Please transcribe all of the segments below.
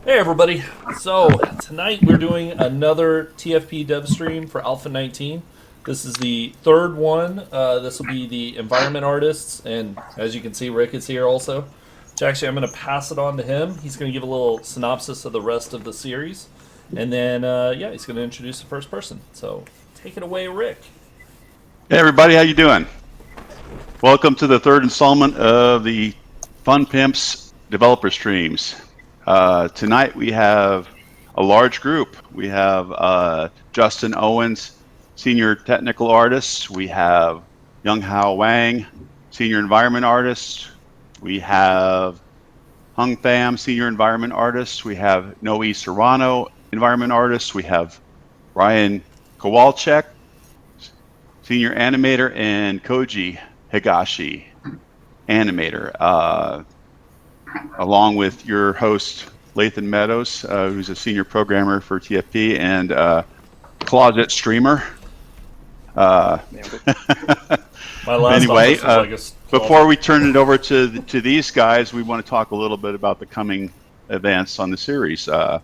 Hey everybody! So tonight we're doing another TFP Dev stream for Alpha 19. This is the third one. This will be the Environment Artists, and as you can see, Rick is here also. Which actually, I'm going to pass it on to him. He's going to give a little synopsis of the rest of the series, and then yeah, he's going to introduce the first person. So take it away, Rick. Hey everybody, how you doing? Welcome to the third installment of the Fun Pimps Developer Streams. Tonight we have a large group. We have Justin Owens, Senior Technical Artist. We have Yongha Hwang, Senior Environment Artist. We have Pham, Senior Environment Artist. We have Noe Serrano, Environment Artist. We have Ryan Kowalczyk, Senior Animator, and Koji, Higashi, Animator, along with your host, Lathan Meadows, who's a Senior Programmer for TFP and Closet Streamer. My last Anyway, office was like a before we turn it over to these guys, we want to talk a little bit about the coming events on the series. The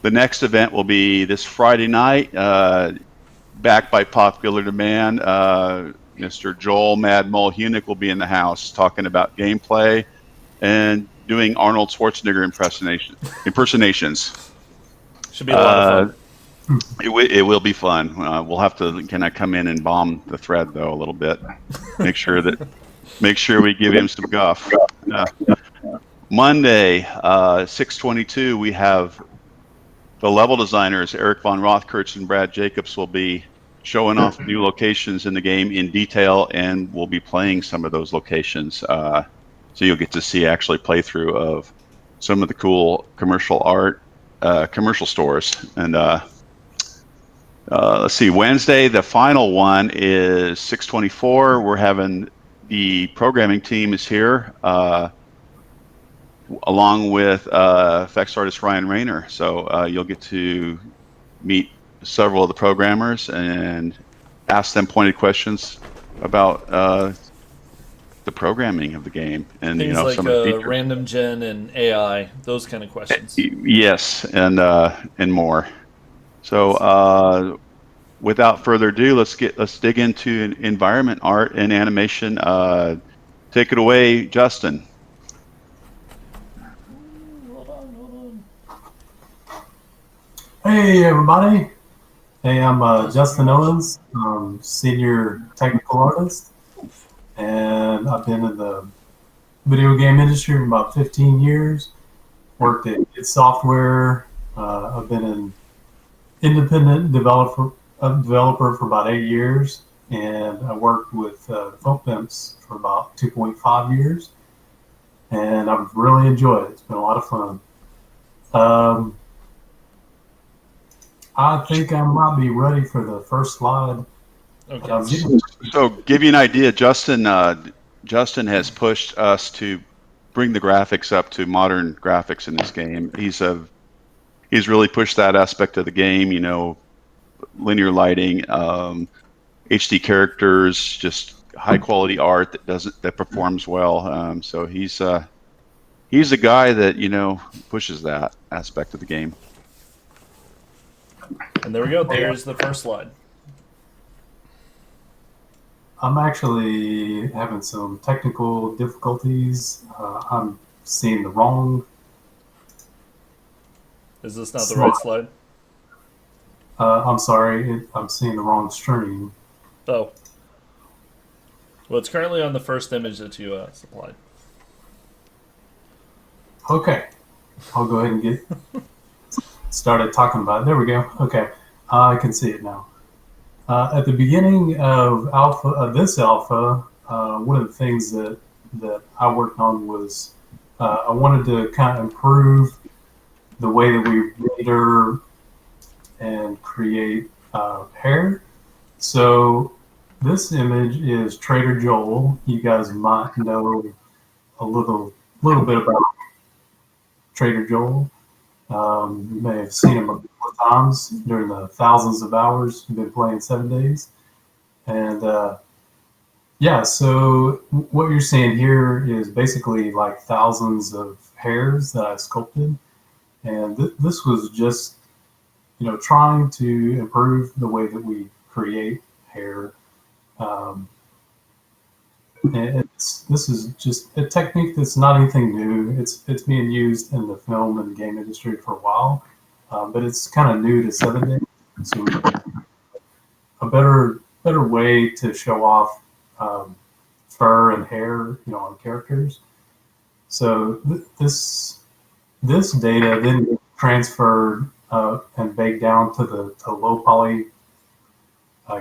next event will be this Friday night, backed by popular demand. Mr. Joel Mad Mole Huenink will be in the house talking about gameplay and doing Arnold Schwarzenegger impersonations. should be a lot of fun. It will be fun. We'll have to kind of come in and bomb the thread though a little bit. Make sure we give him some guff. Monday, 6/22, we have the level designers Eric von Rothkirch and Brad Jacobs will be showing off new locations in the game in detail, and we'll be playing some of those locations. So you'll get to see actually playthrough of some of the cool commercial art, commercial stores. And let's see, Wednesday, the final one is 6/24. We're having the programming team is here, along with effects artist Ryan Rayner. So you'll get to meet several of the programmers and ask them pointed questions about the programming of the game and Things like some of the features. random gen and AI, those kind of questions. Yes, and more. So without further ado, let's dig into environment art and animation. Take it away, Justin. Hold on. Hey everybody. Hey, I'm Justin Owens, Senior Technical Artist, and I've been in the video game industry for about 15 years. Worked at id Software. I've been an independent developer for about 8 years, and I worked with Fun Pimps for about 2.5 years, and I've really enjoyed it. It's been a lot of fun. I think I might be ready for the first slide. Okay. So, give you an idea, Justin has pushed us to bring the graphics up to modern graphics in this game. He's really pushed that aspect of the game. Linear lighting, HD characters, just high quality art that performs well. So he's a guy that pushes that aspect of the game. And there we go. There's the first slide. I'm actually having some technical difficulties. I'm seeing the wrong. Is this not the right slide? I'm sorry, I'm seeing the wrong stream. Oh. Well, it's currently on the first image that you supplied. Okay, I'll go ahead and get started talking about it. There we go. Okay, I can see it now. At the beginning of this alpha, one of the things that I worked on was I wanted to kind of improve the way that we render and create hair. So this image is Trader Joel. You guys might know a little bit about Trader Joel. You may have seen him a couple of times during the thousands of hours you've been playing 7 days. And yeah, so what you're seeing here is basically like thousands of hairs that I sculpted. And this was just, trying to improve the way that we create hair. Um, and this is just a technique that's not anything new. It's being used in the film and game industry for a while, but it's kind of new to 7 days. So a better way to show off fur and hair, on characters. So this data then gets transferred and baked down to the low poly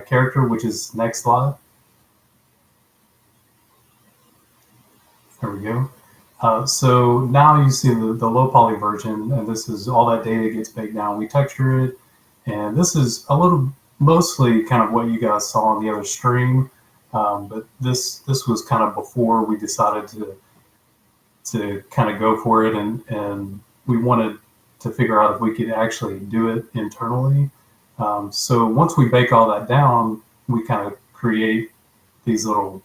character, which is next slide. There we go. So now you see the low poly version, and this is all that data gets baked down. We texture it, and this is mostly kind of what you guys saw on the other stream, but this was kind of before we decided to kind of go for it, and we wanted to figure out if we could actually do it internally. So once we bake all that down, we kind of create these little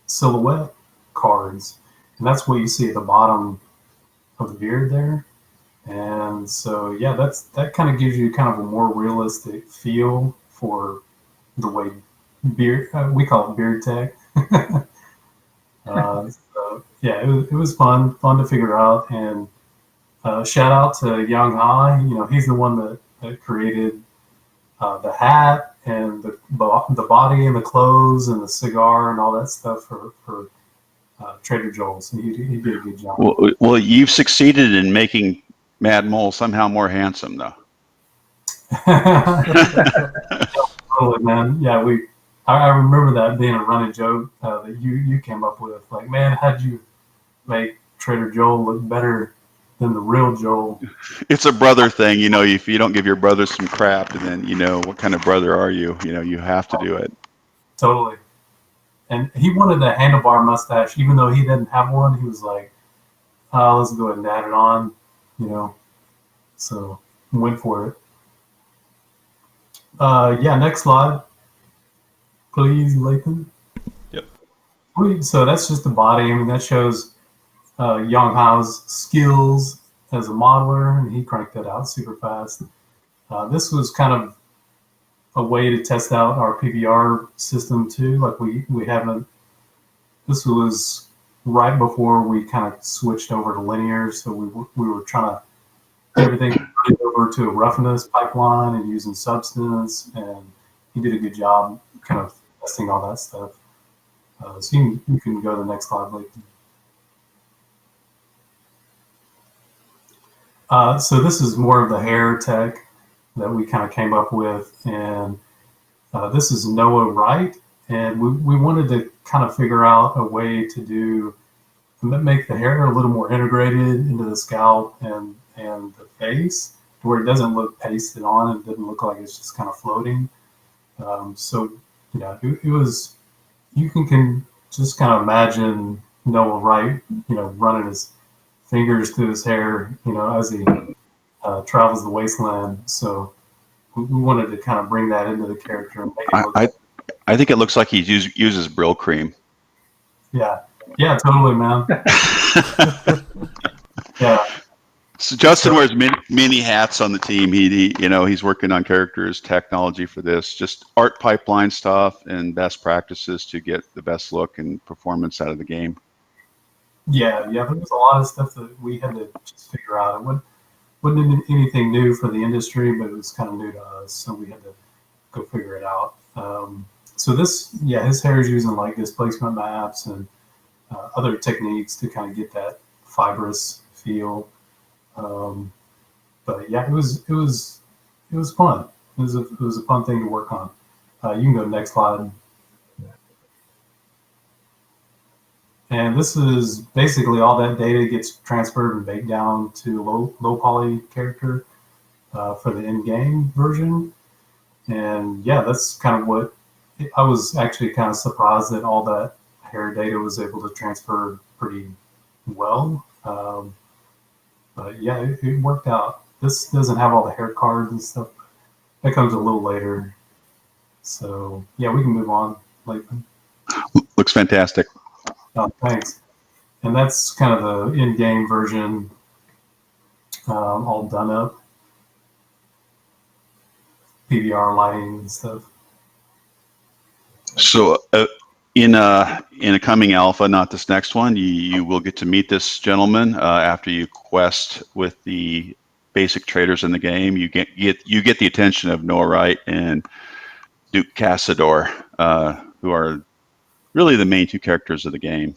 silhouette cards, and that's what you see at the bottom of the beard there. And so yeah, that kind of gives you kind of a more realistic feel for the way beard, we call it beard tech. So yeah, it was fun to figure out. And shout out to Yongha. He's the one that created the hat and the body and the clothes and the cigar and all that stuff for Trader Joel's. He did a good job. Well, you've succeeded in making Mad Mole somehow more handsome, though. Totally, man. Yeah, I remember that being a running joke that you came up with. Like, man, how'd you make Trader Joel look better than the real Joel? It's a brother thing, if you don't give your brother some crap, then what kind of brother are you? You have to do it. Totally. And he wanted a handlebar mustache, even though he didn't have one. He was like, "Oh, let's go ahead and add it on," So went for it. Yeah, next slide, please, Lathan. Yep. So that's just the body. I mean, that shows Yongha's skills as a modeler, and he cranked that out super fast. This was kind of a way to test out our PBR system too. Like we haven't. This was right before we kind of switched over to linear, so we were trying to get everything over to a roughness pipeline and using substance, and he did a good job kind of testing all that stuff. So you can go to the next slide, Lathan. So this is more of the hair tech that we kind of came up with, and this is Noe Wright, and we wanted to kind of figure out a way to make the hair a little more integrated into the scalp and the face, to where it doesn't look pasted on. It doesn't look like it's just kind of floating. So it was, you can just kind of imagine Noe Wright, running his fingers through his hair, as he travels the wasteland. So we wanted to kind of bring that into the character and make it look. I think it looks like he uses Brill cream. Yeah, totally, man. Yeah. So Justin wears many hats on the team. He's working on characters, technology for this, just art pipeline stuff and best practices to get the best look and performance out of the game. Yeah. There was a lot of stuff that we had to just figure out. It wasn't anything new for the industry, but it was kind of new to us, so we had to go figure it out. So his hair is using like displacement maps and other techniques to kind of get that fibrous feel. But yeah, it was fun. It was a fun thing to work on. You can go to the next slide. And this is basically all that data gets transferred and baked down to low poly character for the in-game version. And yeah, that's kind of what I was actually kind of surprised that all that hair data was able to transfer pretty well. But yeah, it worked out. This doesn't have all the hair cards and stuff. That comes a little later. So yeah, we can move on, Lathan. Looks fantastic. Thanks. And that's kind of the in-game version. all done up, PBR lighting and stuff. So in a coming alpha, not this next one, you will get to meet this gentleman after you quest with the basic traders in the game. You get the attention of Noah Wright and Duke Cassador, who are really the main two characters of the game.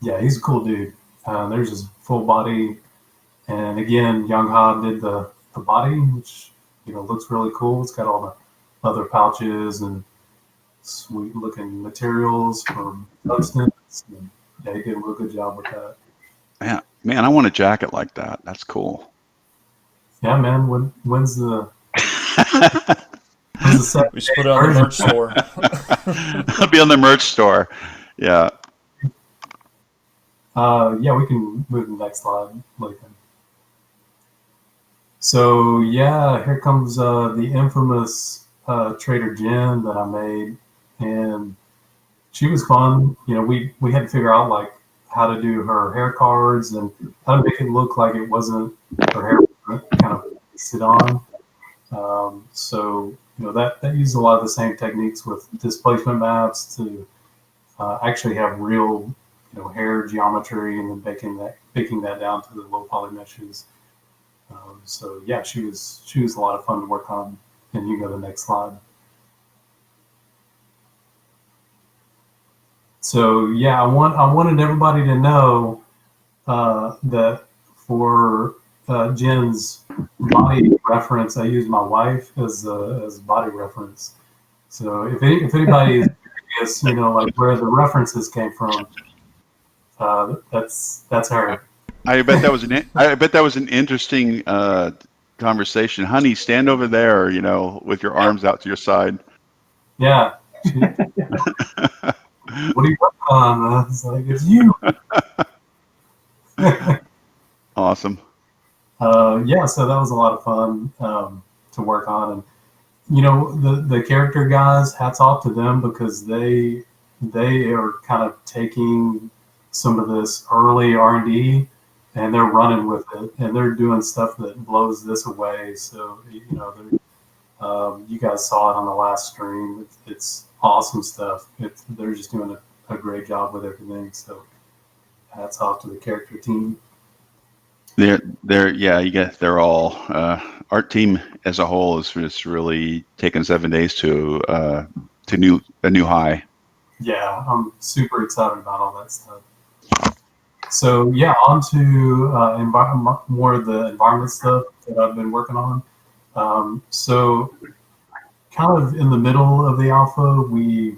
Yeah, he's a cool dude. There's his full body, and again, Yongha did the body, which looks really cool. It's got all the leather pouches and sweet looking materials for substance. And, yeah, he did a real good job with that. Man, I want a jacket like that. That's cool. Yeah, man. When's the We should put it on the merch store. It'll be on the merch store. Yeah. Yeah, we can move to the next slide, Lathan. So yeah, here comes the infamous Trader Jen that I made, and she was fun. We had to figure out like how to do her hair cards and how to make it look like it wasn't her hair kind of sit on. So that used a lot of the same techniques with displacement maps to actually have real hair geometry and then baking that down to the low poly meshes. So yeah, she was a lot of fun to work on. And you go to the next slide. So yeah, I wanted everybody to know that for Jen's body reference, I use my wife as body reference. So if anybody is curious, like where the references came from, that's her. I bet that was an interesting conversation. Honey, stand over there, with your arms out to your side. Yeah. What are you working on? It's like, it's you. Awesome. Yeah, so that was a lot of fun to work on, and the character guys, hats off to them because they are kind of taking some of this early R&D and they're running with it, and they're doing stuff that blows this away. So you guys saw it on the last stream. It's awesome stuff. They're just doing a great job with everything. So hats off to the character team. They're all art team as a whole is just really taken 7 days to a new high. Yeah, I'm super excited about all that stuff. So yeah, on to more of the environment stuff that I've been working on. So kind of in the middle of the alpha, we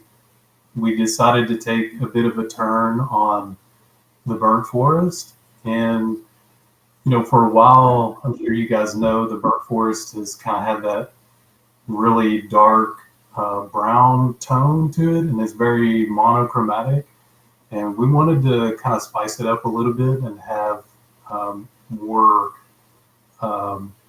decided to take a bit of a turn on the burnt forest. And for a while, I'm sure you guys know, the burnt forest has kind of had that really dark brown tone to it, and it's very monochromatic. And we wanted to kind of spice it up a little bit and have more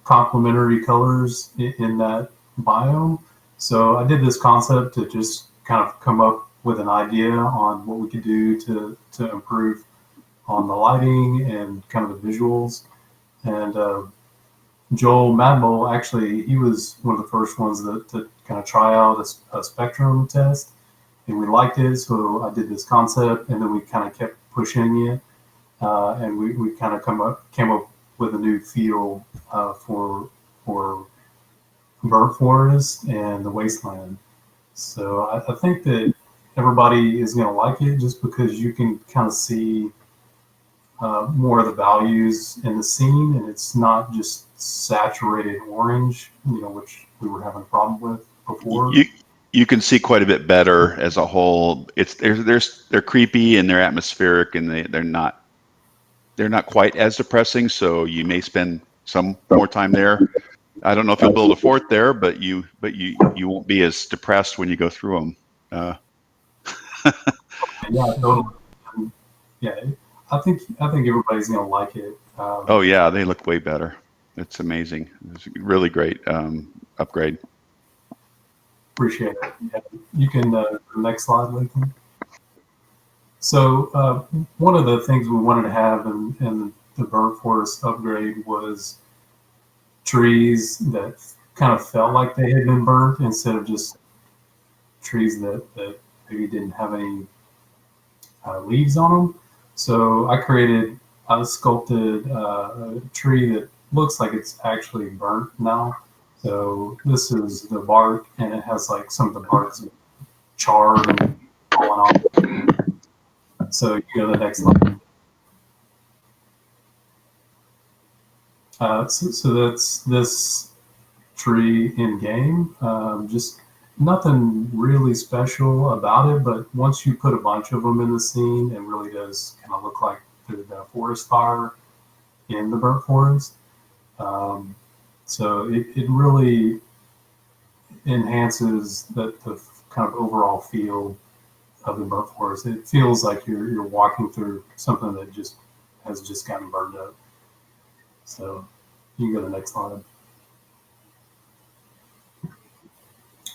complementary colors in that biome. So I did this concept to just kind of come up with an idea on what we could do to improve on the lighting and kind of the visuals. And Joel Madmole, actually, he was one of the first ones to kind of try out a spectrum test. And we liked it, so I did this concept, and then we kind of kept pushing it, and we kind of came up with a new feel for burnt forest and the wasteland. So I think that everybody is going to like it just because you can kind of see more of the values in the scene, and it's not just saturated orange, which we were having a problem with before. You can see quite a bit better as a whole. They're creepy and they're atmospheric, and they're not quite as depressing. So you may spend some more time there. I don't know if you'll build a fort there, but you won't be as depressed when you go through them. Yeah, totally. Yeah, I think everybody's gonna like it. Oh yeah, they look way better. It's amazing. It's a really great upgrade. Appreciate it. Yeah. You can next slide, Lathan. One of the things we wanted to have in the burnt forest upgrade was trees that kind of felt like they had been burnt instead of just trees that maybe didn't have any leaves on them. So I created, I sculpted a tree that looks like it's actually burnt now. So this is the bark, and it has like some of the bark's charred and fallen off. So you go to the next line. So that's this tree in game. Just nothing really special about it, but once you put a bunch of them in the scene, it really does kind of look like the forest fire in the burnt forest. So it really enhances the kind of overall feel of the burnt forest. It feels like you're walking through something that has just gotten burned up. So you can go to the next slide.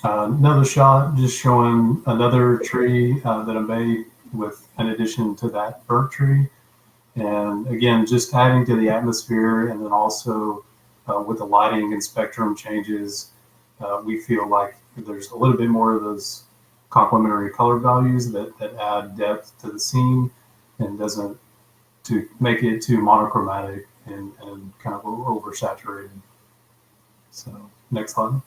Another shot just showing another tree that I made with an addition to that burnt tree. And again, just adding to the atmosphere, and then also with the lighting and spectrum changes, we feel like there's a little bit more of those complementary color values that add depth to the scene and doesn't to make it too monochromatic and kind of oversaturated. So next slide.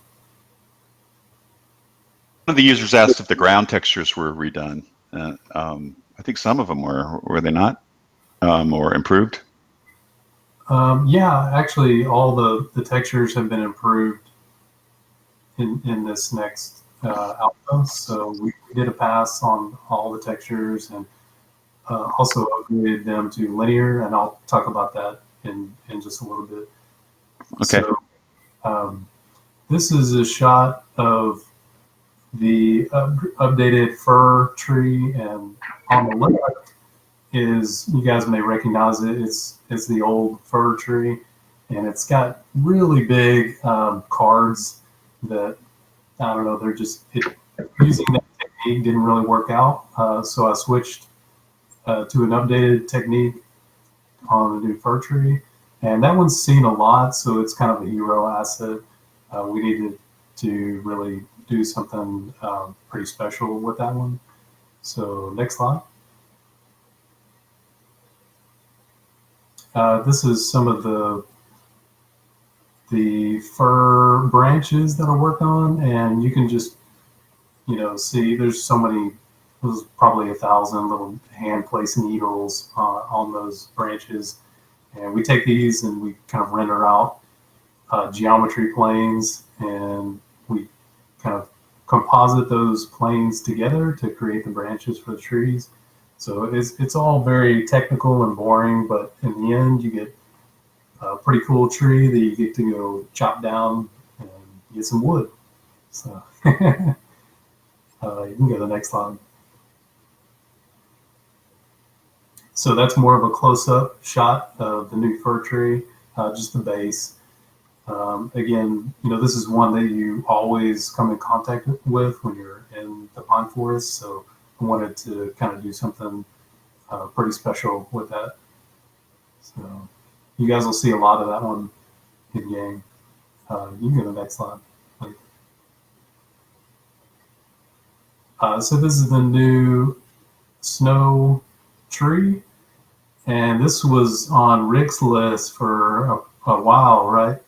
One of the users asked if the ground textures were redone. I think some of them were they not? Or improved? Yeah, actually, all the textures have been improved in this next alpha. So we did a pass on all the textures and also upgraded them to linear, and I'll talk about that in just a little bit. Okay. So this is a shot of the updated fir tree, and on the left is, you guys may recognize it, it's the old fir tree, and it's got really big cards that, I don't know, they're just, using that technique didn't really work out, so I switched to an updated technique on the new fir tree, and that one's seen a lot, so it's kind of a hero asset. We needed to really do something pretty special with that one. So next slide. This is some of the fir branches that I worked on, and you can just, see there's so many, there's probably 1,000 little hand placed needles on those branches. And we take these and we kind of render out geometry planes, and we kind of composite those planes together to create the branches for the trees. So it's all very technical and boring, but in the end, you get a pretty cool tree that you get to go chop down and get some wood. So you can go to the next slide. So that's more of a close-up shot of the new fir tree, just the base. Again, this is one that you always come in contact with when you're in the pine forest. So I wanted to kind of do something pretty special with that. So you guys will see a lot of that one in game. You can go to the next slide. So this is the new snow tree, and this was on Rick's list for a while, right?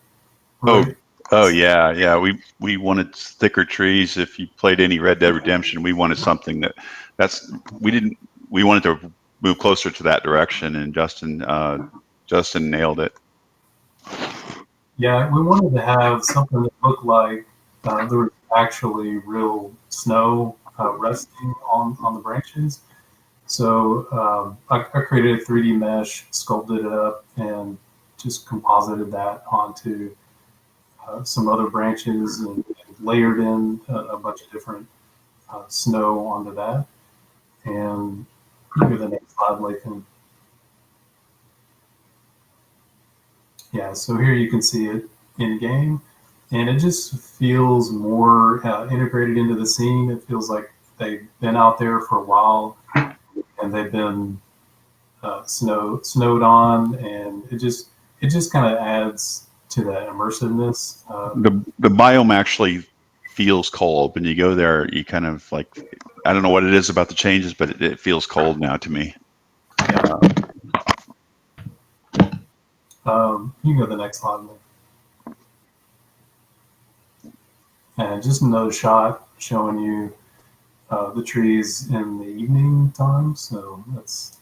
Oh yeah. We wanted thicker trees. If you played any Red Dead Redemption, we wanted something we wanted to move closer to that direction, and Justin nailed it. Yeah, we wanted to have something that looked like there was actually real snow resting on the branches. So I created a 3D mesh, sculpted it up, and just composited that onto some other branches and layered in a bunch of different snow onto that. And go to the next slide, Lathan. Yeah, so here you can see it in game, and it just feels more integrated into the scene. It feels like they've been out there for a while, and and they've been snowed on, and it just kind of adds to that immersiveness. The biome actually feels cold when you go there. You kind of like, I don't know what it is about the changes, but it feels cold now to me. Yeah. You can go to the next slide. And just another shot showing you the trees in the evening time. So it's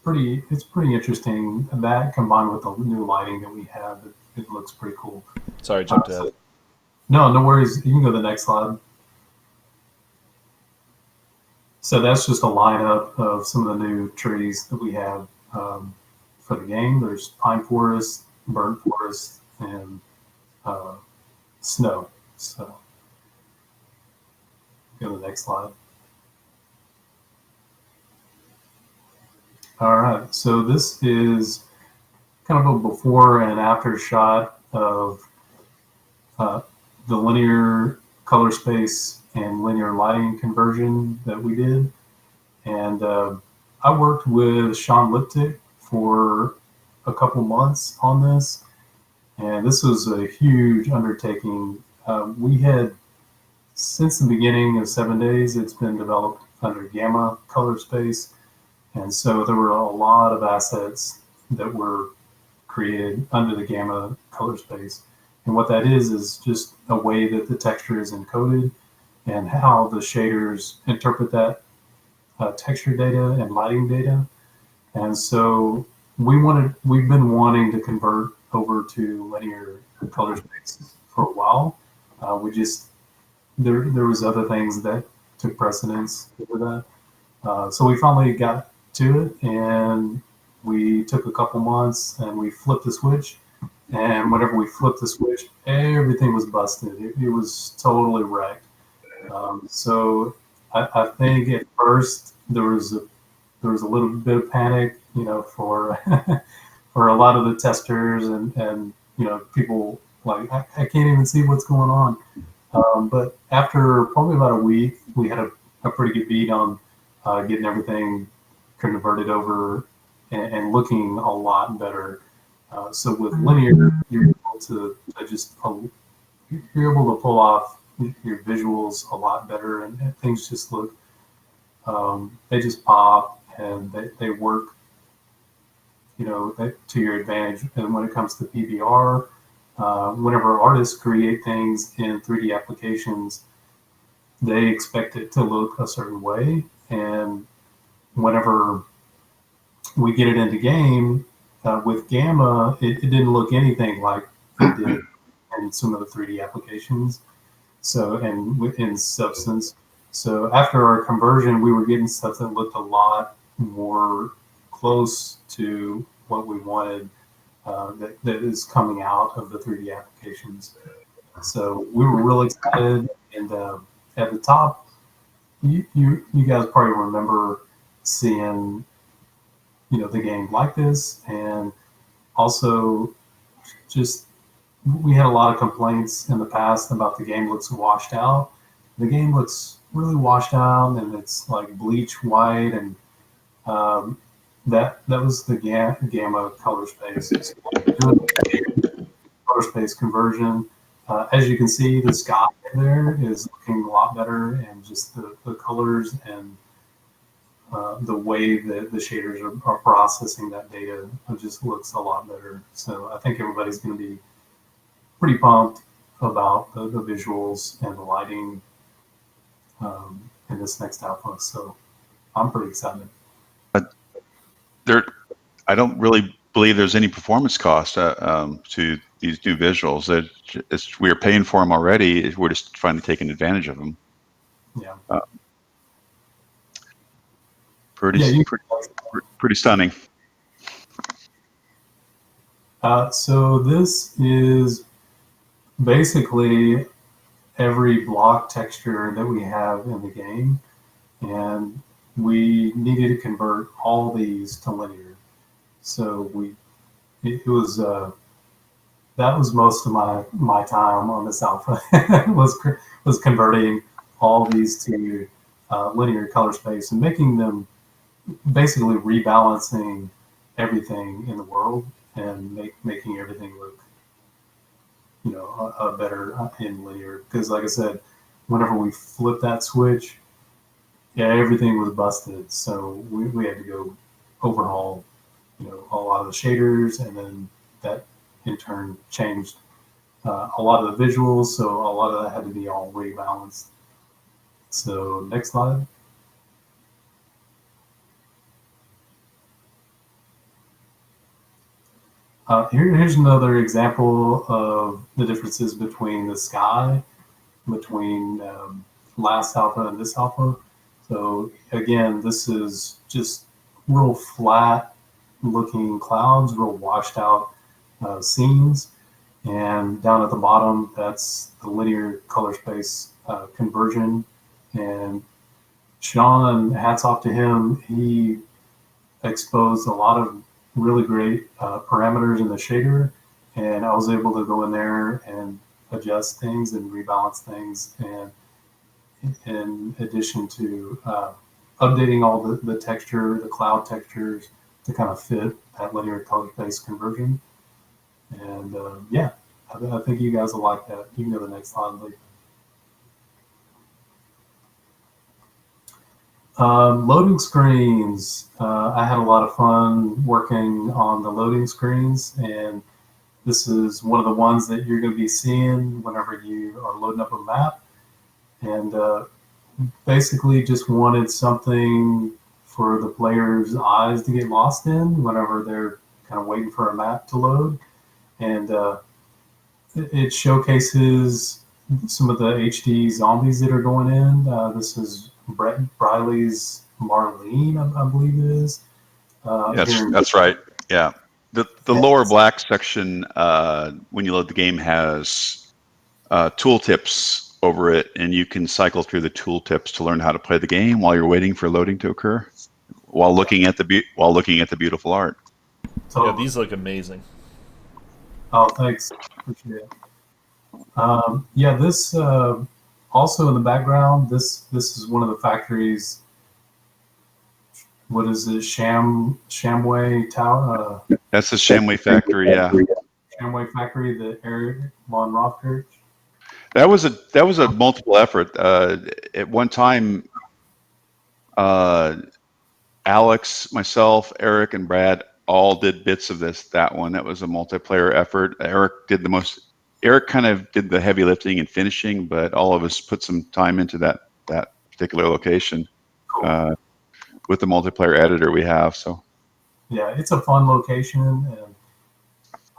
pretty interesting. And that combined with the new lighting that we have, it looks pretty cool. Sorry, jumped ahead. No worries. You can go to the next slide. So that's just a lineup of some of the new trees that we have for the game. There's pine forest, burnt forest, and snow. So go to the next slide. All right, so this is kind of a before and after shot of the linear color space and linear lighting conversion that we did. And I worked with Sean Liptick for a couple months on this. And this was a huge undertaking. We had, since the beginning of 7 days, it's been developed under Gamma color space. And so there were a lot of assets that were created under the Gamma color space. And what that is just a way that the texture is encoded and how the shaders interpret that texture data and lighting data. And so we've been wanting to convert over to linear color space for a while. There was other things that took precedence over that. So we finally got to it, and we took a couple months and we flipped the switch. And whenever we flipped the switch, everything was busted. It was totally wrecked. So I think at first there was a little bit of panic, for for a lot of the testers and people like, I can't even see what's going on. But after probably about a week, we had a pretty good beat on getting everything converted over and looking a lot better. So with linear, you're able to you're able to pull off your visuals a lot better, and things just look, they just pop and they work, to your advantage. And when it comes to PBR, whenever artists create things in 3D applications, they expect it to look a certain way. And whenever we get it into game, with Gamma, it didn't look anything like it did in some of the 3D applications. So, and within Substance. So after our conversion, we were getting stuff that looked a lot more close to what we wanted, that is coming out of the 3D applications. So we were really excited. And at the top, you guys probably remember seeing the game like this, and also just we had a lot of complaints in the past about the game looks washed out. The game looks really washed out, and it's like bleach white, and that was the Gamma color space. So color space conversion. As you can see, the sky there is looking a lot better, and just the colors and the way that the shaders are processing that data, it just looks a lot better. So I think everybody's going to be pretty pumped about the visuals and the lighting in this next alpha. So I'm pretty excited. I don't really believe there's any performance cost to these new visuals. We're paying for them already. We're just trying to take advantage of them. Yeah. Pretty stunning. So this is basically every block texture that we have in the game, and we needed to convert all these to linear. So it was that was most of my time on this alpha was converting all these to linear color space and making them basically rebalancing everything in the world and making everything look, better in linear. Because like I said, whenever we flipped that switch, yeah, everything was busted. So we had to go overhaul, a lot of the shaders, and then that in turn changed a lot of the visuals. So a lot of that had to be all rebalanced. So next slide. Here's another example of the differences between the sky, between last alpha and this alpha. So again, this is just real flat looking clouds, real washed out scenes. And down at the bottom, that's the linear color space conversion. And Sean, hats off to him, he exposed a lot of really great parameters in the shader, and I was able to go in there and adjust things and rebalance things, and in addition to updating all the texture, the cloud textures to kind of fit that linear color space conversion. And yeah, I think you guys will like that. You can go to the next slide, please. Loading screens. I had a lot of fun working on the loading screens, and this is one of the ones that you're going to be seeing whenever you are loading up a map. And basically just wanted something for the player's eyes to get lost in whenever they're kind of waiting for a map to load. And it showcases some of the HD zombies that are going in. This is Brett Briley's Marlene, I believe it is. That's right. Yeah. The lower black section, when you load the game, has tooltips over it, and you can cycle through the tooltips to learn how to play the game while you're waiting for loading to occur, while looking at the beautiful art. So, yeah, these look amazing. Oh, thanks. Appreciate it. Yeah, this also in the background. This is one of the factories. What is it? Shamway Tower. That's the Shamway factory. Yeah. Shamway factory that Eric von Rothkirch. That was a multiple effort. At one time, Alex, myself, Eric, and Brad all did bits of that one. That was a multiplayer effort. Eric kind of did the heavy lifting and finishing, but all of us put some time into that particular location with the multiplayer editor we have. So yeah, it's a fun location, and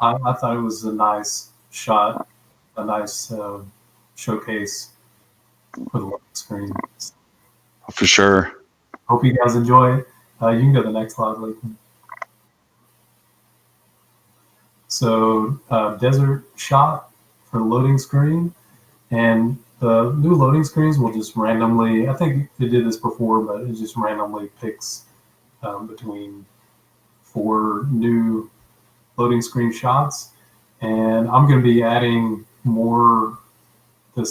I thought it was a nice shot, a nice showcase for the screen. for sure. Hope you guys enjoy it. You can go to the next slide, Lathan. So desert shot for the loading screen, and the new loading screens will just randomly, I think it did this before, but it just randomly picks between 4 new loading screen shots. And I'm going to be adding more in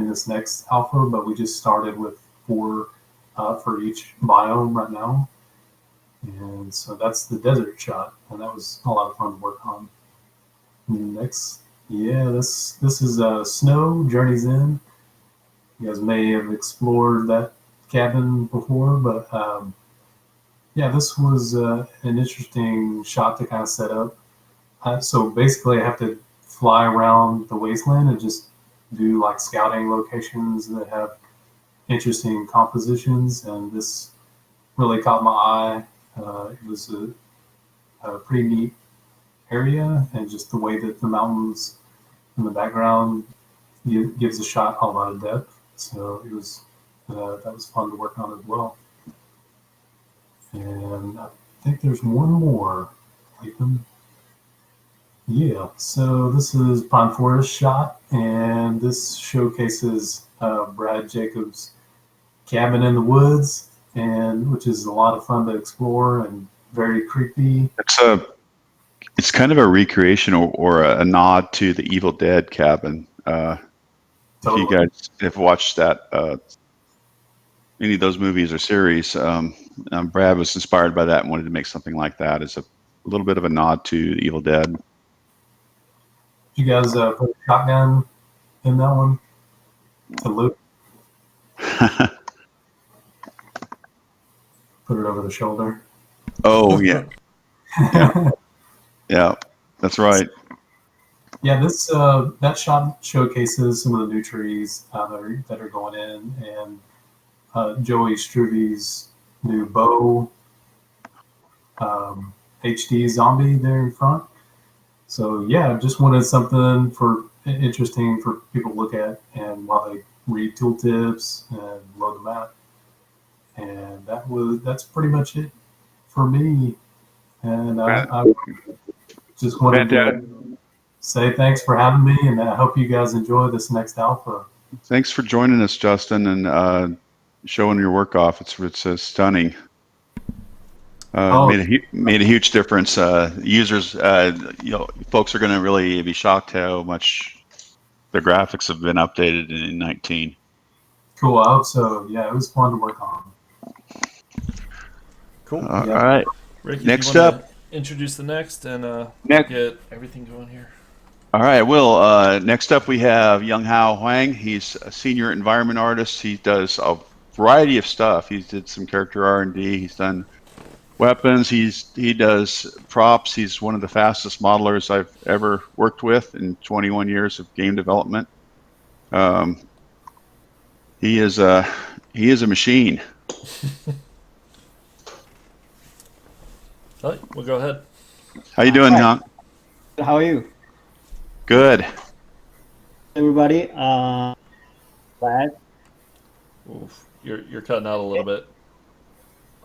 this next alpha, but we just started with 4 for each biome right now. And so that's the desert shot, and that was a lot of fun to work on. Next, yeah, this is Snow Journey's End. You guys may have explored that cabin before, but yeah, this was an interesting shot to kind of set up. So basically, I have to fly around the wasteland and just do like scouting locations that have interesting compositions, and this really caught my eye. It was a pretty neat area, and just the way that the mountains in the background gives the shot a lot of depth. So it was that was fun to work on as well. And I think there's one more. Yeah, so this is Pine Forest shot, and this showcases Brad Jacobs' cabin in the woods, and which is a lot of fun to explore and very creepy. It's kind of a recreation or a nod to the Evil Dead cabin. Totally. If you guys have watched that any of those movies or series. Brad was inspired by that and wanted to make something like that as a little bit of a nod to Evil Dead. You guys put a shotgun in that one to loot? Put it over the shoulder. Oh yeah, yeah, that's right. Yeah, this that shot showcases some of the new trees that are going in, and Joey Struve's new bow, HD zombie there in front. So yeah, just wanted something for interesting for people to look at, and while they read tooltips and load the map, and that's pretty much it for me. And I just wanted to say thanks for having me, and I hope you guys enjoy this next alpha. Thanks for joining us, Justin, and showing your work off. It's stunning. Made a huge difference. Users, folks are going to really be shocked how much the graphics have been updated in 19. Cool. I hope so. Yeah, it was fun to work on. Cool. All right. Rick, next up, introduce the next and get everything going here. All right, Will. Next up, we have Yongha Hwang. He's a senior environment artist. He does a variety of stuff. He did some character R&D. He's done weapons. He does props. He's one of the fastest modelers I've ever worked with in 21 years of game development. He is a machine. All right, we'll go ahead. How you doing, Hwang? How are you? Good. Everybody, glad. Oof, you're cutting out a little bit.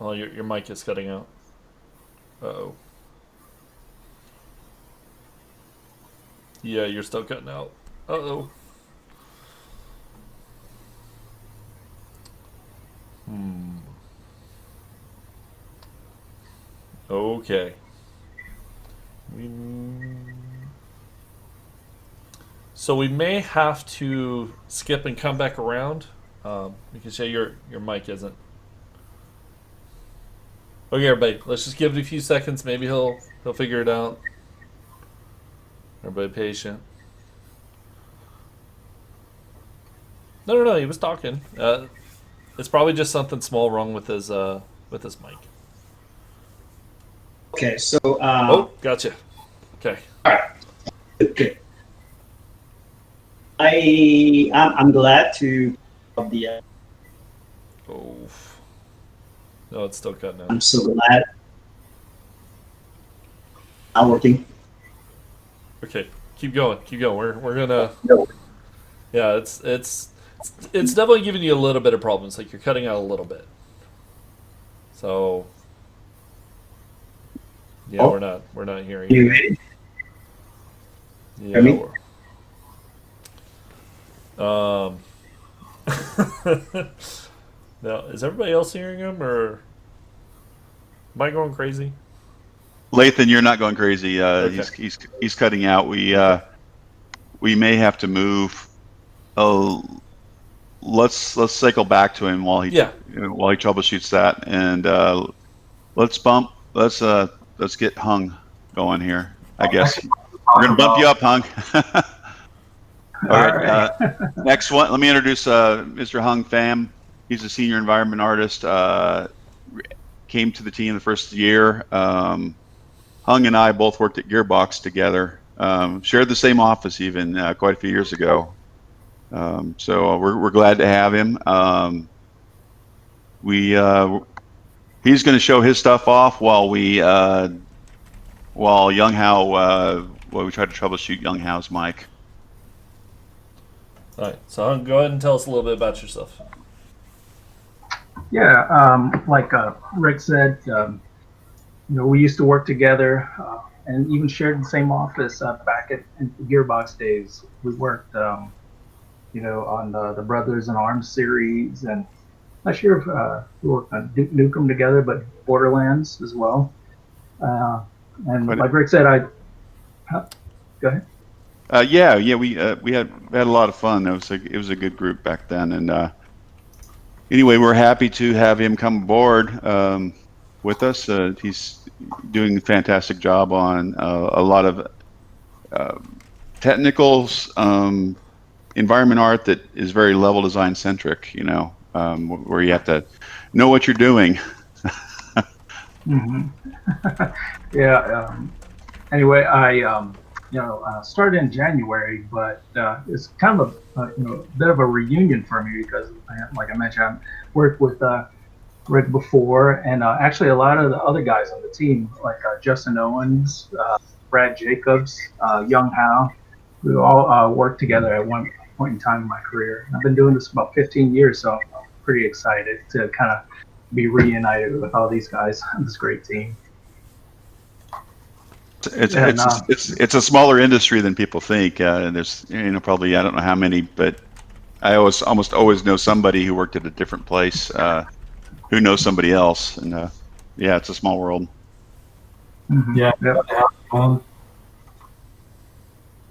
Oh, your mic is cutting out. Uh-oh. Yeah, you're still cutting out. Uh-oh. Okay. So we may have to skip and come back around because your mic isn't. Okay, everybody, let's just give it a few seconds. Maybe he'll figure it out. Everybody patient. No, he was talking. It's probably just something small wrong with his mic. Okay, so oh, gotcha. Okay. All right. Okay. I'm glad to of the. Oh. No, it's still cutting out. I'm so glad. I'm working. Okay, keep going. We're gonna. No. Yeah, it's definitely giving you a little bit of problems. Like you're cutting out a little bit. So. Yeah, we're not hearing you. You. Yeah. Hear me? Now, is everybody else hearing him, or am I going crazy? Lathan, you're not going crazy. Okay. He's cutting out. We may have to move. Oh, let's cycle back to him while he troubleshoots that, and let's get Hung going here. I guess we're gonna bump you up, Hung. All right. Next one. Let me introduce Mr. Hung Pham. He's a senior environment artist. Came to the team the first year. Hung and I both worked at Gearbox together. Shared the same office even quite a few years ago. So we're glad to have him. He's going to show his stuff off while we try to troubleshoot Yongha's mic. All right, so go ahead and tell us a little bit about yourself. Yeah, like Rick said, we used to work together and even shared the same office back in the Gearbox days. We worked, on the Brothers in Arms series, and not sure if we worked on Duke Nukem together, but Borderlands as well. And like Rick said, go ahead. We had a lot of fun. It was a good group back then, and anyway, we're happy to have him come aboard with us. He's doing a fantastic job on a lot of technicals, environment art that is very level design centric, where you have to know what you're doing. Hmm. Yeah. Anyway, I started in January, but it's kind of a bit of a reunion for me because, like I mentioned, I worked with Rick before, and actually a lot of the other guys on the team, like Justin Owens, Brad Jacobs, Yongha Hwang, we all worked together at one point in time in my career. I've been doing this about 15 years, so I'm pretty excited to kind of be reunited with all these guys on this great team. It's a smaller industry than people think. And there's probably I don't know how many, but I almost always know somebody who worked at a different place who knows somebody else, and yeah, it's a small world. Mm-hmm. Yeah. Yep.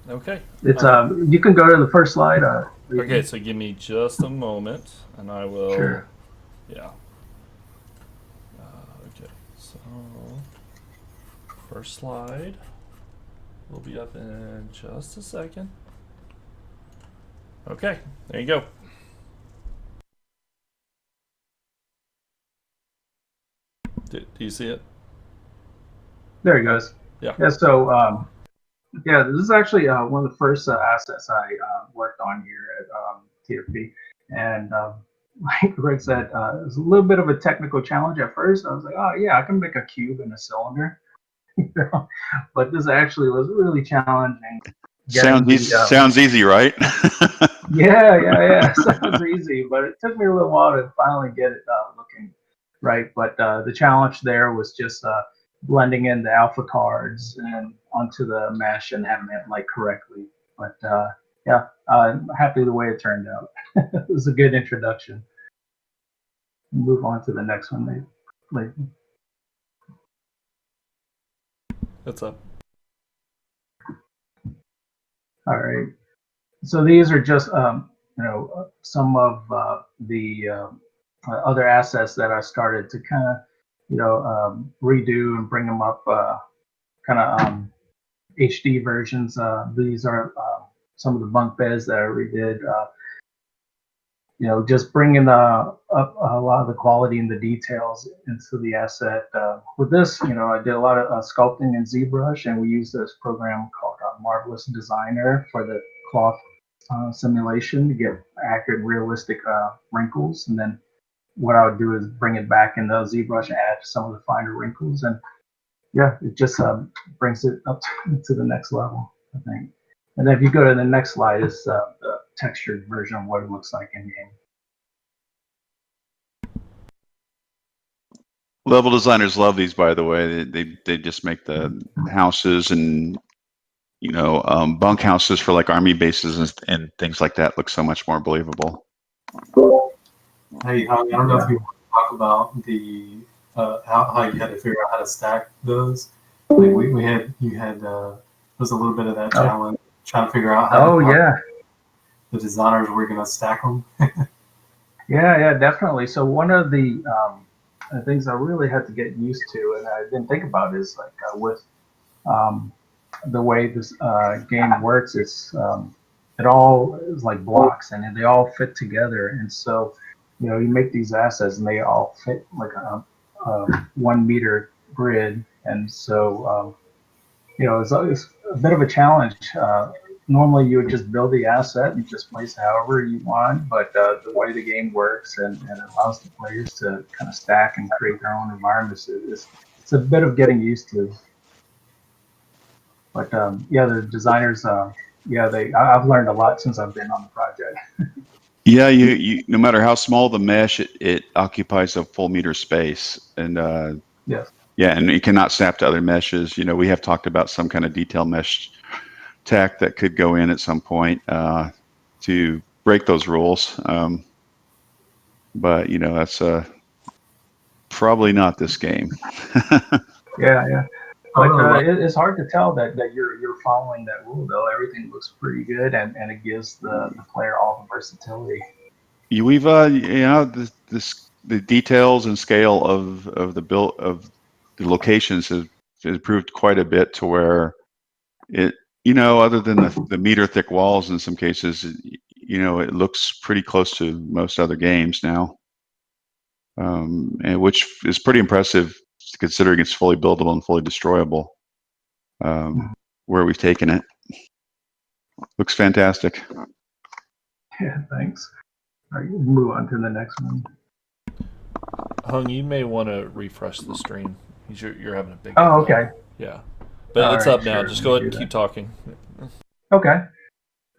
Okay. It's you can go to the first slide. Okay, so give me just a moment, and I will. Sure. Yeah. Okay. So first slide will be up in just a second. Okay, there you go. Do you see it? There he goes. Yeah. Yeah. So yeah, this is actually one of the first assets I worked on here at TFP, and like Greg said, it was a little bit of a technical challenge at first. I was like, oh yeah, I can make a cube and a cylinder, but this actually was really challenging. Sounds easy, right? Yeah. Sounds easy, but it took me a little while to finally get it looking right. But the challenge there was just blending in the alpha cards and onto the mesh and having it like correctly. But yeah, I'm happy the way it turned out. It was a good introduction. Move on to the next one, maybe. What's up? All right. So these are just some of the other assets that I started to kind of redo and bring them up kind of HD versions. These are some of the bunk beds that I redid. Just bringing up a lot of the quality and the details into the asset. With this, I did a lot of sculpting in ZBrush, and we used this program called Marvelous Designer for the cloth simulation to get accurate, realistic wrinkles. And then what I would do is bring it back in the ZBrush and add some of the finer wrinkles. And yeah, it just brings it up to the next level, I think. And then if you go to the next slide, it's the textured version of what it looks like in game. Level designers love these, by the way. They just make the houses and bunk houses for like army bases and things like that look so much more believable. Hey, I don't know if you want to talk about the how you had to figure out how to stack those. Like you had was a little bit of that challenge trying to figure out how the designers were going to stack them. Yeah, definitely. So one of the things I really had to get used to, and I didn't think about, is like with the way this game works, it all is like blocks and they all fit together. And so, you make these assets and they all fit like a 1 meter grid. And so, it's a bit of a challenge. Normally you would just build the asset and just place it however you want, but the way the game works and allows the players to kind of stack and create their own environments, it's a bit of getting used to. But yeah, the designers, I've learned a lot since I've been on the project. Yeah, you no matter how small the mesh, it occupies a full meter space, and yes. Yeah, and you cannot snap to other meshes. We have talked about some kind of detail mesh tech that could go in at some point to break those rules. But that's probably not this game. Yeah. But it's hard to tell that you're following that rule, though. Everything looks pretty good, and it gives the player all the versatility. we've the details and scale of the build of the locations has improved quite a bit to where it, other than the meter thick walls in some cases, it looks pretty close to most other games now, and which is pretty impressive considering it's fully buildable and fully destroyable. Where we've taken it looks fantastic. Yeah, thanks. All right, we'll move on to the next one. Hung, you may want to refresh the stream. You're having a big. Oh, okay. Yeah, but All it's right, up now. sure, Just let go me ahead and do keep that. talking. Okay.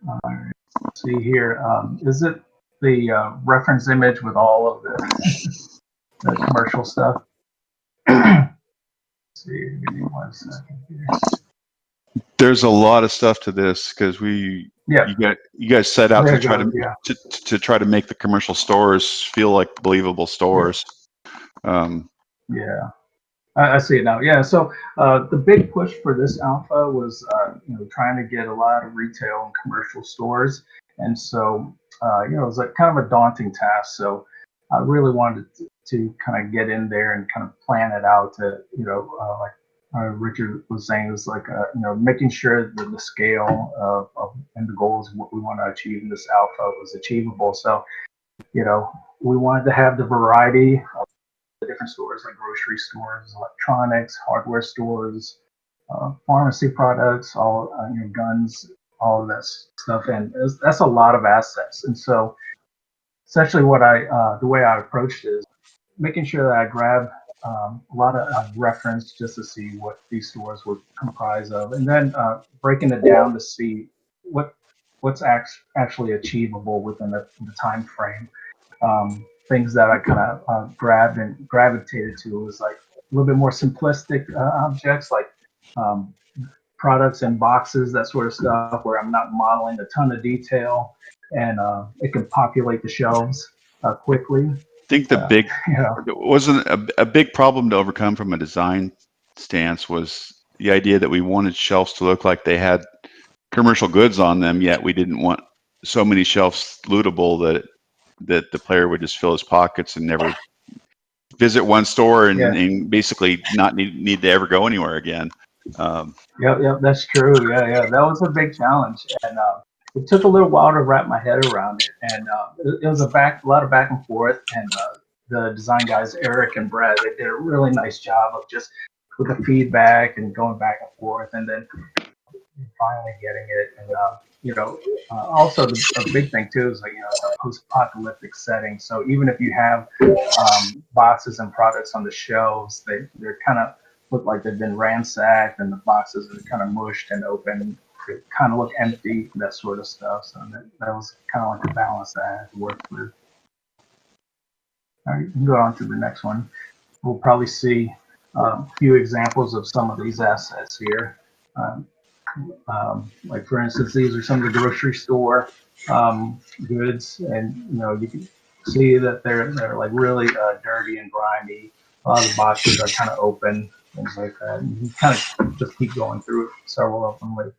All right. Let's see here. Is it the reference image with all of the commercial stuff? Let's see, give me 1 second here. There's a lot of stuff to this because you guys set out There to it try goes, to try to make the commercial stores feel like believable stores. Yeah, I see it now. Yeah, so the big push for this alpha was trying to get a lot of retail and commercial stores, and so it was like kind of a daunting task. So I really wanted to kind of get in there and kind of plan it out to like Richard was saying, it was like making sure that the scale of and the goals of what we want to achieve in this alpha was achievable. So we wanted to have the variety of the different stores, like grocery stores, electronics, hardware stores, pharmacy products, all guns, all of that stuff, and that's a lot of assets. And so, essentially, the way I approached it is making sure that I grab a lot of reference just to see what these stores would comprise of, and then breaking it down to see what's actually achievable within the time frame. Things that I kind of grabbed and gravitated to was like a little bit more simplistic objects, like products and boxes, that sort of stuff, where I'm not modeling a ton of detail, and it can populate the shelves quickly. I think wasn't a big problem to overcome from a design stance was the idea that we wanted shelves to look like they had commercial goods on them, yet we didn't want so many shelves lootable that the player would just fill his pockets and never visit one store and basically not need to ever go anywhere again. Yep, that's true. Yeah, that was a big challenge, and it took a little while to wrap my head around it, and it was a lot of back and forth, and the design guys, Eric and Brad, they did a really nice job of just with the feedback and going back and forth, and then finally getting it. And also a big thing too is it's a post-apocalyptic setting, so even if you have boxes and products on the shelves, they're kind of look like they've been ransacked, and the boxes are kind of mushed and open. They kind of look empty, that sort of stuff. So that was kind of like the balance that I had to work with. All right, we can go on to the next one. We'll probably see a few examples of some of these assets here. Like for instance, these are some of the grocery store goods, and you can see that they're like really dirty and grimy. A lot of the boxes are kind of open, things like that. And you kind of just keep going through several of them later.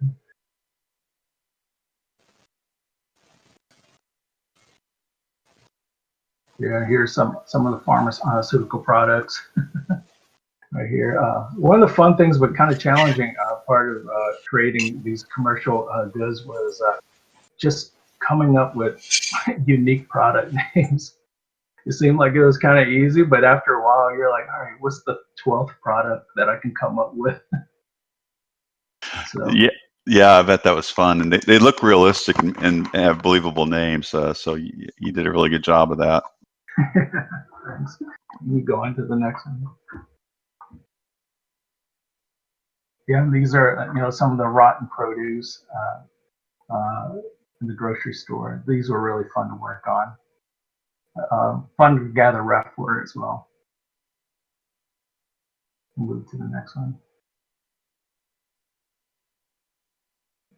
Yeah, here's some of the pharmaceutical products. Right here. One of the fun things, but kind of challenging part of creating these commercial goods was just coming up with unique product names. It seemed like it was kind of easy, but after a while, you're like, all right, what's the 12th product that I can come up with? So. Yeah, I bet that was fun, and they look realistic and have believable names. So you did a really good job of that. Thanks. You go into the next one. Yeah, these are some of the rotten produce in the grocery store. These were really fun to work on. Fun to gather ref for as well. Move to the next one.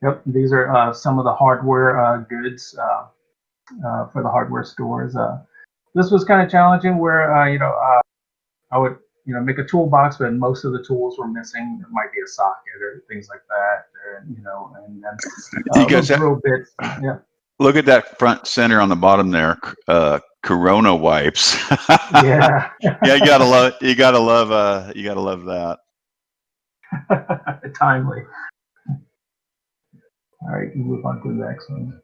Yep, these are some of the hardware goods for the hardware stores. This was kind of challenging, where I would make a toolbox, but most of the tools were missing. There might be a socket or things like that, and then you guys little bits. Yeah. Look at that front center on the bottom there. Corona wipes. Yeah. Yeah, you gotta love. You gotta love. You gotta love that. Timely. All right, we move on to the next one.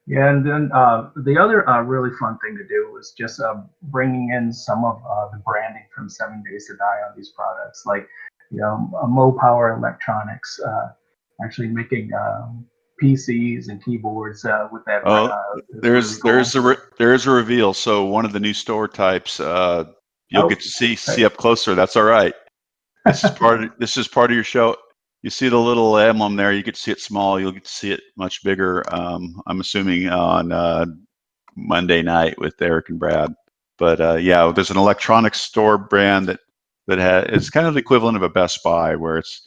Yeah, and then the other really fun thing to do was just bringing in some of the branding from 7 Days to Die on these products, like Mopower Electronics, actually making PCs and keyboards with that. Oh, really cool. there's a reveal. So one of the new store types, you'll get to see up closer. That's all right. This is part of your show. You see the little emblem there. You get to see it small. You'll get to see it much bigger. I'm assuming on Monday night with Eric and Brad. But yeah, there's an electronics store brand that it's kind of the equivalent of a Best Buy, where it's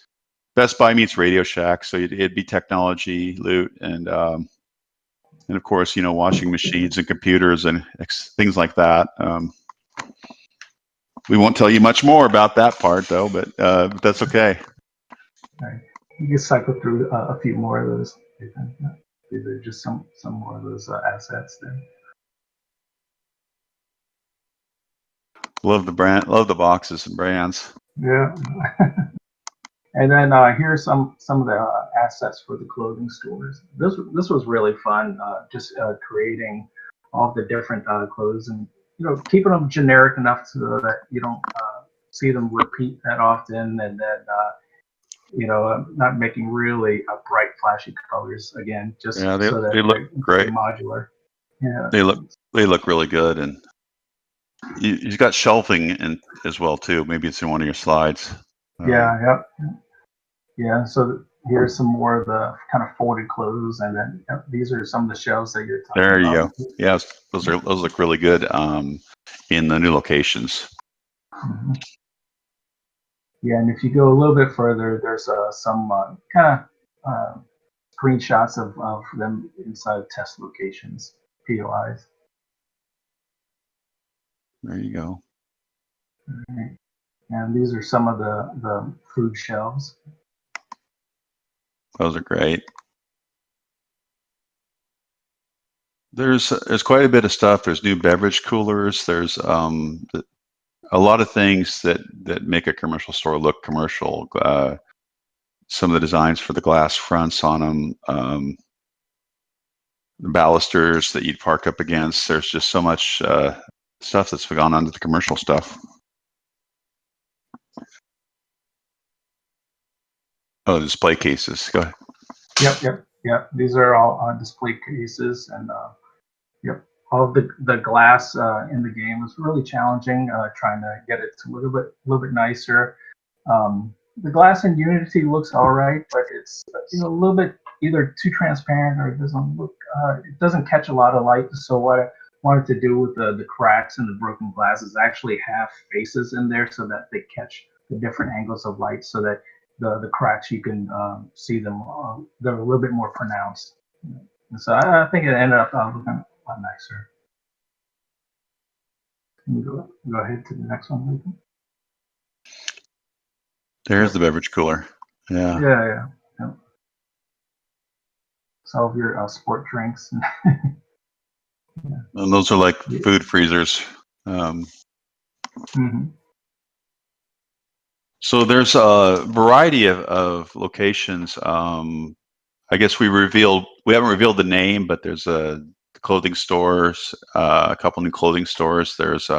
Best Buy meets Radio Shack. So it'd be technology, loot, and of course, washing machines and computers and things like that. We won't tell you much more about that part, though, but that's okay. All right. You can cycle through a few more of those. These are just some more of those assets there. Love the brand, love the boxes and brands. Yeah. And then here's some of the assets for the clothing stores. This was really fun. Just creating all the different clothes and keeping them generic enough so that you don't see them repeat that often, and then not making really bright, flashy colors again, just Yeah, so that they look great. Modular. Yeah. They look really good, and you've got shelving in as well too. Maybe it's in one of your slides. Yeah. So here's some more of the kind of folded clothes, and then these are some of the shelves that you're talking about. There you go. Yes, those look really good in the new locations. Mm-hmm. Yeah, and if you go a little bit further, there's some kind of screenshots of them inside test locations, POIs. There you go. All right. And these are some of the food shelves. Those are great. There's quite a bit of stuff. There's new beverage coolers. There's a lot of things that make a commercial store look commercial. Some of the designs for the glass fronts on them, the balusters that you'd park up against. There's just so much stuff that's gone onto the commercial stuff. Oh, display cases. Go ahead. Yep. These are all display cases, and all of the glass in the game was really challenging. Trying to get it to look a little bit nicer. The glass in Unity looks all right, but it's a little bit either too transparent or it doesn't catch a lot of light. So what I wanted to do with the cracks and the broken glass is actually have faces in there so that they catch the different angles of light, so that the cracks you can see them. They're a little bit more pronounced. And so I think it ended up looking a lot nicer. Can you go ahead to the next one, Lathan? There's the beverage cooler. Yeah. Yeah. Some of your sport drinks. And those are like food freezers. Mm-hmm. So there's a variety of locations. I guess we haven't revealed the name, but there's clothing stores, a couple new clothing stores. There's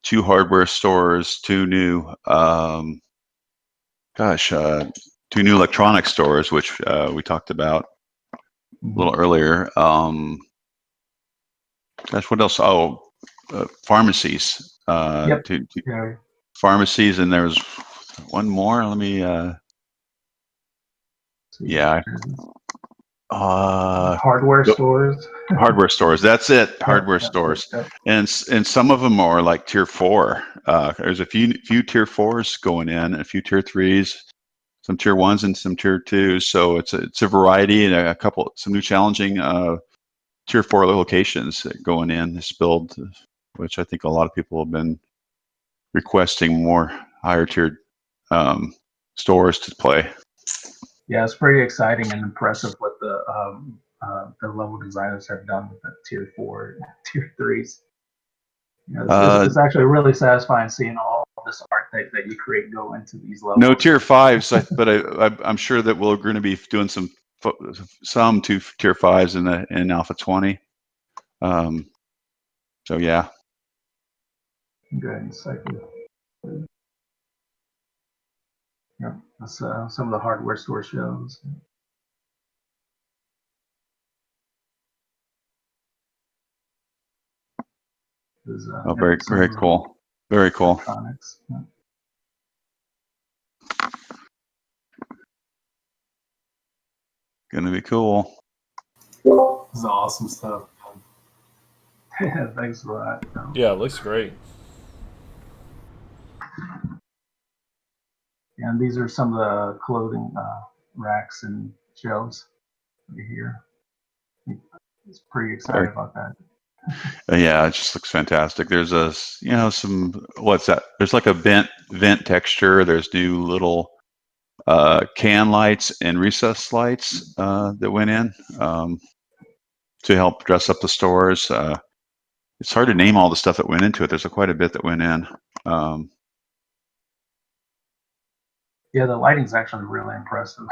2 hardware stores, 2 new 2 new electronic stores, which we talked about a little earlier. What else? Oh, pharmacies. Pharmacies, and there's one more. Let me. Hardware stores. Hardware stores. That's it. Hardware stores, and some of them are like tier 4. There's a few tier 4s going in, a few tier 3s, some tier 1s, and some tier 2s. So it's a variety, and some new challenging tier 4 locations going in this build, which I think a lot of people have been requesting more higher tiered stores to play. Yeah, it's pretty exciting and impressive what the level designers have done with the tier 4, tier 3s. You know, it's actually really satisfying seeing all this art that you create go into these levels. No tier 5s, but I'm sure that we're going to be doing some to tier 5s in Alpha 20. So yeah. Good. Yeah, that's some of the hardware store shows. Very cool. Very cool. Yeah. Gonna be cool. This is awesome stuff. Yeah, thanks for that. Yeah, it looks great. And these are some of the clothing racks and shelves right here. It's pretty excited about that. Yeah, it just looks fantastic. There's what's that? There's like a vent texture. There's new little can lights and recess lights that went in to help dress up the stores. It's hard to name all the stuff that went into it. There's quite a bit that went in. Yeah, the lighting's actually really impressive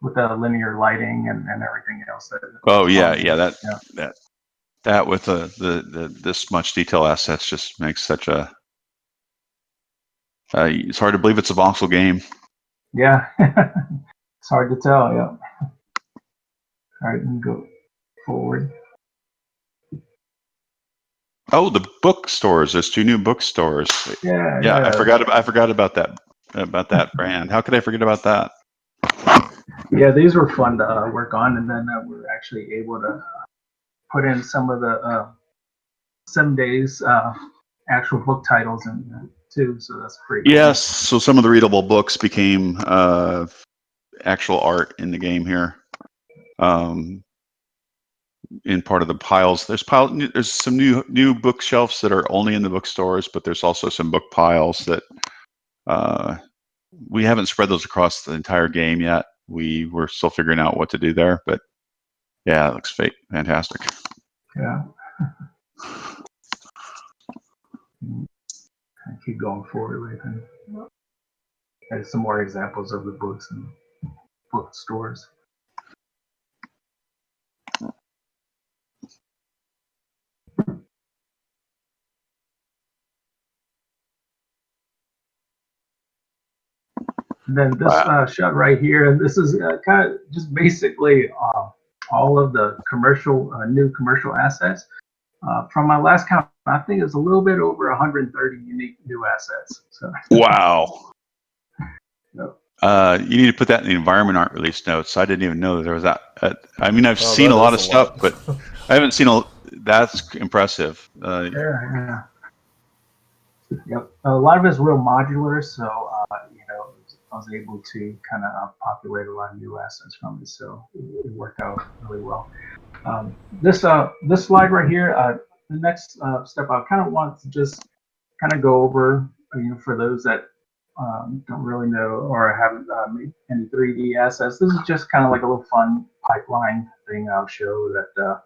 with the linear lighting and everything else. That with the this much detail assets just makes such a. It's hard to believe it's a voxel game. Yeah, it's hard to tell. Yeah. All right, and go forward. Oh, the bookstores. There's 2 new bookstores. Yeah. I forgot about that brand. How could I forget about that? Yeah, these were fun to work on, and then we were actually able to put in some of the 7 days actual book titles in too. So that's pretty cool. Yes. So some of the readable books became actual art in the game here. In part of the piles, there's some new bookshelves that are only in the bookstores, but there's also some book piles that we haven't spread those across the entire game yet. We're still figuring out what to do there, but yeah, it looks fantastic. Yeah. Keep going forward, Lathan. There's some more examples of the books and bookstores. And then this shot right here, this is kind of just basically all of the new commercial assets. From my last count, I think it's a little bit over 130 unique new assets. So. Wow. Yep. You need to put that in the environment art release notes. I didn't even know that there was that. I mean, I've seen a lot of stuff, but I haven't seen that's impressive. Yeah. Yep. A lot of it's real modular, so I was able to kind of populate a lot of new assets from it, so it worked out really well. This slide right here, the next step I kind of want to just kind of go over, for those that don't really know or haven't made any 3D assets. This is just kind of like a little fun pipeline thing I'll show that,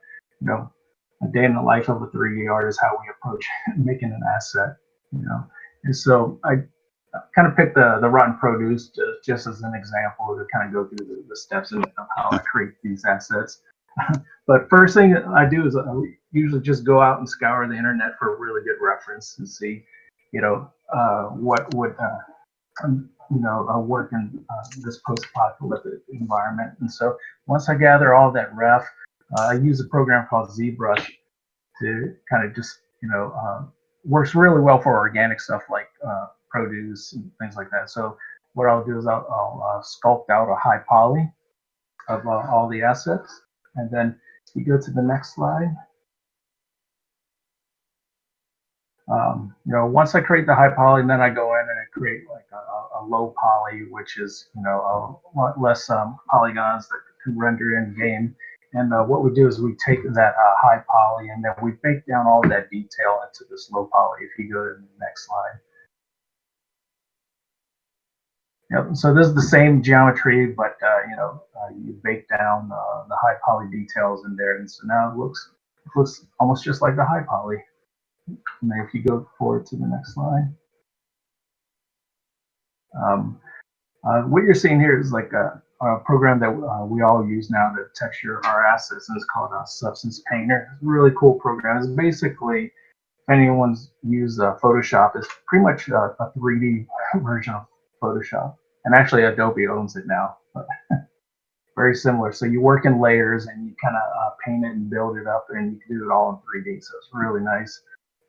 a day in the life of a 3D artist, how we approach making an asset, And so I kind of picked the rotten produce just as an example to kind of go through the steps of how I create these assets. But first thing I do is I usually just go out and scour the internet for a really good reference and see, what would, work in this post-apocalyptic environment. And so once I gather all that ref, I use a program called ZBrush to kind of just, works really well for organic stuff like produce and things like that. So what I'll do is I'll sculpt out a high poly of all the assets. And then you go to the next slide. Once I create the high poly, then I go in and I create like a low poly, which is, a lot less polygons that can render in game. And what we do is we take that high poly and then we bake down all that detail into this low poly. If you go to the next slide. Yep. So this is the same geometry, but you bake down the high poly details in there, and so now it looks almost just like the high poly. And then if you go forward to the next slide, what you're seeing here is like a program that we all use now to texture our assets, and it's called Substance Painter. It's a really cool program. It's basically, if anyone's used Photoshop, it's pretty much a 3D version of Photoshop. And actually, Adobe owns it now. But very similar. So you work in layers and you kind of paint it and build it up, and you can do it all in 3D. So it's really nice.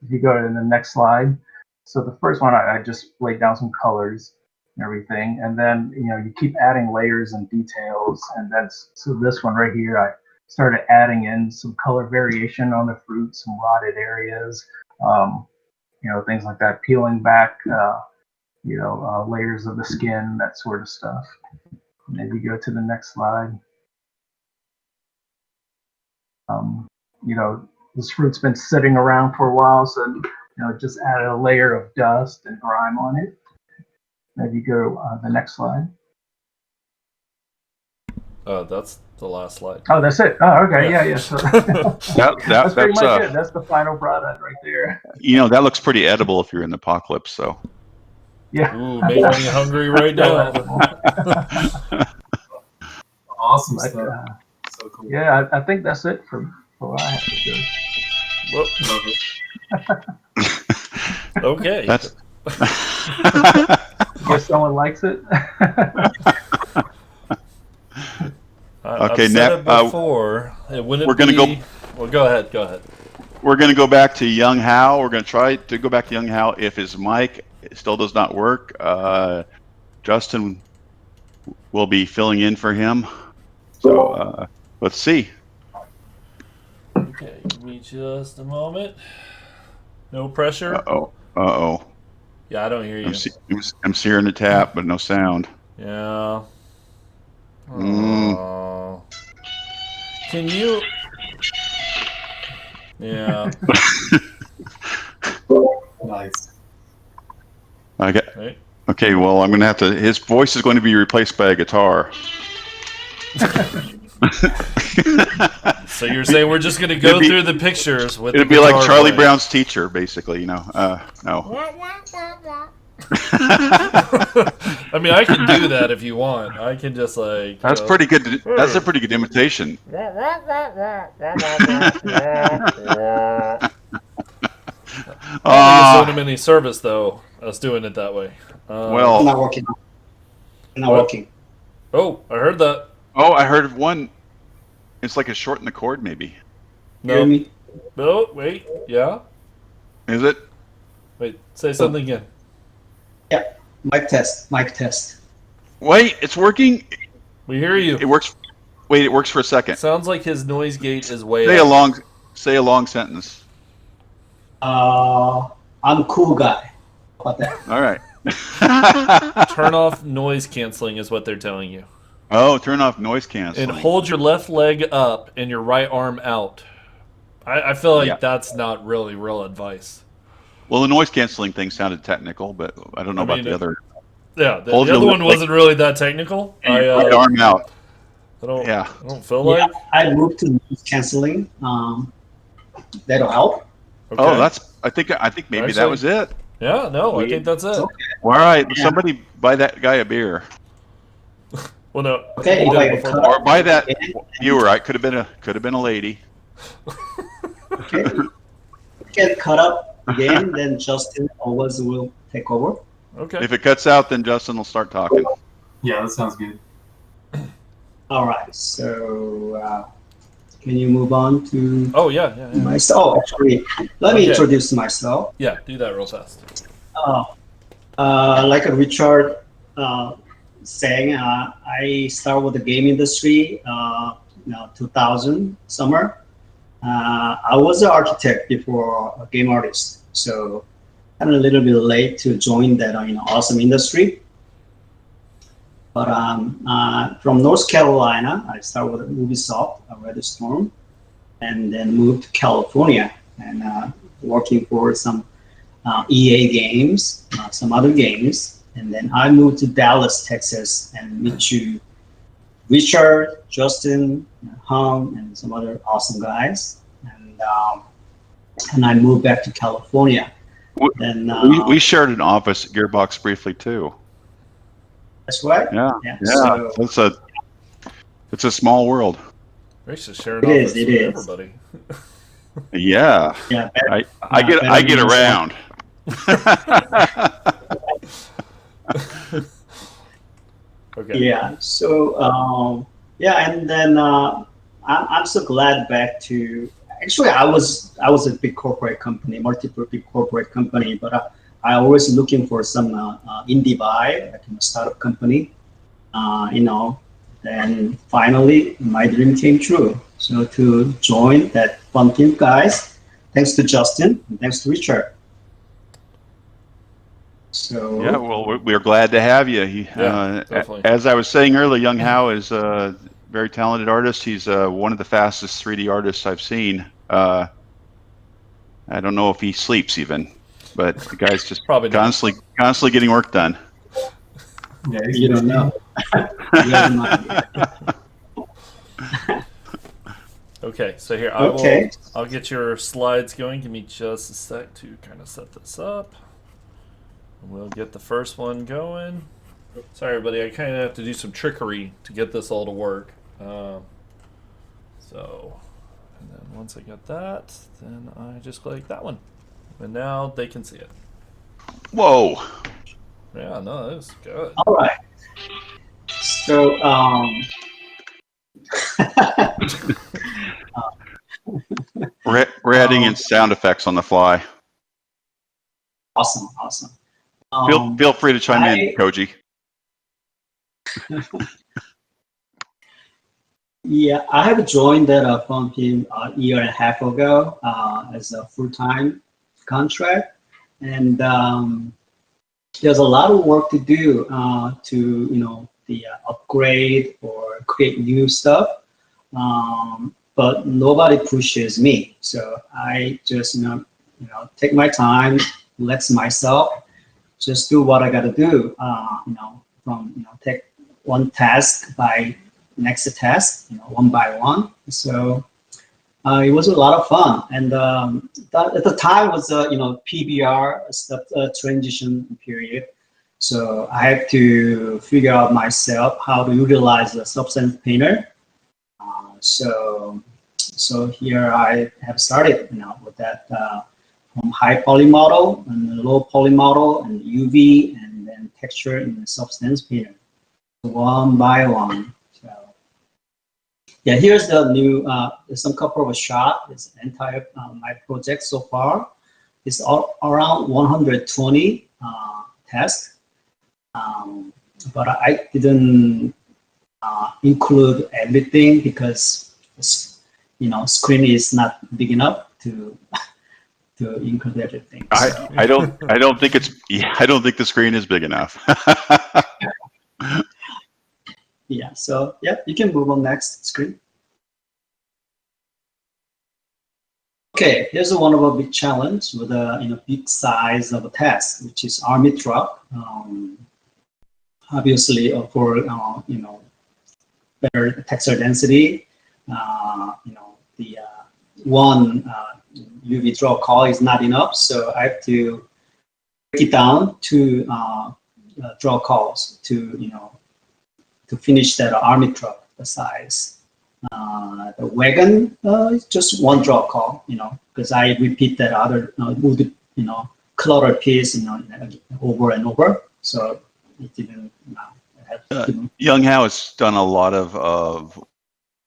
If you go to the next slide. So the first one, I just laid down some colors and everything. And then, you keep adding layers and details. And then, so this one right here, I started adding in some color variation on the fruit, some rotted areas, things like that, peeling back, layers of the skin, that sort of stuff. Maybe go to the next slide. This fruit's been sitting around for a while, so just added a layer of dust and grime on it. Maybe go the next slide. That's the last slide. Oh, that's it. Oh, okay, yeah. So that's pretty much it. That's the final product right there. That looks pretty edible if you're in the apocalypse. So. Yeah. Ooh, making me hungry right now. Awesome stuff. So cool. Yeah, I think that's it for what I have to do. Okay. That's. Guess someone likes it. Okay, now before we're going to go. Well, go ahead. We're going to go back to Yongha Hwang. We're going to try to go back to Yongha Hwang. If his mic still does not work, Justin will be filling in for him. So let's see. Okay, give me just a moment. No pressure. Uh-oh. Yeah, I don't hear you. I'm hearing the tap, but no sound. Yeah. Oh. Can you? Yeah. Nice. Okay. Okay. Well, I'm going to have to. His voice is going to be replaced by a guitar. So you're saying we're just going to go through the pictures with? It'd be like Charlie Brown's teacher, basically. No. I mean, I can do that if you want. I can just like. That's pretty good. That's a pretty good imitation. I don't think it's doing any service though. Us doing it that way. Well, not working. Not working. Oh, I heard that. Oh, I heard of one. It's like a shorten the chord, maybe. No. No. Wait. Yeah. Is it? Wait. Say something again. Yeah. Mic test. Wait, it's working. We hear you. It works. Wait, it works for a second. Sounds like his noise gate is way Say up. Say a long sentence. I'm a cool guy. How about that? All right. Turn off noise canceling is what they're telling you. Oh, turn off noise canceling. And hold your left leg up and your right arm out. I feel like that's not really real advice. Well, the noise canceling thing sounded technical, but I don't know about the other. Yeah, the other one wasn't really that technical. Right arm out. I don't feel Yeah, like. I moved to noise canceling. That'll help. Okay. Oh, I think maybe that was it. Yeah, no, I think that's it. Okay. All right, somebody buy that guy a beer. Well, no. Okay, Or buy that viewer. It could have been a lady. Okay. Get cut up again, then Justin Owens will take over. Okay. If it cuts out, then Justin will start talking. Yeah, that sounds good. All right. So, can you move on to? Oh yeah. Myself. Oh, actually, let me introduce myself. Yeah, do that real fast. Like Richard saying, I started with the game industry, 2000 summer. I was an architect before a game artist, so I'm a little bit late to join that awesome industry. But from North Carolina, I started with Ubisoft, Red Storm, and then moved to California and working for some EA games, some other games. And then I moved to Dallas, Texas, and meet you, Richard, Justin, Hung, and some other awesome guys. And I moved back to California. Then We shared an office at Gearbox briefly too. that's right. Yeah. So It's a small world. Rick's just sharing It office is, it with is. everybody. Yeah. yeah, I get around. Okay. Yeah. So yeah, and then I'm so glad back to. Actually, I was a big corporate company, multiple big corporate company, but I always looking for some indie vibe, like a startup company. Then finally my dream came true. So to join that fun team, guys, thanks to Justin and thanks to Richard. So Yeah, well, we're glad to have you. Definitely. As I was saying earlier, Yongha Hwang is a very talented artist. He's one of the fastest 3D artists I've seen. I don't know if he sleeps even, but the guy's just Probably not. constantly getting work done. Yeah, you don't know. You have no idea. Okay, so here Okay. I'll get your slides going. Give me just a sec to kind of set this up. We'll get the first one going. Sorry, everybody, I kind of have to do some trickery to get this all to work. And then once I get that, then I just click that one. And now they can see it. Whoa! Yeah, no, that was good. All right. So We're adding in sound effects on the fly. awesome. Feel free to chime in, Koji. Yeah, I have joined that Pham team a year and a half ago as a full-time contract, and there's a lot of work to do to upgrade or create new stuff, but nobody pushes me. So I just take my time, relax myself, just do what I got to do. Take one task by next task, one by one. So it was a lot of fun, and at the time was PBR stuff transition period. So I had to figure out myself how to utilize the Substance Painter. So here I have started with that from high poly model and low poly model and UV and then texture in the Substance Painter, one by one. So yeah, here's the new. There's some couple of shot. This entire my project so far is around 120 tests, but I didn't include everything because screen is not big enough to include everything. So. I don't think the screen is big enough. Yeah, so yeah, you can move on next screen. Okay, here's one of a big challenge with a big size of a task, which is army truck. Obviously, for better texture density, the one UV draw call is not enough, so I have to break it down to draw calls to finish that army truck the size. The wagon is just one draw call, because I repeat that other wood, clutter piece, over and over. So it didn't. Yongha Hwang has done a lot of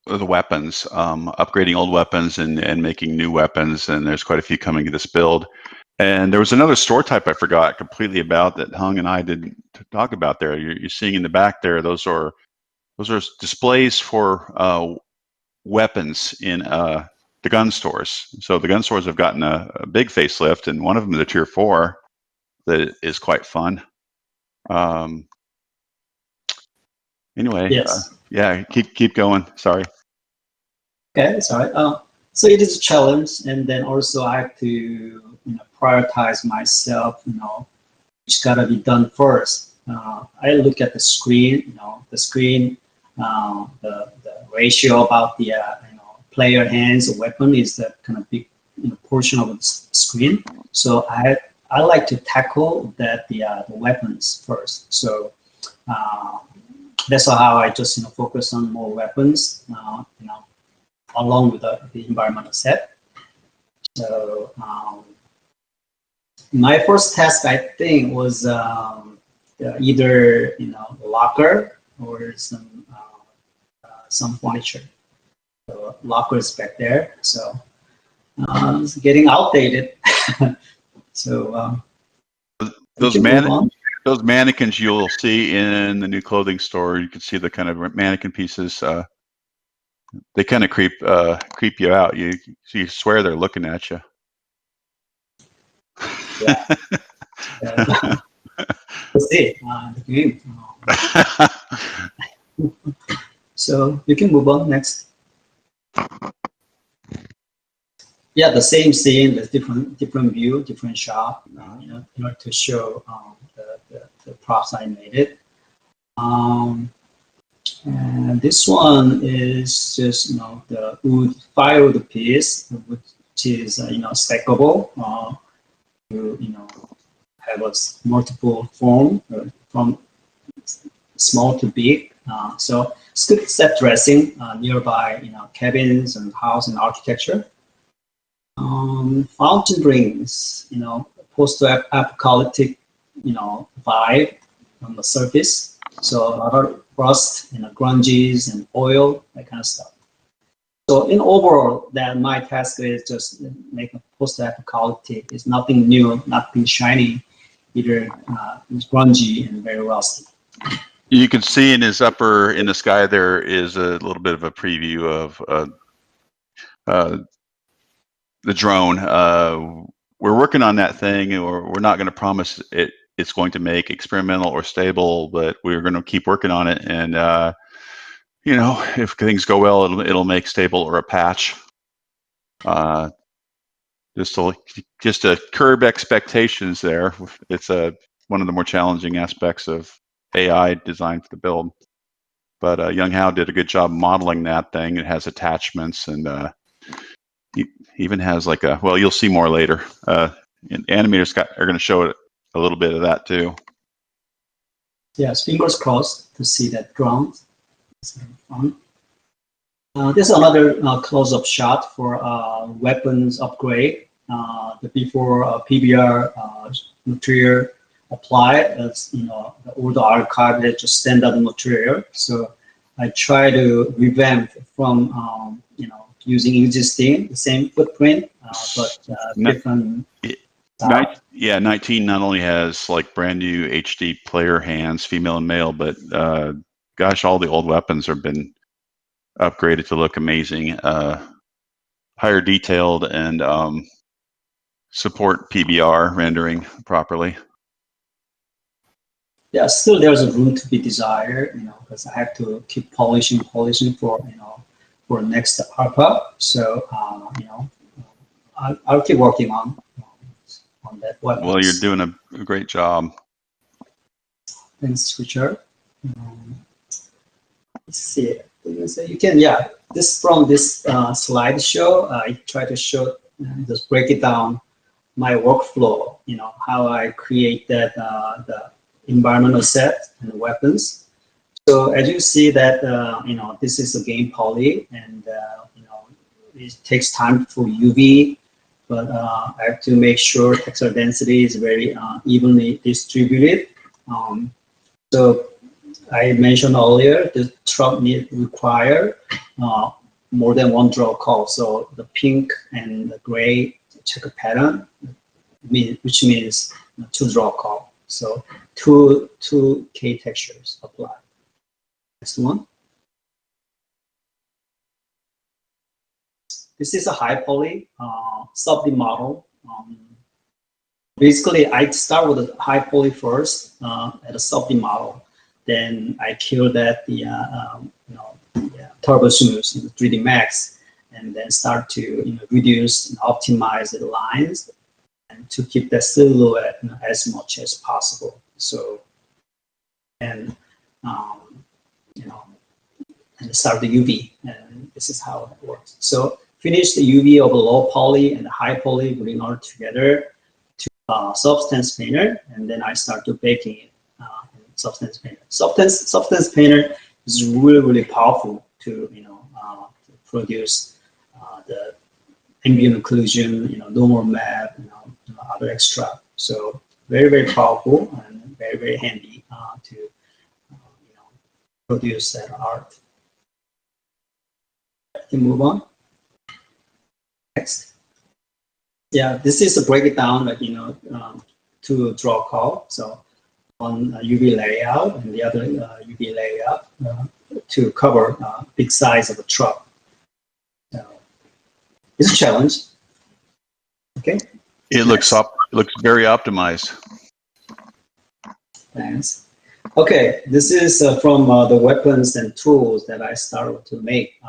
the weapons, upgrading old weapons and making new weapons, and there's quite a few coming to this build. And there was another store type I forgot completely about that Hung and I didn't talk about there. You're seeing in the back there, those are displays for weapons in the gun stores. So the gun stores have gotten a big facelift, and one of them is a Tier 4 that is quite fun. Anyway, Yes. yeah, keep going. Sorry. Okay, sorry. So it is a challenge, and then also I have to prioritize myself, which gotta be done first. I look at the screen, the screen, the ratio about the player hands or weapon is the kind of big portion of the screen. So I like to tackle that the weapons first. So that's how I just focus on more weapons, along with the environmental set. So my first task, I think, was either locker or some furniture. So locker is back there. So it's getting outdated. So Those mannequins you'll see in the new clothing store, you can see the kind of mannequin pieces. They kind of creep you out. You swear they're looking at you. Yeah. That's it. The game. So you can move on next. Yeah, the same scene with different view, different shot, in order to show the props I made it. And this one is just the firewood piece, which is stackable. To have a multiple form from small to big. So it's good set dressing nearby cabins and house and architecture. Fountain rings, post-apocalyptic, vibe on the surface. So a lot of rust, grunges and oil, that kind of stuff. So in overall, that my task is just make a post-apocalyptic. It's nothing new, nothing shiny, either it's grungy and very rusty. You can see in his in the sky there is a little bit of a preview of the drone. We're working on that thing, or we're not going to promise it's going to make experimental or stable, but we're going to keep working on it. And if things go well, it'll make stable or a patch. Just to curb expectations there. It's one of the more challenging aspects of AI design for the build. But Yongha Hwang did a good job modeling that thing. It has attachments and even has well, you'll see more later. Animators are going to show it a little bit of that too. Yes, fingers crossed to see that drone. It's fun. This is another close-up shot for weapons upgrade. The before PBR material applied, as all the archive is just standard material. So I try to revamp from using existing the same footprint, but different. Yeah, 19 not only has brand new HD player hands, female and male, but gosh, all the old weapons have been upgraded to look amazing, higher detailed, and support PBR rendering properly. Yeah, still there's a room to be desired, because I have to keep polishing for next ARPA. So I'll keep working on that weapons. Well, you're doing a great job. Thanks, Richard. Let's see. You can, this from this slideshow, I try to show, just break it down, my workflow, how I create that the environmental set and the weapons. So as you see that, this is a game poly, and it takes time for UV, but I have to make sure texture density is very evenly distributed. So I mentioned earlier, the truck require more than one draw call. So the pink and the gray checker pattern, which means 2 draw call. So two K textures apply. Next one. This is a high poly sub-D model. Basically, I start with a high poly first at a sub-D model. Then I kill that the turbo smooth in the 3D Max, and then start to reduce and optimize the lines, and to keep the silhouette as much as possible. So and and start the UV, and this is how it works. So finish the UV of a low poly and the high poly, bring all together to Substance Painter, and then I start to baking it in Substance Painter. Substance Painter is really powerful to to produce the ambient occlusion, normal map, other extra. So very powerful and very handy to produce that art. Can move on. Next. Yeah, this is a breakdown, like to draw call. So on UV layout and the other UV layout to cover big size of a truck. So it's a challenge. Okay. It looks very optimized. Thanks. Okay, this is from the weapons and tools that I started to make.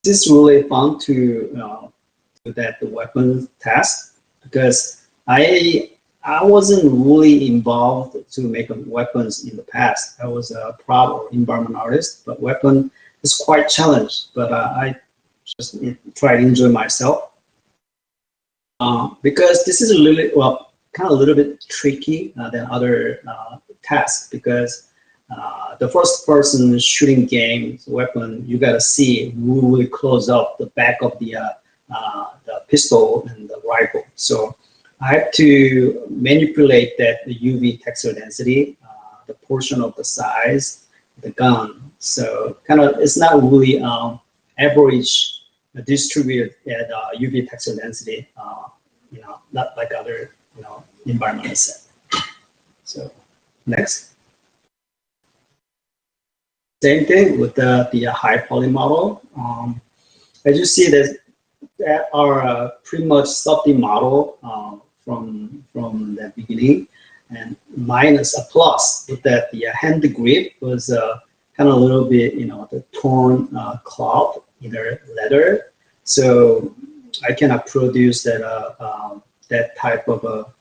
This is really fun to do the weapon task, because I wasn't really involved to make weapons in the past. I was a prop or environment artist, but weapon is quite challenged. But I just try to enjoy myself because this is a little bit tricky than other tasks, because the first person shooting game weapon, you gotta see really close up the back of the pistol and the rifle. So I have to manipulate that the UV texture density, the portion of the size, the gun. So it's not really average distributed at UV texture density. Not like other environmental set. So next. Same thing with the high poly model. As you see, that are pretty much softy model from the beginning, and minus a plus with that the hand grip was kind of a little bit the torn cloth, either leather. So I cannot produce that that type of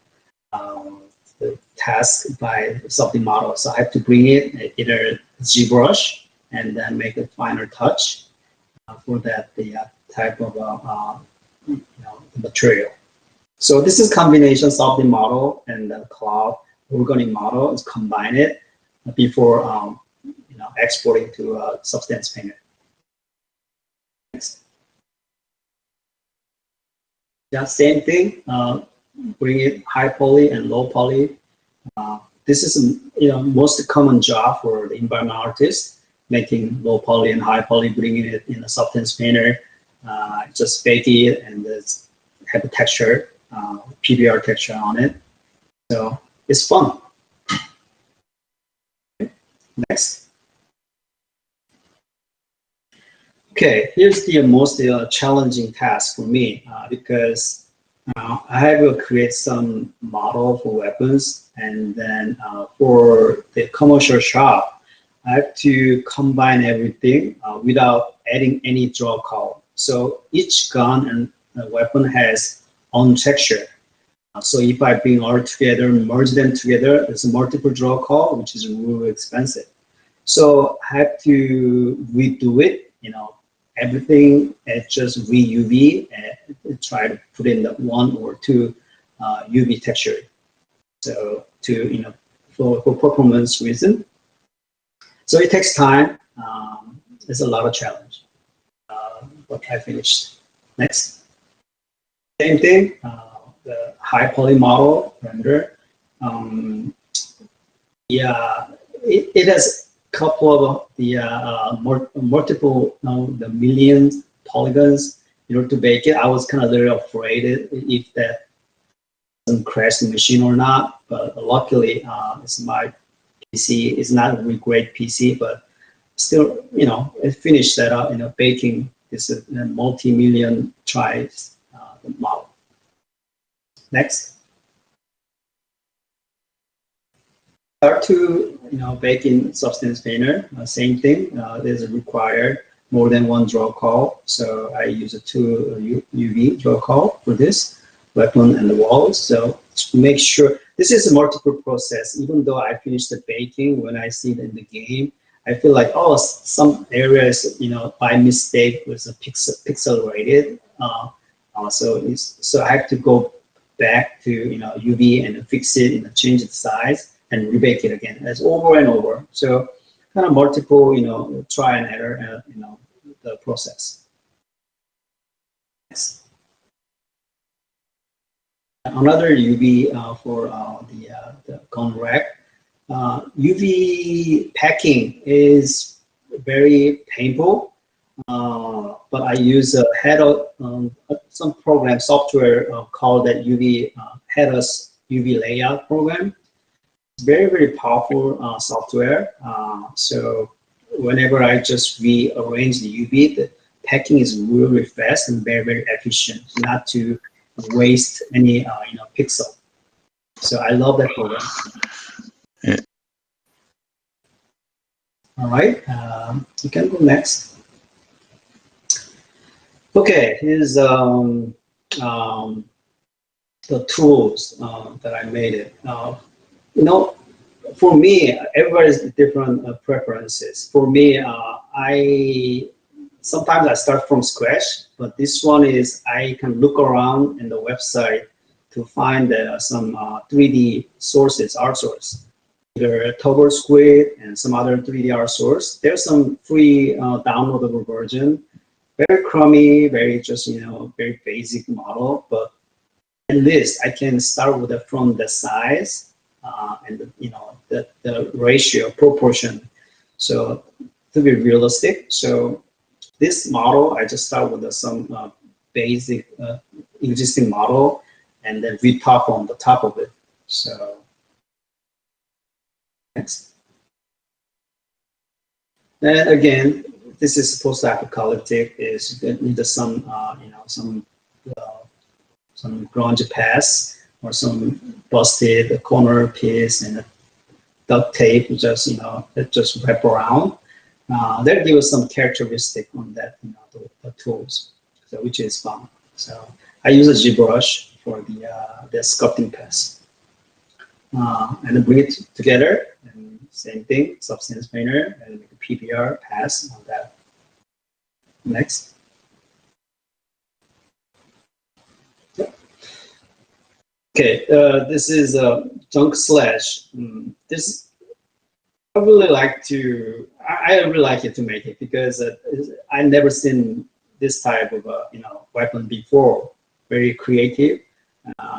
the task by softy model. So I have to bring it either ZBrush and then make a finer touch for that the type of material. So this is combination softy model and the cloud organic model is combine it before exporting to Substance Painter. Next. Yeah, same thing. Bring it high poly and low poly. This is most common job for the environment artist, making low poly and high poly, bringing it in a Substance Painter, just bake it and have a texture, PBR texture on it. So it's fun. Next. Okay, here's the most challenging task for me because I have to create some model for weapons, and then for the commercial shop, I have to combine everything without adding any draw call. So each gun and weapon has own texture. So if I bring all together, merge them together, there's a multiple draw call, which is really expensive. So I have to redo it, everything at just re-UV and try to put in the 1 or 2 UV texture. So to for performance reason. So it takes time. There's a lot of challenge. But I finished. Next. Same thing. The high poly model render. Yeah, it has couple of the multiple the million polygons to bake it. I was kind of a little afraid if that doesn't crash the machine or not, but luckily it's my PC. It's not a really great PC, but still it finished that up baking this multi-million tries model. Next. Start to bake in Substance Painter. Same thing. There's required more than 1 draw call. So I use a 2 UV draw call for this weapon and the walls. So make sure this is a multiple process. Even though I finished the baking, when I see it in the game, I feel like, oh, some areas, you know, by mistake was a pixelated. So I have to go back to, you know, UV and fix it, you know, change the size and rebake it again. That's over and over. So kind of multiple, you know, try and error, you know, the process. Next. Another UV for the cone rack. UV packing is very painful, but I use a header, some program software called that UV headers UV layout program. It's very, very powerful software. So whenever I just rearrange the UV, the packing is really fast and very, very efficient, not to waste any you know, pixel. So I love that program. Yeah. All right, you can go next. Okay, here's the tools that I made it. You know, for me, everybody's different preferences. For me, sometimes I start from scratch, but this one is I can look around in the website to find some 3D sources, art source, either Turbo Squid and some other 3D art source. There's some free downloadable version, very crummy, very just, you know, very basic model, but at least I can start with from the size and the, you know, the ratio, proportion. So to be realistic, so this model, I just start with some basic existing model and then retop on the top of it. So next. And again, this is post-apocalyptic. Is need some you know, some grunge pass or some busted corner piece and a duct tape, just, you know, that just wrap around. That gives us some characteristic on that, you know, the tools, so which is fun. So I use a ZBrush for the sculpting pass, and bring it together. And same thing, Substance Painter, and make a PBR pass on that. Next. Okay, this is Junk Slash. This I really like to. I really like it to make it because I never seen this type of you know, weapon before. Very creative.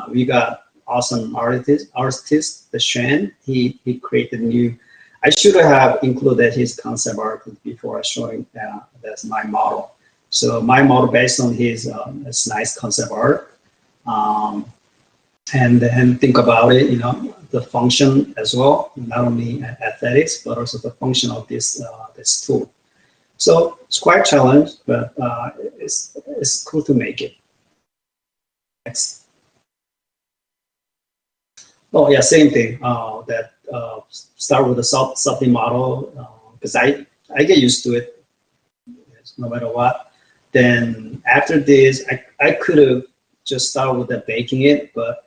We got awesome artist, the Shen. He created new. I should have included his concept art before showing that's my model. So my model based on his this nice concept art. And then think about it, you know, the function as well, not only aesthetics, but also the function of this this tool. So it's quite challenging, but it's cool to make it. Next. Oh yeah, same thing. That start with the something model because I get used to it no matter what. Then after this, I could have just start with the baking it, but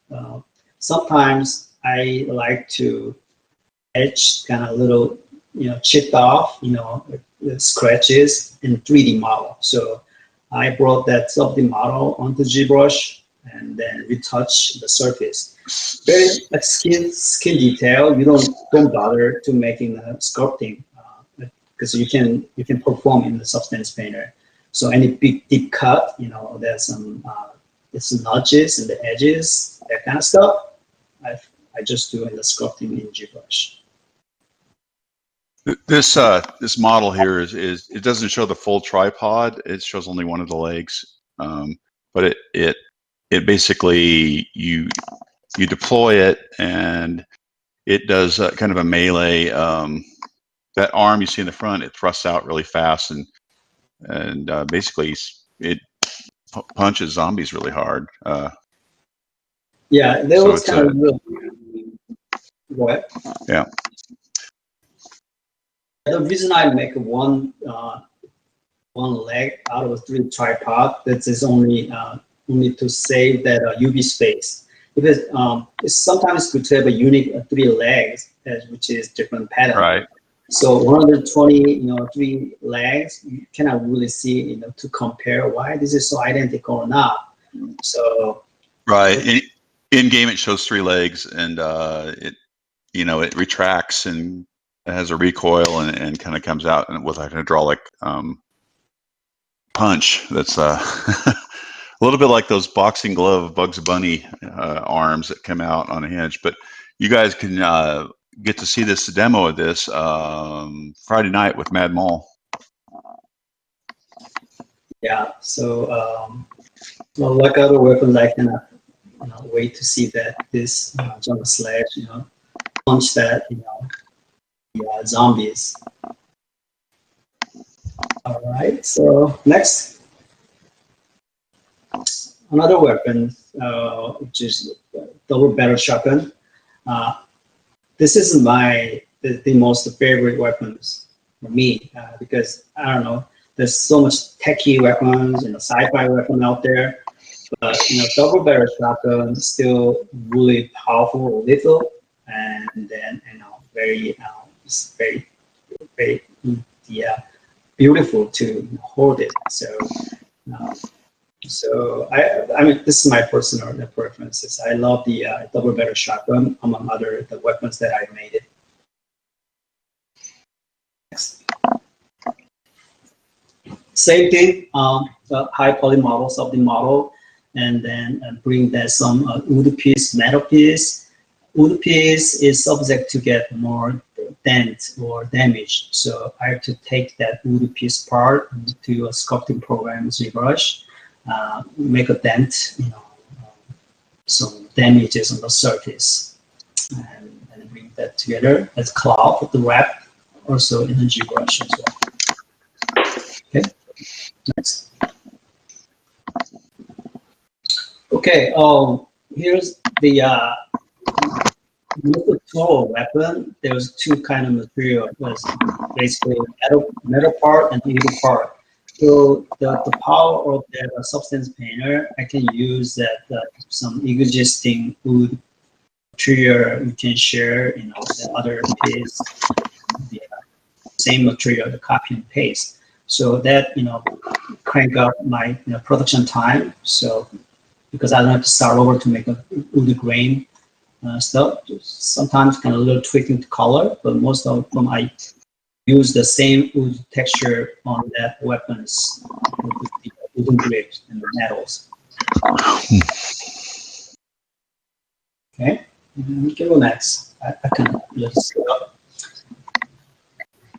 sometimes I like to etch kind of little, you know, chipped off, you know, the scratches in 3D model. So I brought that something model onto ZBrush and then retouch the surface. Very like skin detail. You don't bother to making the sculpting because you can perform in the Substance Painter. So any big deep cut, you know, there's some it's notches in the edges, that kind of stuff. I just do in the sculpting in ZBrush. This model here is it doesn't show the full tripod. It shows only one of the legs, but it basically you deploy it and it does kind of a melee. That arm you see in the front, it thrusts out really fast and basically it punches zombies really hard. Yeah, that was kind of real. Go ahead. Yeah. The reason I make one leg out of a 3 tripod, that is only to save that UV space. because it's sometimes good to have a unique 3 legs, which is different pattern. Right. So 120, 3 legs, you cannot really see, to compare why this is so identical or not. So Right. In game, it shows 3 legs, and it retracts and it has a recoil and kind of comes out with a hydraulic punch. That's a little bit like those boxing glove Bugs Bunny arms that come out on a hinge. But you guys can get to see this demo of this Friday night with Mad Mall. yeah, so well, like other weapons, I cannot wait to see that this Jungle Slash, punch that, the zombies. All right, so next, another weapon, which is double barrel shotgun. This is the most favorite weapons for me because I don't know, there's so much techie weapons and sci-fi weapon out there, but double barrel shotgun is still really powerful, lethal, and then very, it's very, very, beautiful to hold it. So I mean, this is my personal preferences. I love the double barrel shotgun among the weapons that I made it. Next. Same thing, the high poly models of the model, and then bring that some wood piece, metal piece. Wood piece is subject to get more dent or damage, so I have to take that wood piece part to a sculpting program, ZBrush, make a dent, some damages on the surface, and bring that together as cloud with the wrap, also in the ZBrush as well. Okay, next. Okay, here's the tool weapon. There was 2 kind of material. It was basically metal part and wood part. So the power of that substance painter, I can use that some existing wood material you can share, the other piece, the same material, the copy and paste. So that crank up my production time. So because I don't have to start over to make a wood grain stuff. Sometimes kind of a little tweaking to color, but most of them I use the same wood texture on that weapons with the wooden grips and the metals. Okay, we can go next. I can just go.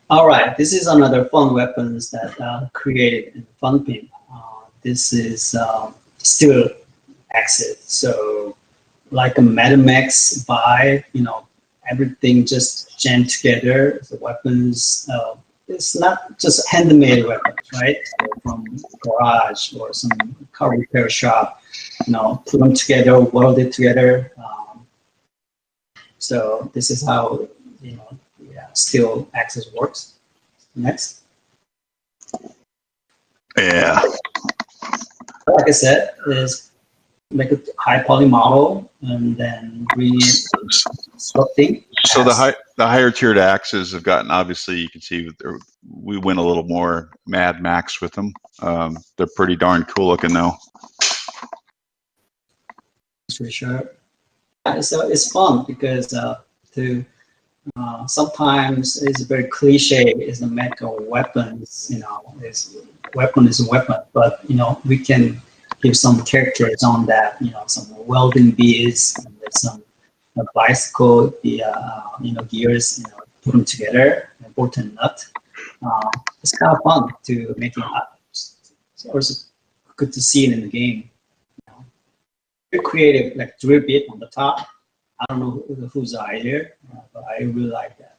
All right, this is another fun weapons that created in FunPimp. This is steel axis. So like a Metamax by, everything just jammed together. The weapons, it's not just handmade weapons, right? So from garage or some car repair shop, put them together, weld it together. So this is how, steel axis works. Next. Yeah. Like I said, is make a high poly model and then bring sculpting. So the higher tiered axes have gotten, obviously you can see we went a little more Mad Max with them. They're pretty darn cool looking though. For sure. So it's fun because sometimes it's very cliche is the medical weapons, weapon is a weapon, but we can give some characters on that, some welding beads, and some bicycle, gears, put them together, and bolt and nut. It's kind of fun to make it up. It's also good to see it in the game. Very creative, like drill bit on the top. I don't know whose idea, but I really like that.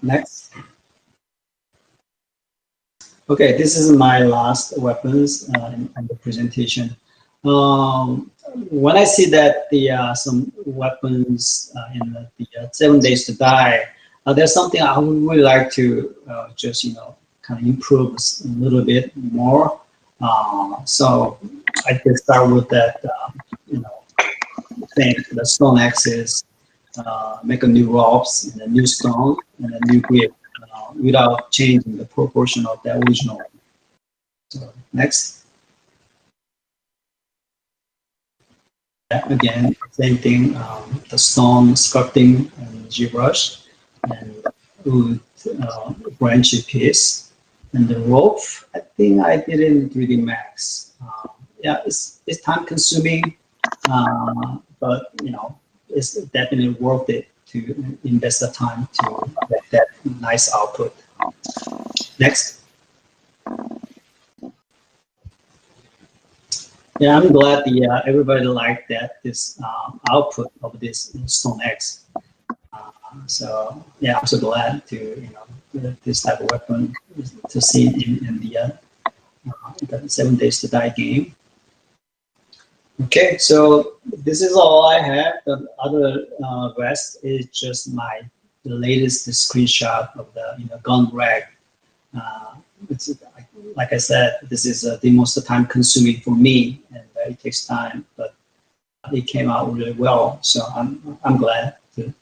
Next. Okay, this is my last weapons in the presentation. When I see that some weapons in the 7 Days to Die, there's something I would really like to just kind of improve a little bit more. So I did start with that, thing, the stone axis, make a new rocks and a new stone and a new grid without changing the proportion of the original. So next. Again, same thing, the stone sculpting and ZBrush and wood branch piece. And the rope, I think I did it in 3D Max. Yeah, it's time consuming, but it's definitely worth it to invest the time to get that nice output. Next. Yeah, I'm glad everybody liked this output of this Stone X. So yeah, I'm so glad to this type of weapon to see it in the 7 Days to Die game. Okay, so this is all I have. The other rest is just the latest screenshot of the gun rag. It's, like I said, this is the most time consuming for me, and it takes time, but it came out really well. So I'm glad to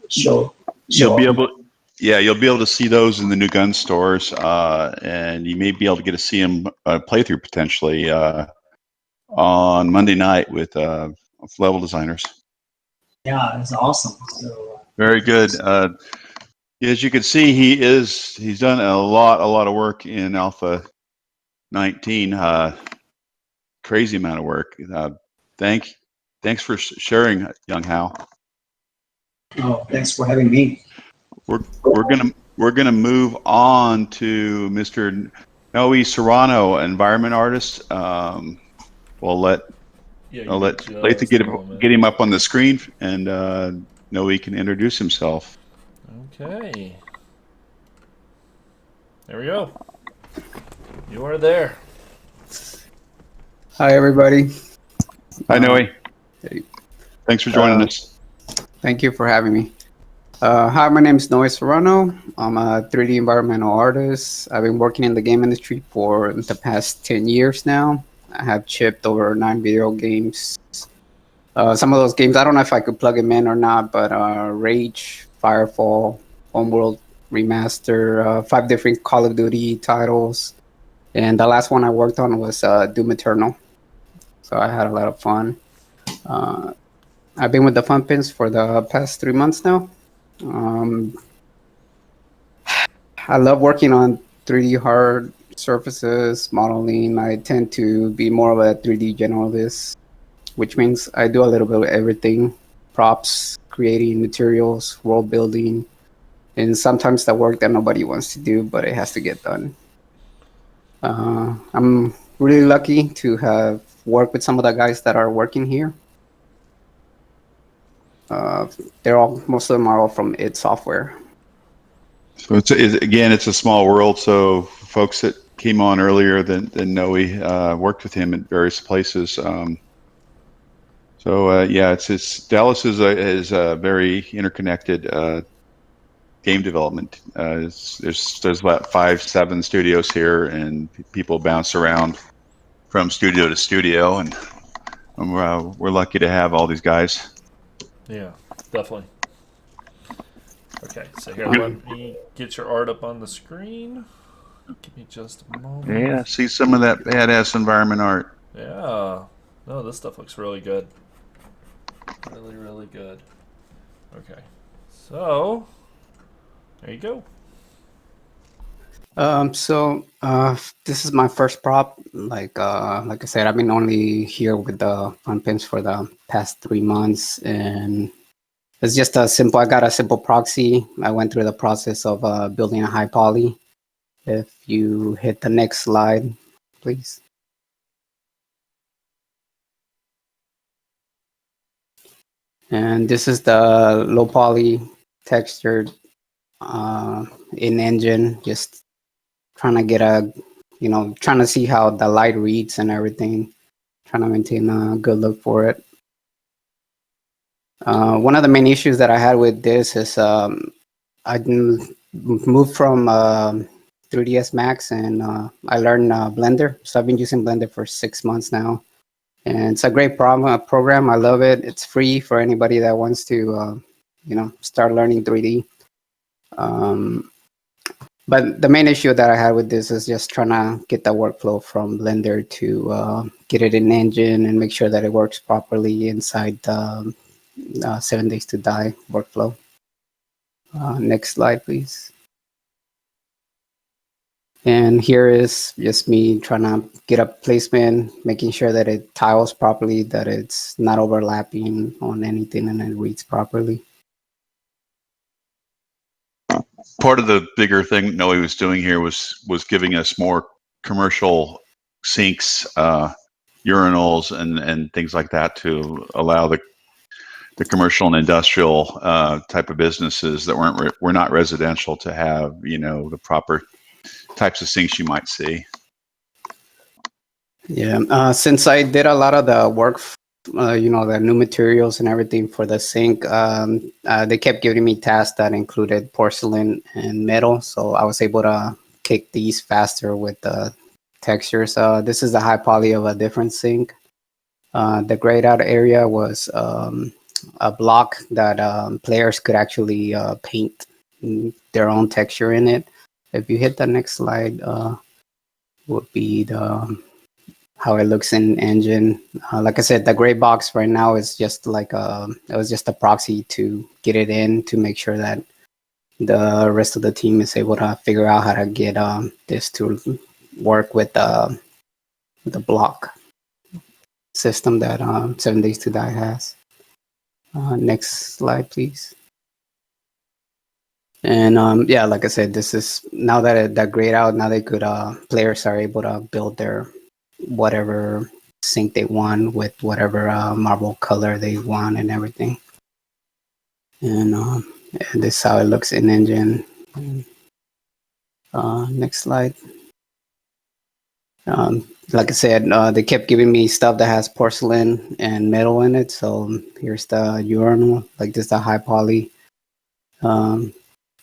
show. You'll be able to see those in the new gun stores, and you may be able to get to see them playthrough potentially on Monday night with level designers. Yeah, it's awesome. So very good. As you can see, he's done a lot of work in Alpha 19. Crazy amount of work. Thanks for sharing, Yongha. Oh, thanks for having me. We're gonna move on to Mr. Noe Serrano, Environment Artist. We'll let Lathan get him up on the screen, and Noe can introduce himself. Okay. There we go. You are there. Hi, everybody. Hi, Noe. Hey. Thanks for joining us. Thank you for having me. Hi, my name is Noe Serrano. I'm a 3D environmental artist. I've been working in the game industry for the past 10 years now. I have shipped over 9 video games. Some of those games, I don't know if I could plug them in or not, but Rage, Firefall, Homeworld Remaster, 5 different Call of Duty titles. And the last one I worked on was Doom Eternal. So I had a lot of fun. I've been with the Fun Pins for the past 3 months now. I love working on 3D hard surfaces, modeling. I tend to be more of a 3D generalist, which means I do a little bit of everything: props, creating materials, world building, and sometimes the work that nobody wants to do, but it has to get done. I'm really lucky to have worked with some of the guys that are working here. Most of them are all from id Software. So it's a small world. So folks that came on earlier than Noe worked with him at various places. Dallas is a very interconnected game development. There's about 5-7 studios here, and people bounce around from studio to studio, and we're lucky to have all these guys. Yeah, definitely. Okay, so here, let me get your art up on the screen. Give me just a moment. Yeah, see some of that badass environment art. Yeah. No, this stuff looks really good. Really, really good. Okay. So, there you go. This is my first prop. Like I said, I've been only here with the Fun Pins for the past 3 months, and it's just I got a simple proxy. I went through the process of building a high poly. If you hit the next slide, please. And this is the low poly textured in engine, just trying to get trying to see how the light reads and everything, trying to maintain a good look for it. One of the main issues that I had with this is I moved from 3ds Max, and I learned Blender. So I've been using Blender for 6 months now. And it's a great program. I love it. It's free for anybody that wants to, start learning 3D. But the main issue that I had with this is just trying to get the workflow from Blender to get it in Engine and make sure that it works properly inside the 7 Days to Die workflow. Next slide, please. And here is just me trying to get a placement, making sure that it tiles properly, that it's not overlapping on anything, and it reads properly. Part of the bigger thing Noe was doing here was giving us more commercial sinks, urinals, and things like that to allow the commercial and industrial type of businesses that were not residential to have, the proper types of sinks you might see. Yeah, since I did a lot of the work, the new materials and everything for the sink, they kept giving me tasks that included porcelain and metal, so I was able to kick these faster with the textures. This is the high poly of a different sink. The grayed out area was a block that players could actually paint their own texture in it. If you hit the next slide, would be how it looks in Engine. Like I said, the gray box right now is just like it was just a proxy to get it in to make sure that the rest of the team is able to figure out how to get this to work with the block system that 7 Days to Die has. Next slide, please. And yeah, like I said, this is now that grayed out. Now they could players are able to build their whatever sink they want with whatever marble color they want and everything. And this is how it looks in Engine. Next slide. Like I said, they kept giving me stuff that has porcelain and metal in it. So here's the urinal, like this is the high poly.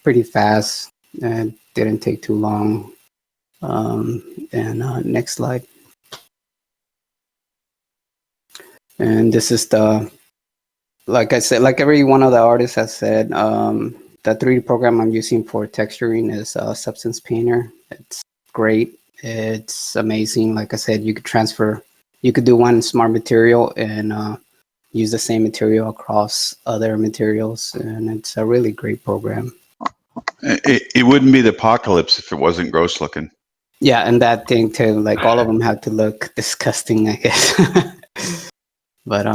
Pretty fast and didn't take too long. And next slide. And this is like I said, like every one of the artists has said, the 3D program I'm using for texturing is Substance Painter. It's great. It's amazing. Like I said, you could do one smart material and use the same material across other materials. And it's a really great program. It wouldn't be the apocalypse if it wasn't gross looking. Yeah, and that thing too, like all of them have to look disgusting, I guess. But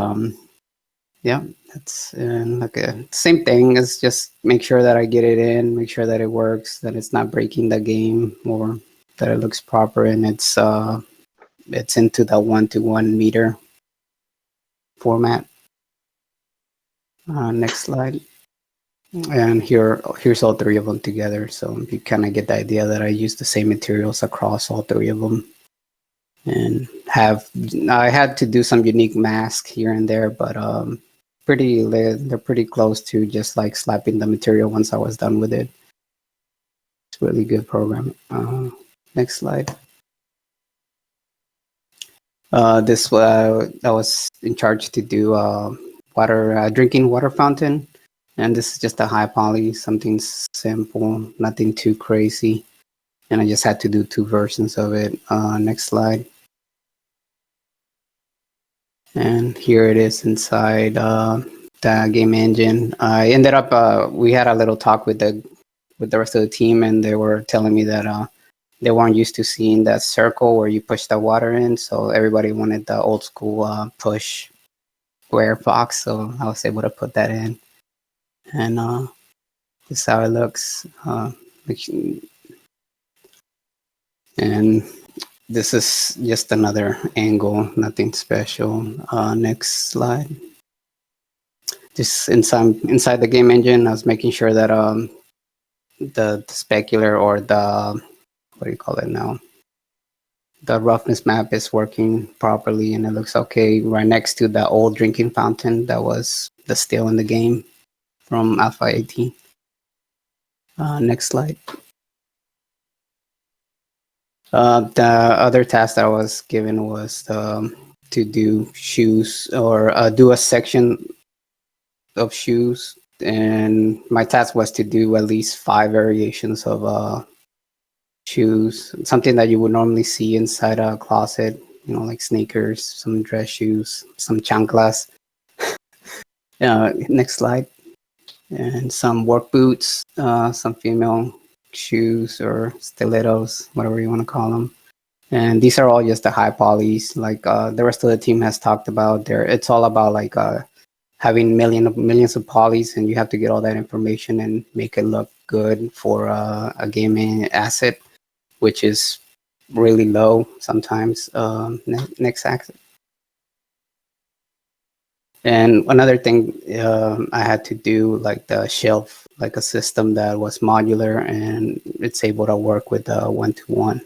yeah, that's like same thing. It's just make sure that I get it in, make sure that it works, that it's not breaking the game, or that it looks proper, and it's into the 1-to-1 meter format. Next slide. And here's all three of them together, so you kind of get the idea that I use the same materials across all three of them. And I had to do some unique masks here and there, but they're pretty close to just like slapping the material once I was done with it. It's a really good program. Next slide. This I was in charge to do drinking water fountain, and this is just a high poly, something simple, nothing too crazy, and I just had to do 2 versions of it. Next slide. And here it is inside the game engine. I ended up we had a little talk with the rest of the team, and they were telling me that they weren't used to seeing that circle where you push the water in, so everybody wanted the old school push square box, so I was able to put that in. And this is how it looks. And this is just another angle, nothing special. Next slide. Just inside the game engine, I was making sure that the specular, or the, what do you call it now? The roughness map is working properly, and it looks okay right next to the old drinking fountain that was still in the game from Alpha 18. Next slide. The other task that I was given was to do shoes or do a section of shoes, and my task was to do at least 5 variations of shoes, something that you would normally see inside a closet, like sneakers, some dress shoes, some chanclas. Next slide. And some work boots, some female shoes or stilettos, whatever you want to call them. And these are all just the high polys, like the rest of the team has talked about. There, it's all about like having millions of polys, and you have to get all that information and make it look good for a gaming asset, which is really low sometimes. Next axis. And another thing I had to do, like the shelf, like a system that was modular and it's able to work with one-to-one.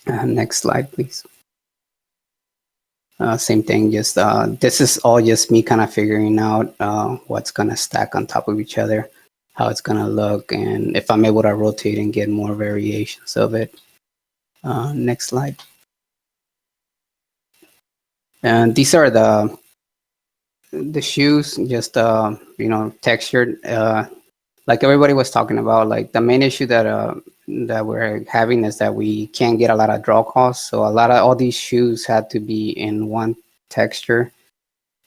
Next slide, please. Same thing, just this is all just me kind of figuring out what's going to stack on top of each other, how it's going to look, and if I'm able to rotate and get more variations of it. Next slide. And these are the shoes, just textured, like everybody was talking about. Like the main issue that we're having is that we can't get a lot of draw costs, so all these shoes had to be in one texture,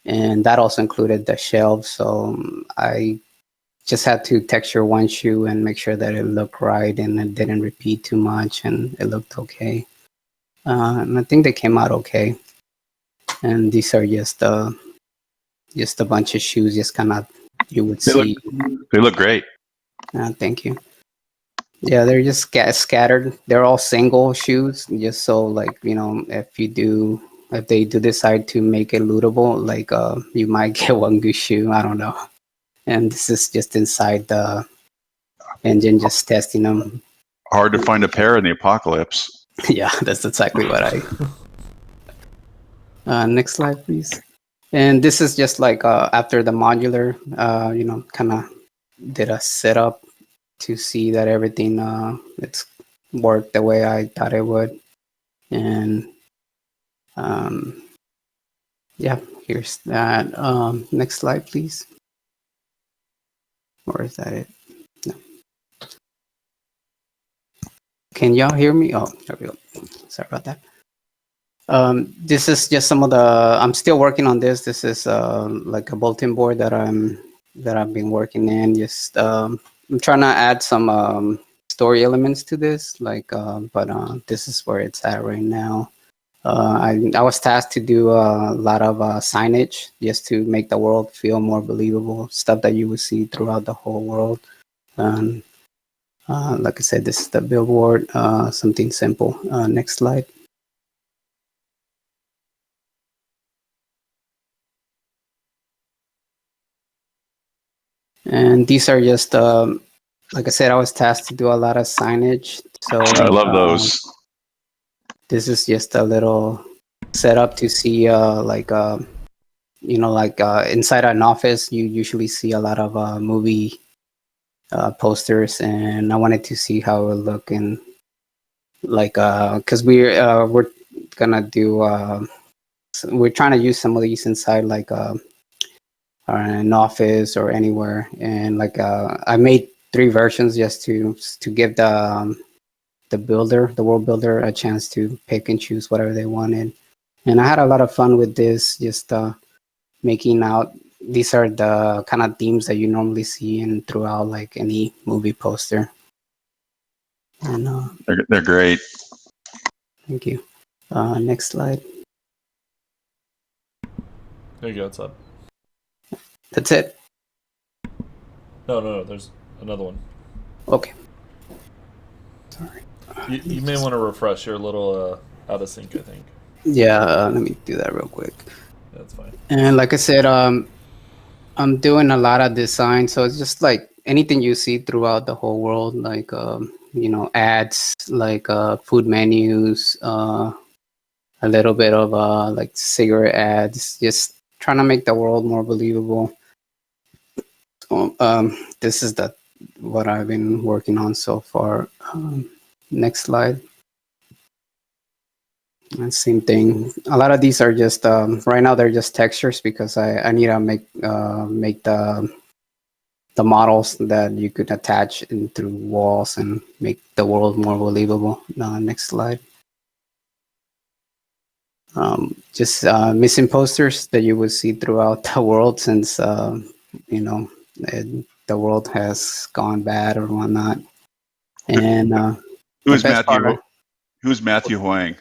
and that also included the shelves. So I just had to texture one shoe and make sure that it looked right and it didn't repeat too much, and it looked okay. And I think they came out okay. And these are just a bunch of shoes, just kind of you would see. They look great. Thank you. Yeah, they're just scattered. They're all single shoes, just so like if they do decide to make it lootable, like you might get one good shoe. I don't know. And this is just inside the engine, just testing them. Hard to find a pair in the apocalypse. Yeah, that's exactly what next slide, please. And this is just like after the modular, kind of did a setup to see that everything it's worked the way I thought it would. And yeah, here's that. Next slide, please. Or is that it? No. Can y'all hear me? Oh, there we go. Sorry about that. This is just some of the. I'm still working on this. This is like a bulletin board that I've been working in. Just I'm trying to add some story elements to this. But this is where it's at right now. I was tasked to do a lot of signage just to make the world feel more believable. Stuff that you would see throughout the whole world. Like I said, this is the billboard. Something simple. Next slide. And these are just, like I said, I was tasked to do a lot of signage. So I love those. This is just a little setup to see, inside an office, you usually see a lot of movie posters, and I wanted to see how it would look in, because we're gonna do, we're trying to use some of these inside, or in an office or anywhere, and I made 3 versions just to give the world builder, a chance to pick and choose whatever they wanted. And I had a lot of fun with this, just making out. These are the kind of themes that you normally see in throughout like any movie poster. And They're great. Thank you. Next slide. There you go. It's up. That's it. No. There's another one. Okay. Sorry. You may want to refresh. You're a little out of sync, I think. Yeah, let me do that real quick. That's fine. And like I said, I'm doing a lot of design, so it's just like anything you see throughout the whole world, like ads, like food menus, a little bit of like cigarette ads, just trying to make the world more believable. So, this is what I've been working on so far. Next slide. And same thing. A lot of these are just right now they're just textures because I need to make the models that you could attach in through walls and make the world more believable. Next slide. Just missing posters that you would see throughout the world since you know the world has gone bad or whatnot. And Who's the best Matthew? part- Who's Matthew Hwang?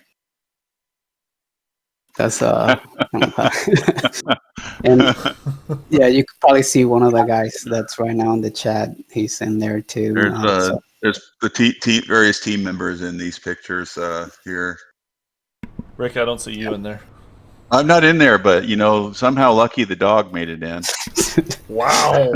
That's and yeah, you could probably see one of the guys that's right now in the chat. He's in there too. There's the various team members in these pictures here. Rick, I don't see you in there. I'm not in there, but somehow Lucky the dog made it in. Wow.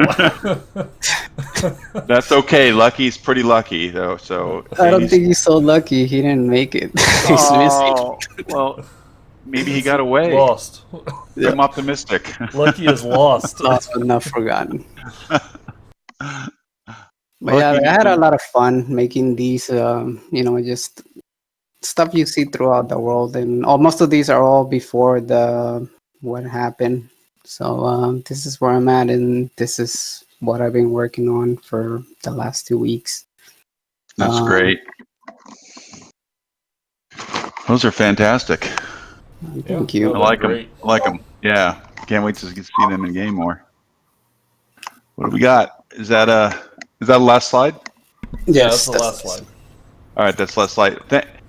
That's okay. Lucky's pretty lucky though. So I don't think he's so lucky. He didn't make it. He's missing. Well, maybe he got away. Lost. I'm optimistic. Lucky is lost. Lost but not forgotten. But yeah, I had a lot of fun making these. Just stuff you see throughout the world, and most of these are all before what happened. So this is where I'm at, and this is what I've been working on for the last 2 weeks. That's great. Those are fantastic. Thank you. I like them. I like them. Yeah. Can't wait to see them in game more. What do we got? Is that a last slide? Yes, that's the last slide. All right, that's the last slide.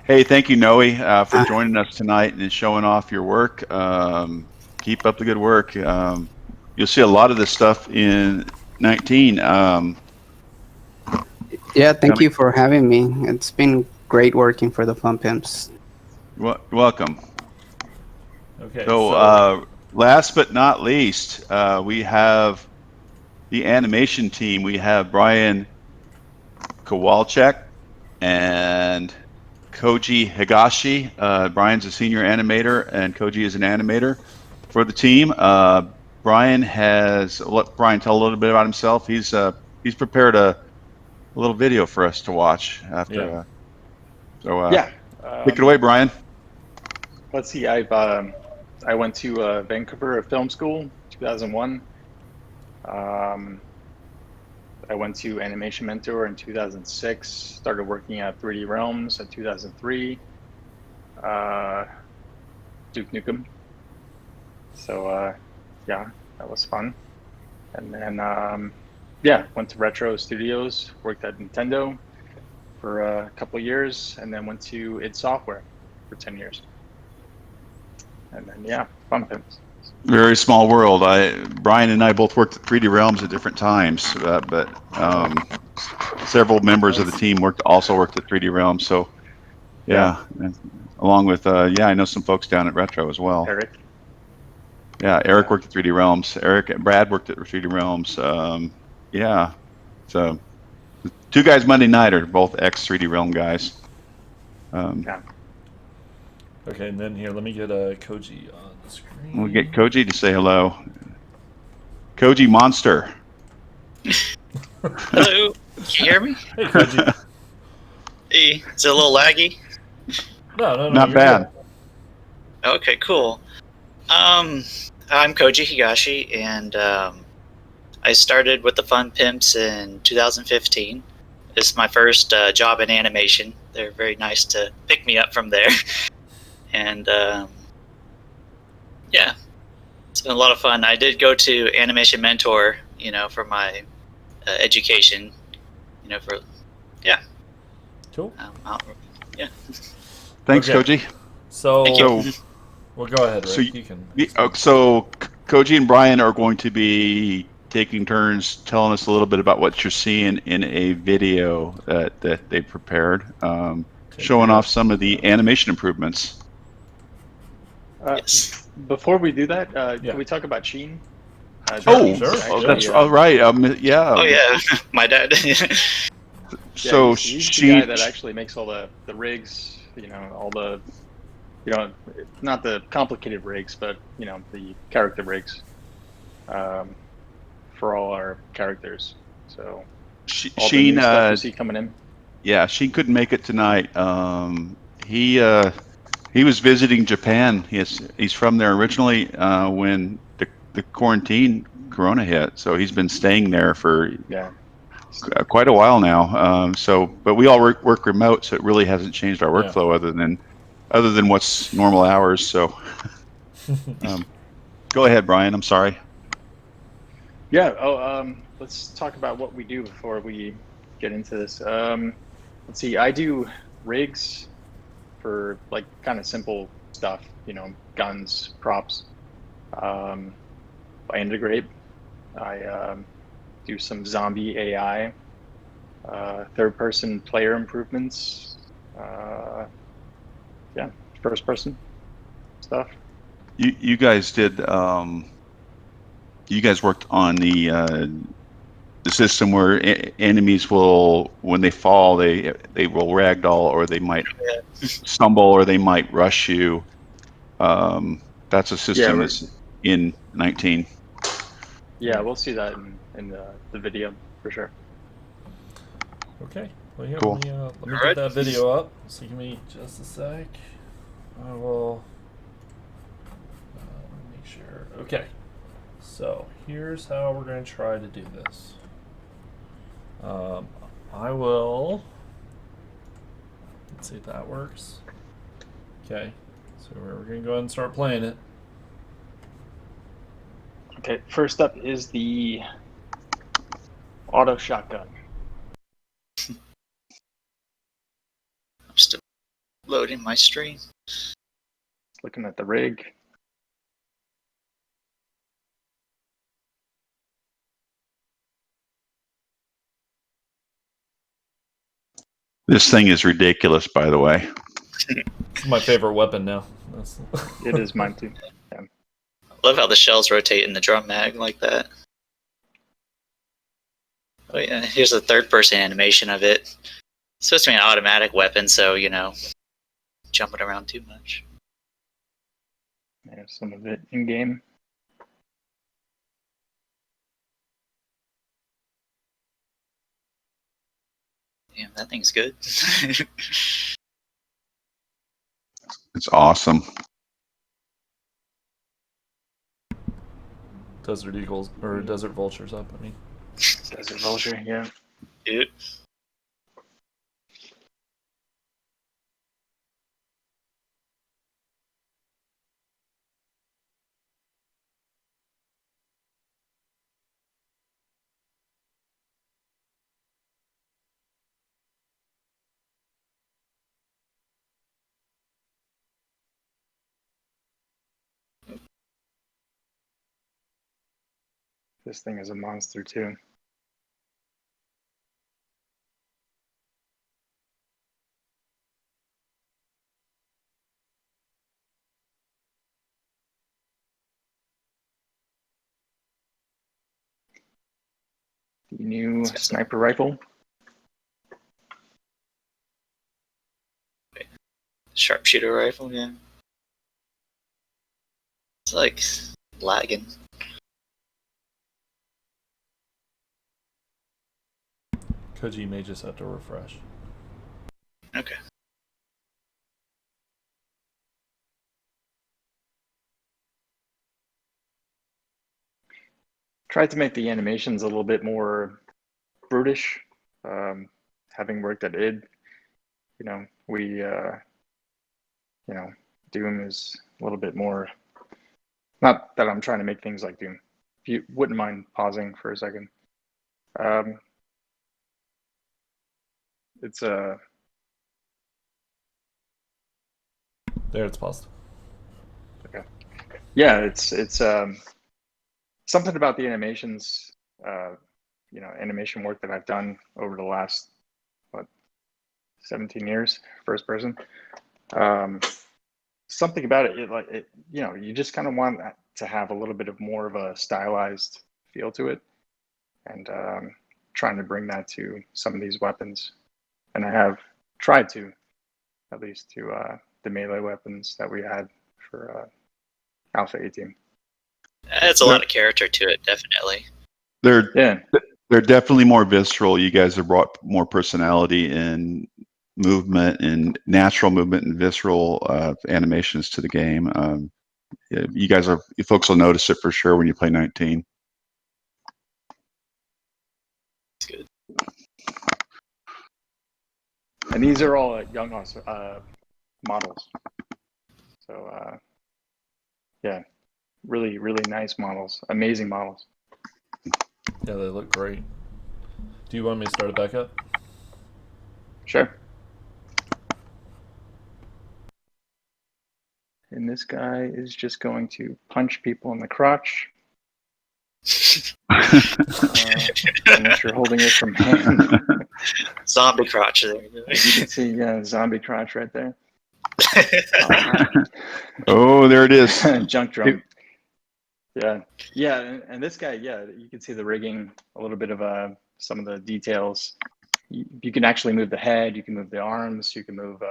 Hey, thank you, Noe, for joining us tonight and showing off your work. Keep up the good work. You'll see a lot of this stuff in 19. Yeah, thank you for having me. It's been great working for the Pham Pimps. Welcome. Okay. So last but not least, we have the animation team. We have Brian Kowalczyk and Koji Higashi. Brian's a senior animator, and Koji is an animator for the team. Brian let Brian tell a little bit about himself. He's prepared a little video for us to watch after. Yeah. Take it away, Brian. Let's see. I went to Vancouver Film School, 2001. I went to Animation Mentor in 2006. Started working at 3D Realms in 2003. Duke Nukem. So yeah, that was fun. And then went to Retro Studios. Worked at Nintendo for a couple years, and then went to id Software for 10 years. And then Pham Pimps. Very small world. Brian and I both worked at 3D Realms at different times, but several members of the team also worked at 3D Realms. So and along with I know some folks down at Retro as well. Eric. Yeah, Eric worked at 3D Realms. Eric and Brad worked at 3D Realms. So two guys Monday night are both ex 3D Realm guys. Okay, and then here, let me get Koji on the screen. We'll get Koji to say hello. Koji Monster. Hello, can you hear me? Hey, Koji. Hey, is it a little laggy? No, not bad. Good. Okay, cool. I'm Koji Higashi, and I started with the Pham Pimps in 2015. This is my first job in animation. They're very nice to pick me up from there. And it's been a lot of fun. I did go to Animation Mentor, for my education, Cool. Thanks, Okay. Koji. So, Thank you. well, go ahead, Rick. So you can. So Koji and Brian are going to be taking turns telling us a little bit about what you're seeing in a video that they prepared, showing off some of the animation improvements. Yes. Before we do that, can we talk about Sheen? Sure. That's all right. Yeah. Oh yeah, my dad. So he's the Sheen, guy that actually makes all the rigs, all the, not the complicated rigs, but the character rigs, for all our characters. So all the new stuff you see coming in. Yeah, Sheen couldn't make it tonight. He He was visiting Japan. He's from there originally when the quarantine corona hit. So he's been staying there for Yeah. quite a while now. But we all work remote, so it really hasn't changed our Yeah. workflow other than what's normal hours. So go ahead, Brian. I'm sorry. Yeah. Let's talk about what we do before we get into this. Let's see. I do rigs for like kind of simple stuff, guns, props. I integrate. I do some zombie AI, third-person player improvements. Yeah, first-person stuff. You guys did. You guys worked on the system where enemies will, when they fall, they will ragdoll, or they might stumble, or they might rush you. That's a system that's in 19. Yeah, we'll see that in the video for sure. Okay. Well, yeah, Cool. let me All get right. that video up. So give me just a sec. I will make sure. Okay. So here's how we're going to try to do this. I will. Let's see if that works. Okay. So we're going to go ahead and start playing it. Okay, first up is the auto shotgun. I'm still loading my stream. Looking at the rig. This thing is ridiculous, by the way. It's my favorite weapon now. It is mine too. Yeah. I love how the shells rotate in the drum mag like that. Oh yeah, here's a third-person animation of it. It's supposed to be an automatic weapon, so jumping around too much. There's some of it in game. Damn, that thing's good. It's awesome. Desert Eagles or Desert Vultures up. I mean, Desert Vulture, yeah. Dude. This thing is a monster too. The new sniper rifle. Sharpshooter rifle, yeah. It's like lagging. Koji may just have to refresh. Okay. Tried to make the animations a little bit more brutish. Having worked at id, we Doom is a little bit more. Not that I'm trying to make things like Doom. If you wouldn't mind pausing for a second. It's There, it's paused. Okay. Yeah, it's something about the animations, animation work that I've done over the last 17 years, first person. Something about it, you just kind of want to have a little bit of more of a stylized feel to it, and trying to bring that to some of these weapons. And I have tried to, at least to the melee weapons that we had for Alpha 18. Adds a lot of character to it, definitely. They're definitely more visceral. You guys have brought more personality, and movement and natural movement and visceral animations to the game. You folks will notice it for sure when you play 19. It's good. And these are all Yongha's models. So yeah, really, really nice models. Amazing models. Yeah, they look great. Do you want me to start it back up? Sure. And this guy is just going to punch people in the crotch. Unless you're holding it from hand. Zombie crotch there. As you can see, yeah, zombie crotch right there. Oh, there it is. Junk drum. Yeah, yeah, and this guy, yeah, you can see the rigging, a little bit of some of the details. You can actually move the head, you can move the arms, you can move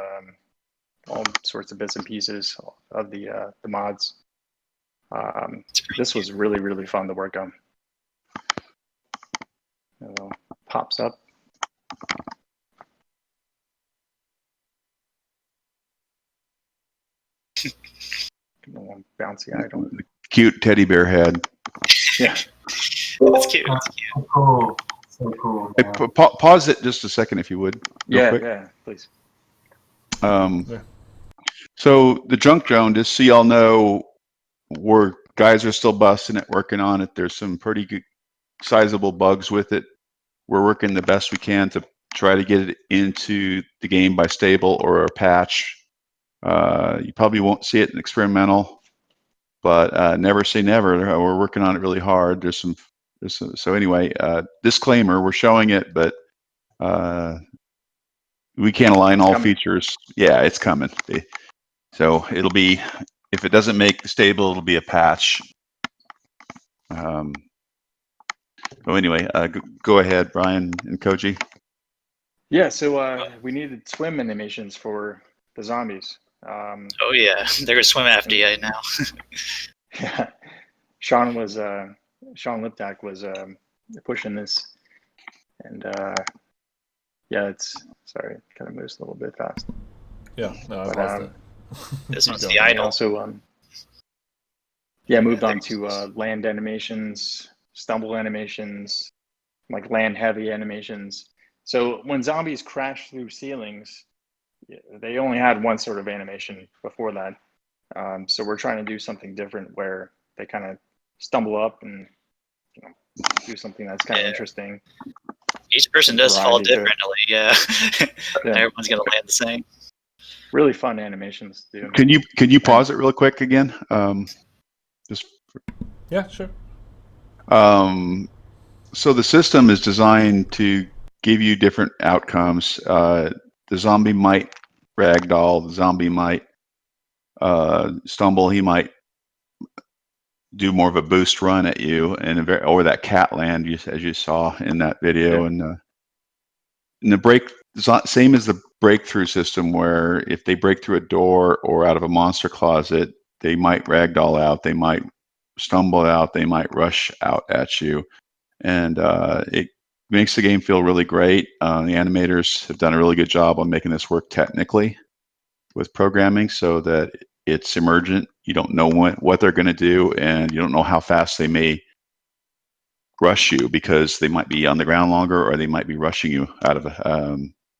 all sorts of bits and pieces of the mods. This was really, really fun to work on. It all pops up. Bouncy idol. Cute teddy bear head. Yeah. It's cute. That's so cool. So cool. Hey, Man. pause it just a second if you would. Real Yeah, quick. yeah, please. So the junk drone, just so y'all know, guys are still busting it, working on it. There's some pretty good, sizable bugs with it. We're working the best we can to try to get it into the game by stable or a patch. You probably won't see it in experimental, but never say never. We're working on it really hard. So anyway, disclaimer: we're showing it, but we can't align all features. Yeah, it's coming. So it'll be, if it doesn't make the stable, it'll be a patch. So anyway, go ahead, Brian and Koji. Yeah, so we needed swim animations for the zombies. Oh yeah, they're swimming FDA now. Yeah, Sean Liptak was pushing this, and yeah, sorry, kind of moves a little bit fast. Yeah, no, I But, lost it. This one's going. the He idol. also moved on to land animations, stumble animations, like land heavy animations. So when zombies crash through ceilings, they only had one sort of animation before that. So we're trying to do something different where they kind of stumble up and do something that's kind of interesting. Each person does fall Variety to it. differently. Yeah. Yeah. Everyone's gonna land the same. Really fun animations to do. Can you pause it real quick again? Yeah, sure. So the system is designed to give you different outcomes. The zombie might ragdoll. The zombie might stumble. He might do more of a boost run at you, or that cat land, as you saw in that video. Yeah. And the same as the breakthrough system, where if they break through a door or out of a monster closet, they might ragdoll out. They might stumble out. They might rush out at you. And it makes the game feel really great. The animators have done a really good job on making this work technically with programming so that it's emergent. You don't know what they're going to do, and you don't know how fast they may rush you, because they might be on the ground longer, or they might be rushing you out of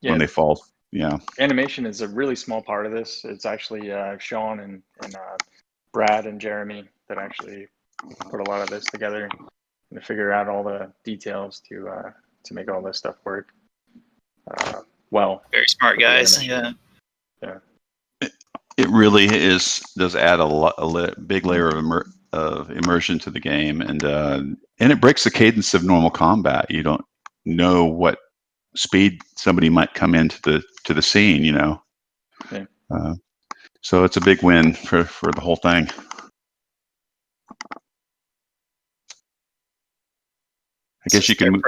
when they fall. Yeah. Animation is a really small part of this. It's actually Sean and Brad and Jeremy that actually put a lot of this together and to figure out all the details to make all this stuff work well. Very smart guys. Yeah. Yeah. It really does add a big layer of immersion to the game, and it breaks the cadence of normal combat. You don't know what speed somebody might come into the scene, Yeah. So it's a big win for the whole thing. I guess you can.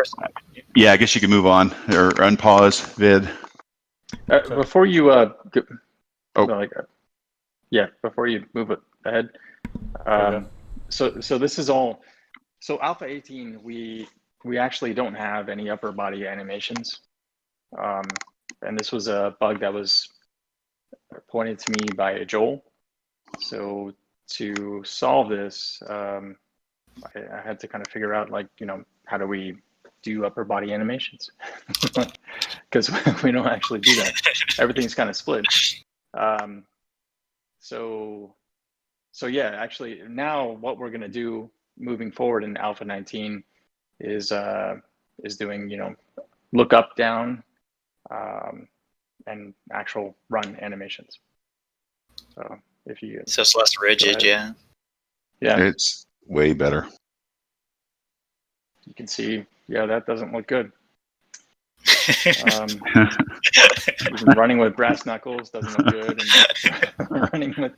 Yeah, I guess you can move on or unpause vid. Before you Oh. before you move it ahead. So this is all. So Alpha 18, we actually don't have any upper body animations. and this was a bug that was pointed to me by Joel. So to solve this, I had to kind of figure out, like, how do we do upper body animations? Because we don't actually do that. Everything's kind of split. So yeah, actually now what we're gonna do moving forward in Alpha 19 is doing, look up, down, and actual run animations. So if you So it's less rigid, yeah. Yeah, It's way better. you can see, yeah, that doesn't look good. Even running with brass knuckles doesn't look good, and running with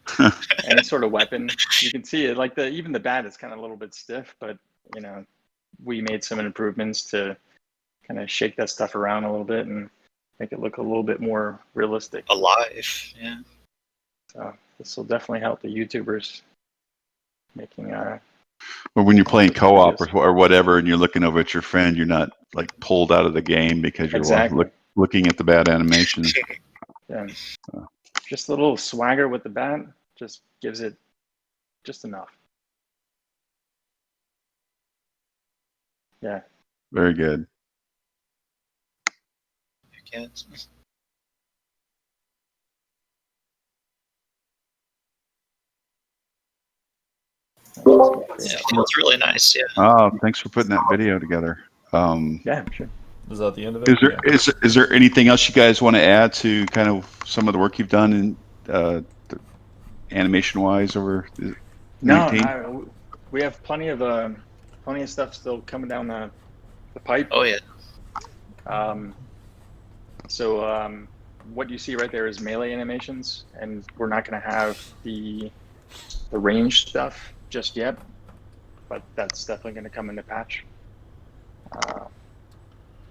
any sort of weapon, you can see it. Like even the bat is kind of a little bit stiff, but we made some improvements to kind of shake that stuff around a little bit and make it look a little bit more realistic. Alive, yeah. So this will definitely help the YouTubers making Or when you're playing Videos. co-op or whatever, and you're looking over at your friend, you're not like pulled out of the game because you're Exactly. looking at the bad animation. Yeah. Just a little swagger with the bat just gives it just enough. Yeah. Very good. Yeah, it's really nice, yeah. Oh, thanks for putting that video together. Yeah, sure. Is that the end of it? Is there anything else you guys want to add to kind of some of the work you've done in animation wise over 19? No, we have plenty of stuff still coming down the pipe. Oh yeah. So what you see right there is melee animations, and we're not going to have the range stuff just yet, but that's definitely going to come in the patch. But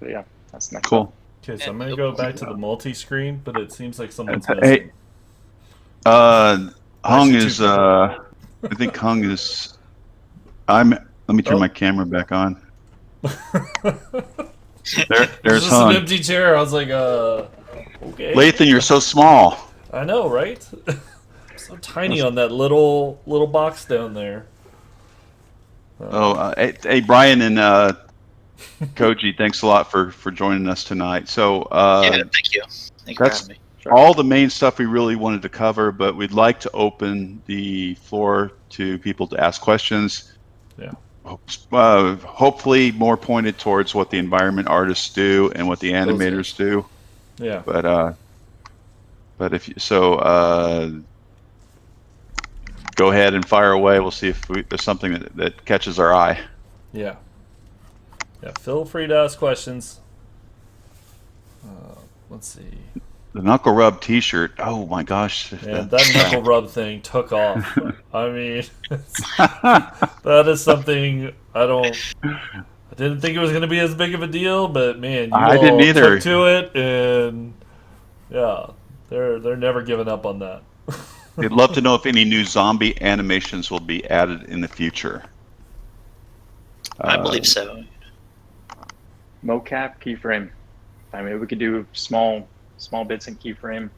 yeah, that's next. Cool. Okay, so I'm gonna go back to the multi-screen, but it seems like someone's Hey, missing. Hung is I think Hung is. Let me turn my camera back on. There's just Hung. an empty chair. I was like, okay. Lathan, you're so small. I know, right? So tiny on that little box down there. Hey, Brian and Koji, thanks a lot for joining us tonight. So Yeah, thank you. Thank you for having me. all the main stuff we really wanted to cover, but we'd like to open the floor to people to ask questions. Yeah. Hopefully more pointed towards what the environment artists do and what the animators do. Yeah. But if you, go ahead and fire away. We'll see if there's something that catches our eye. Yeah. Yeah. Feel free to ask questions. Let's see. The knuckle rub T-shirt. Oh my gosh! Yeah, that knuckle rub thing took off. I mean, that is something I didn't think it was going to be as big of a deal, but man, you I all didn't either. took to it, and yeah, they're never giving up on that. We'd love to know if any new zombie animations will be added in the future. I believe so. Mocap keyframe. I mean, we could do small bits in keyframe,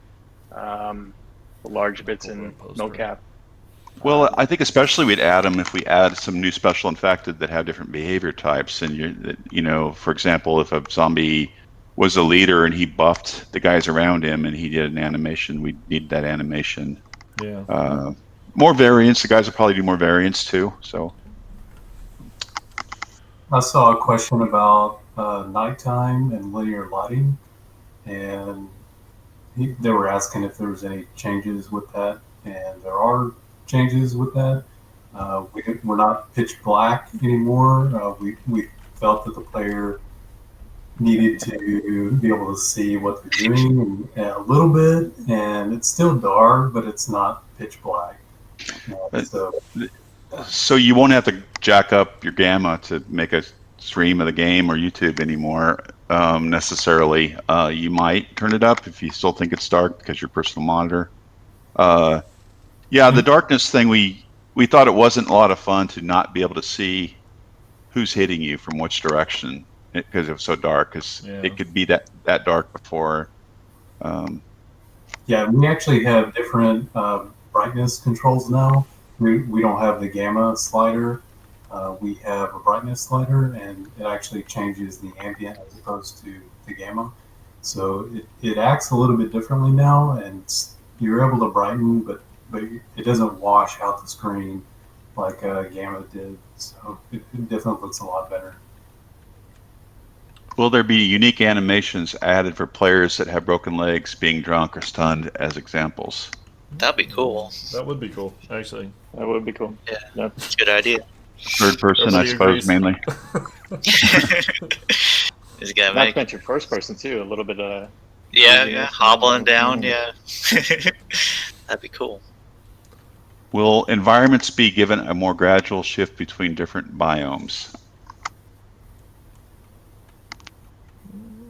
large bits in mocap. Well, I think especially we'd add them if we add some new special infected that have different behavior types. And for example, if a zombie was a leader and he buffed the guys around him and he did an animation, we'd need that animation. Yeah. More variants. The guys will probably do more variants too. So. I saw a question about nighttime and linear lighting, and they were asking if there was any changes with that, and there are changes with that. We're not pitch black anymore. We felt that the player needed to be able to see what they're doing a little bit, and it's still dark, but it's not pitch black. So you won't have to jack up your gamma to make a stream of the game or YouTube anymore necessarily. You might turn it up if you still think it's dark because your personal monitor. The darkness thing, we thought it wasn't a lot of fun to not be able to see who's hitting you from which direction because it was so dark. Because it could be that dark before Yeah, we actually have different brightness controls now. We don't have the gamma slider. We have a brightness slider, and it actually changes the ambient as opposed to the gamma. So it acts a little bit differently now, and you're able to brighten, but it doesn't wash out the screen like gamma did. So it definitely looks a lot better. Will there be unique animations added for players that have broken legs, being drunk, or stunned as examples? That'd be cool. That would be cool, actually. That would be cool. Yeah, Yep. that's a good idea. Third person, I Everybody suppose, agrees. mainly. He's got to Not make. to mention first person too. A little bit of Yeah, hobbling down. Yeah, that'd be cool. Will environments be given a more gradual shift between different biomes?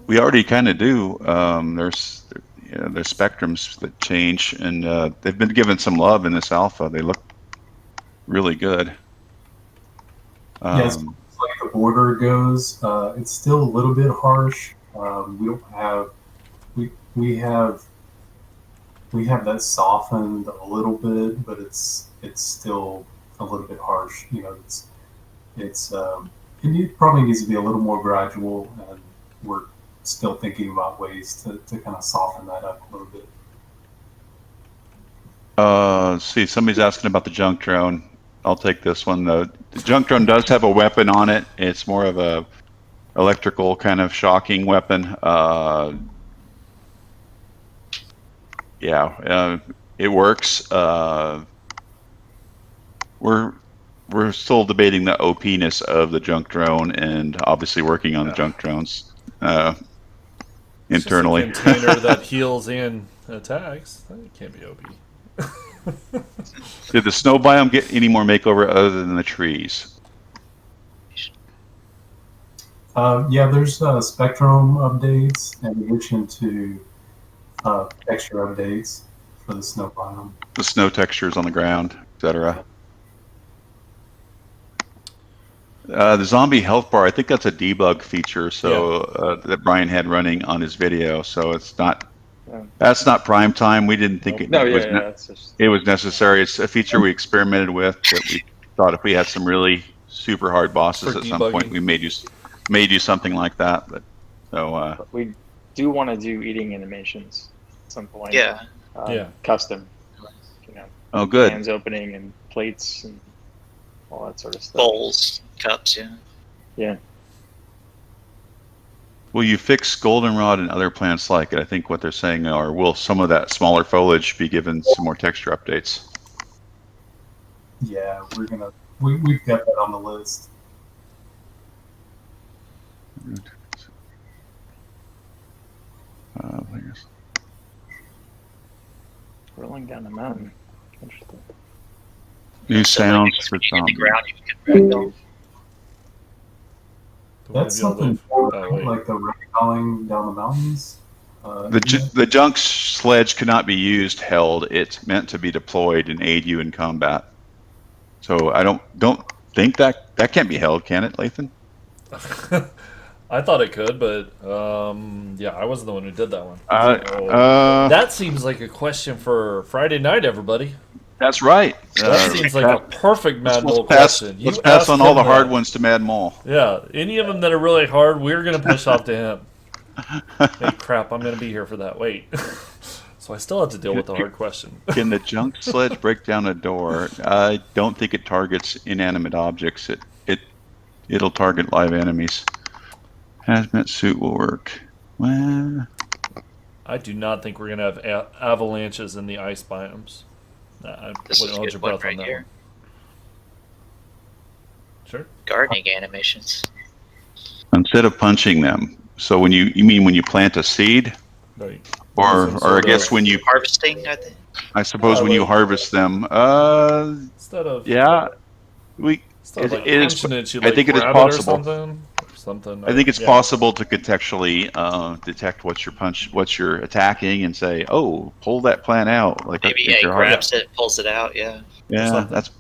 We already kind of do. There's spectrums that change, and they've been given some love in this alpha. They look really good. Yes, as like the border goes, it's still a little bit harsh. We don't have we have that softened a little bit, but it's still a little bit harsh. You know, it probably needs to be a little more gradual, and we're still thinking about ways to kind of soften that up a little bit. See, somebody's asking about the junk drone. I'll take this one. The junk drone does have a weapon on it. It's more of a electrical kind of shocking weapon. It works. We're still debating the OP-ness of the junk drone, and obviously working on the junk drones internally. It's just a container that heals and attacks. That can't be OP. Did the snow biome get any more makeover other than the trees? Yeah, there's spectrum updates in addition to texture updates for the snow biome. The snow textures on the ground, etc. The zombie health bar, I think that's a debug feature, so that Brian had running on his video. So it's not. That's not prime time. We didn't think it was necessary. It's a feature we experimented with that we thought if we had some really super hard bosses at some point, we may do something like that. But we do want to do eating animations at some point. Yeah. Custom. You know. Oh, good. Hands opening and plates and all that sort of stuff. Bowls, cups, yeah. Yeah. Will you fix goldenrod and other plants like it? I think what they're saying are, will some of that smaller foliage be given some more texture updates? Yeah, we've got that on the list. Rolling down the mountain. Interesting. New So, sounds like, for when you hit the zombies. ground, you can ragdoll. That's something like the ragdolling down the mountains. The junk sledge cannot be used held. It's meant to be deployed and aid you in combat. So I don't think that can't be held, can it, Lathan? I thought it could, but yeah, I wasn't the one who did that one. That seems like a question for Friday night, everybody. That's right. That seems like a perfect Mad Mole pass, question. Let's pass on all the hard ones to Mad Mole. Yeah, any of them that are really hard, we're going to push off to him. Hey, crap, I'm going to be here for that. Wait. So I still have to deal with the hard question. Can the junk sledge break down a door? I don't think it targets inanimate objects. It'll target live enemies. Hazmat suit will work. Well, I do not think we're going to have avalanches in the ice biomes. I This is wouldn't a hold good your one breath on right that here. one. Sure. Gardening animations. instead of punching them. So when you mean when you plant a seed, Right. or I guess when you Harvesting, I think. I suppose when you harvest them. Instead of Yeah, we. instead of like it is- punching it, you I like think it is grab possible. or something. I think it's yeah. possible to contextually detect what you're attacking and say, "Oh, pull that plant out." Like Maybe if he you're grabs it, pulls it out. Yeah. Yeah, something. that's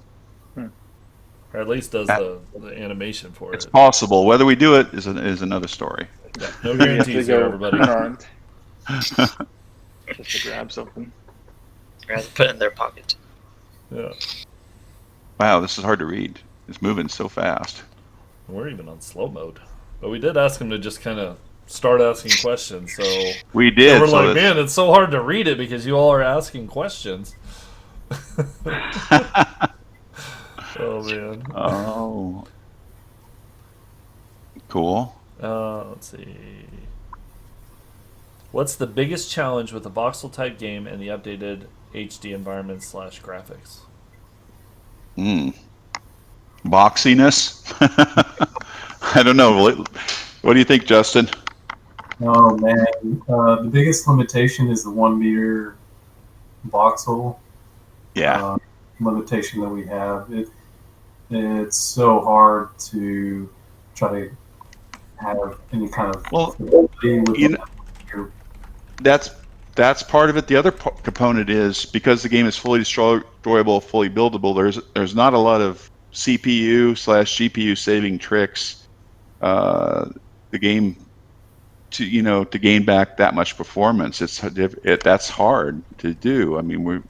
Or at least does the animation for it's it. possible. Whether we do it is another story. Yeah, no guarantees there, everybody. Unarmed. Just to grab something. Rather put it in their pocket. Yeah. Wow, this is hard to read. It's moving so fast. We're even on slow mode. But we did ask him to just kind of start asking questions. So We did. we're so like, man, it's so hard to read it because you all are asking questions. Oh, man. Oh. Cool. Let's see. What's the biggest challenge with the voxel type game and the updated HD environment / graphics? Boxiness? I don't know. What do you think, Justin? Oh man, the biggest limitation is the 1 meter voxel Yeah. limitation that we have. It's so hard to try to have any kind of Well, fidelity with you know, that's part of it. The other component is because the game is fully destroyable, fully buildable. There's not a lot of CPU / GPU saving tricks. The game to gain back that much performance. That's hard to do. I mean,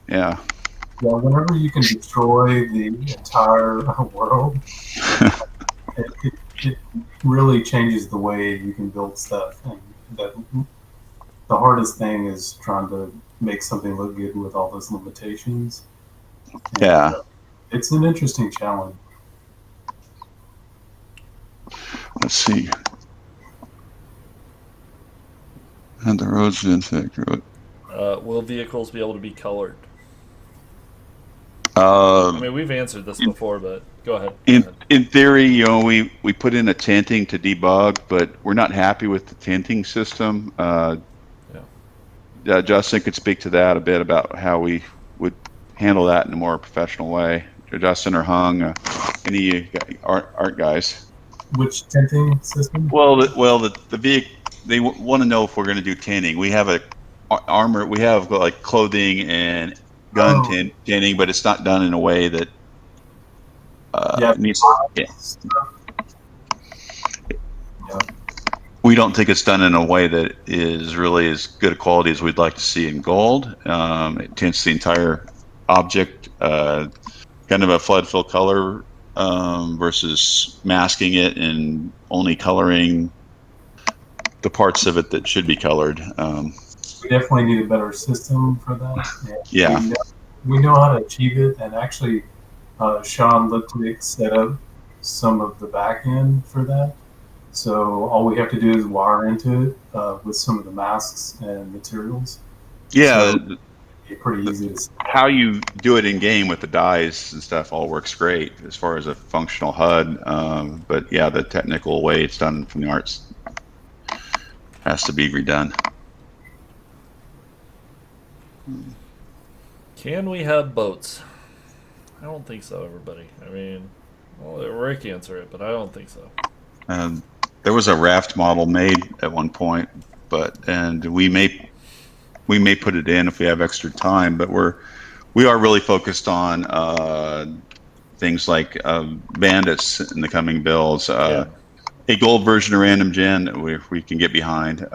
yeah. Whenever you can destroy the entire world, it really changes the way you can build stuff. And the hardest thing is trying to make something look good with all those limitations. And, Yeah. It's an interesting challenge. Let's see. And the roads in fact road. Will vehicles be able to be colored? I mean, we've answered this before, but go ahead. In theory, we put in a tinting to debug, but we're not happy with the tinting system. Justin could speak to that a bit about how we would handle that in a more professional way. Justin or Hung, any art guys? Which tinting system? Well, the vehicle. They want to know if we're going to do tinting. We have armor. We have like clothing and gun tinting, but it's not done in a way that needs. We don't think it's done in a way that is really as good a quality as we'd like to see in gold. It tints the entire object, kind of a flood fill color versus masking it and only coloring the parts of it that should be colored. We definitely need a better system for that. Yeah. We know how to achieve it, and actually, Sean Lipnick set up some of the back end for that. So all we have to do is wire into it with some of the masks and materials. Yeah. So it's pretty easy to see. How you do it in game with the dyes and stuff all works great as far as a functional HUD. But yeah, the technical way it's done from the arts has to be redone. Can we have boats? I don't think so, everybody. I mean, well, Rick answer it, but I don't think so. There was a raft model made at one point, and we may put it in if we have extra time. But we are really focused on things like bandits in the coming builds. A gold version of random gen we can get behind.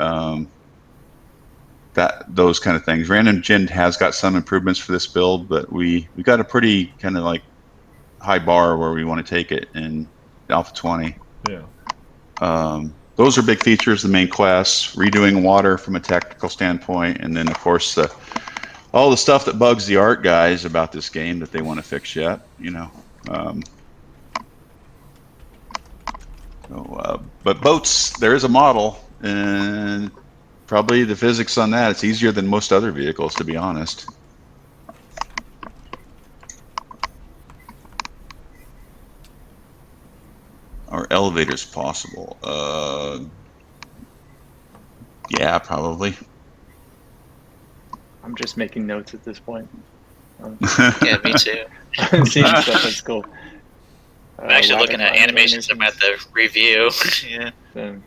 Those kind of things. Random gen has got some improvements for this build, but we got a pretty kind of like high bar where we want to take it in Alpha 20. Yeah. Those are big features, the main quests, redoing water from a technical standpoint, and then of course all the stuff that bugs the art guys about this game that they want to fix yet. But boats, there is a model, and probably the physics on that, it's easier than most other vehicles, to be honest. Are elevators possible? Yeah, probably. I'm just making notes at this point. Yeah, me too. Seeing stuff that's cool. I'm actually looking at animations I'm at the review. Yeah. The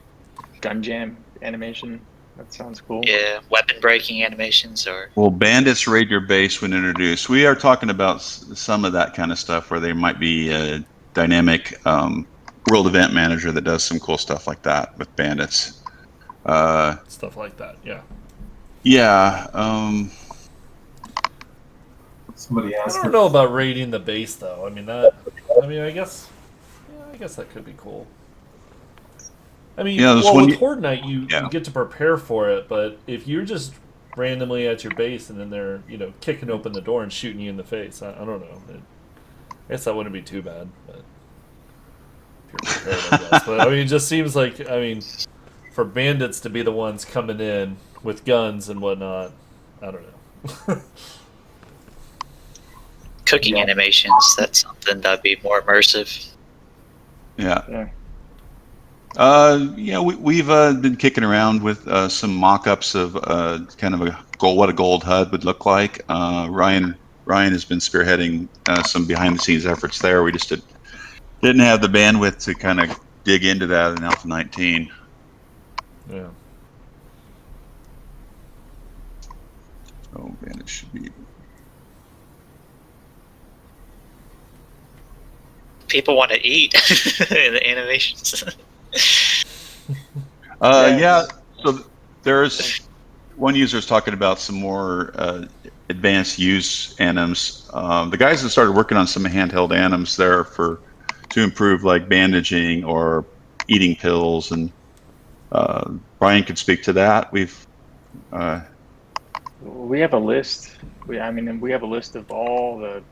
gun jam animation. That sounds cool. Yeah, weapon breaking animations or. Well, bandits raid your base when introduced. We are talking about some of that kind of stuff where there might be a dynamic world event manager that does some cool stuff like that with bandits. Stuff like that, yeah. Yeah. Somebody I asked. don't know about raiding the base though. I mean that. I mean, I guess that could be cool. I mean, Yeah, there's well, one. with Horde Night, you Yeah. get to prepare for it, but if you're just randomly at your base and then they're kicking open the door and shooting you in the face, I don't know. I guess that wouldn't be too bad, but if you're prepared, I guess. But I mean, it just seems like for bandits to be the ones coming in with guns and whatnot, I don't know. Cooking animations, that's something that'd be more immersive. Yeah. We've been kicking around with some mock-ups of kind of what a gold HUD would look like. Ryan has been spearheading some behind-the-scenes efforts there. We just didn't have the bandwidth to kind of dig into that in Alpha 19. Yeah. Oh man, it should be. People want to eat in the animations. Yeah. So there's one user's talking about some more advanced use anims. The guys that started working on some handheld anims there to improve like bandaging or eating pills, and Brian could speak to that. We have a list. We have a list of all the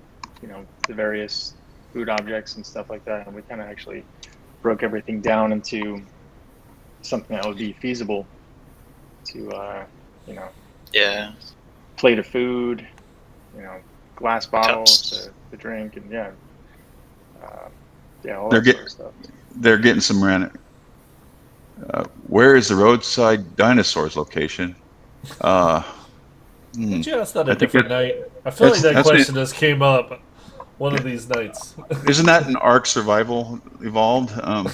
various food objects and stuff like that, and we kind of actually broke everything down into something that would be feasible to Yeah. plate of food, glass bottles to drink, and all that sort of stuff. They're getting some random. Where is the roadside dinosaurs location? Did you ask that a different night? I feel like that question just came up one of these nights. Isn't that an Ark Survival Evolved? I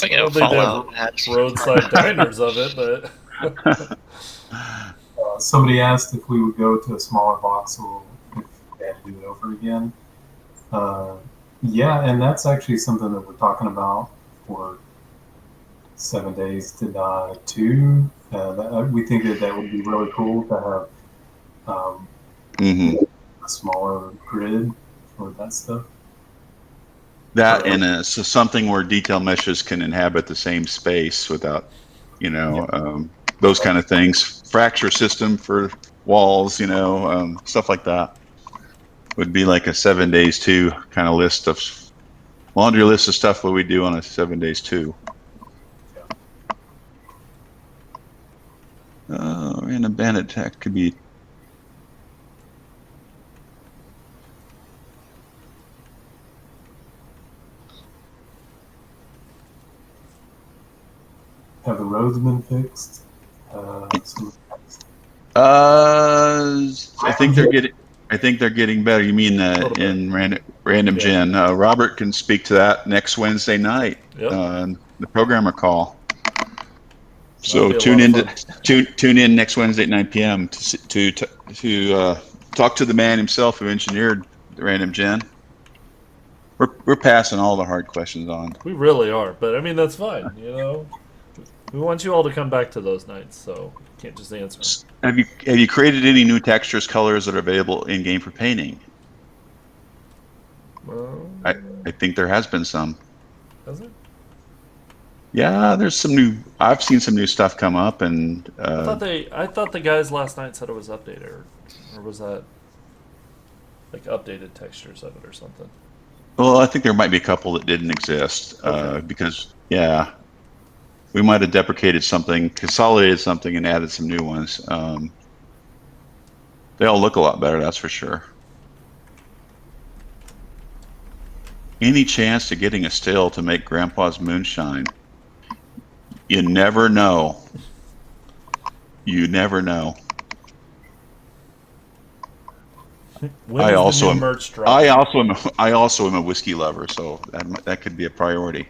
don't think they have roadside diners of it, but Somebody asked if we would go to a smaller voxel if they had to do it over again. Yeah, and that's actually something that we're talking about for 7 Days to Die 2. We think that would be really cool to have a smaller grid for that stuff. That and so something where detail meshes can inhabit the same space without, those kind of things. Fracture system for walls, stuff like that. Would be like a 7 Days 2 kind of list of laundry list of stuff what we do on a 7 Days 2. Random bandit attack could be. Have the roads been fixed? I think they're getting better. You mean in random gen? Robert can speak to that next Wednesday night. Yep. The programmer call. So tune in next Wednesday at 9 p.m. to talk to the man himself who engineered the random gen. We're passing all the hard questions on. We really are, but I mean that's fine. We want you all to come back to those nights, so you can't just answer. Have you created any new textures, colors that are available in game for painting? I think there has been some. Has it? Yeah, there's some new. I've seen some new stuff come up, and I thought the guys last night said it was updated, or was that like updated textures of it or something? Well, I think there might be a couple that didn't exist because we might have deprecated something, consolidated something, and added some new ones. They all look a lot better, that's for sure. Any chance to getting a still to make Grandpa's moonshine? You never know. You never know. I also am a whiskey lover, so that could be a priority.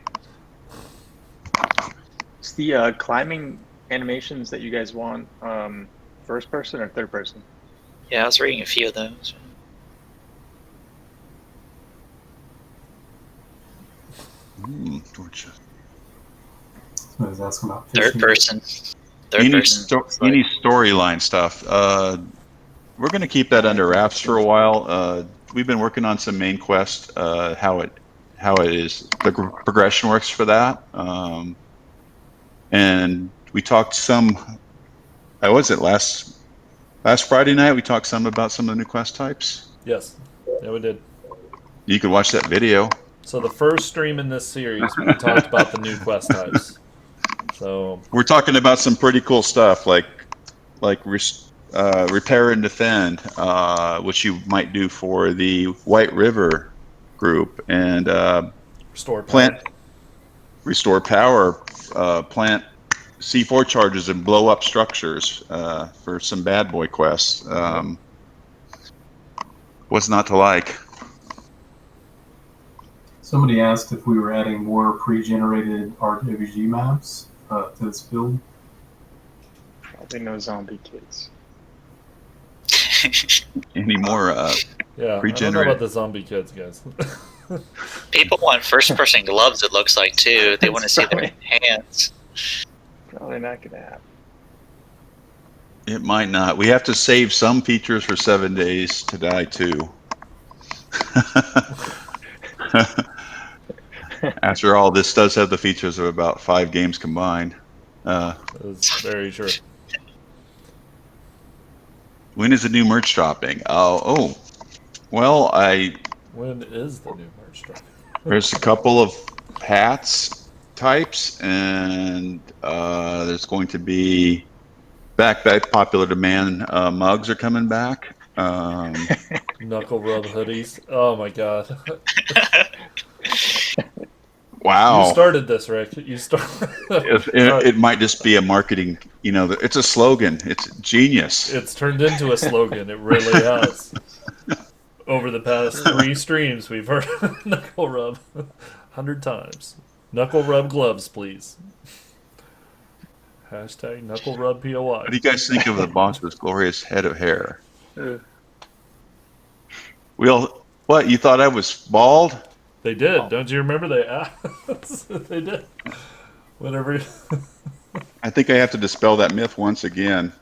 Is the climbing animations that you guys want first person or third person? Yeah, I was reading a few of those. Somebody's asking about Third person. third person. Any storyline stuff. We're going to keep that under wraps for a while. We've been working on some main quest, how it is, the progression works for that. And we talked some. Was it last Friday night? We talked some about some of the new quest types. Yes, yeah, we did. You can watch that video. So the first stream in this series, we talked about the new quest types. So we're talking about some pretty cool stuff, like repair and defend, which you might do for the White River group, and restore power, plant C4 charges and blow up structures for some bad boy quests. What's not to like? Somebody asked if we were adding more pre-generated RWG maps to this build. Probably no zombie kids. Any more yeah, I don't know about the zombie kids, guys. People want first-person gloves, it looks like, too. They want to see their hands. Probably not going to happen. It might not. We have to save some features for 7 days to die, too. After all, this does have the features of about 5 games combined. That's very true. When is the new merch dropping? Well, when is the new merch dropping? There's a couple of hats types, and there's going to be back popular demand. Mugs are coming back. Knuckle rub hoodies. Oh my god. Wow. You started this, Rick. You started. It might just be a marketing, it's a slogan. It's genius. It's turned into a slogan. It really has. Over the past 3 streams, we've heard knuckle rub 100 times. Knuckle rub gloves, please. Hashtag knuckle rub POI. What do you guys think of the boss's glorious head of hair? What, you thought I was bald? They did. Oh. Don't you remember? They did. Whatever. I think I have to dispel that myth once again.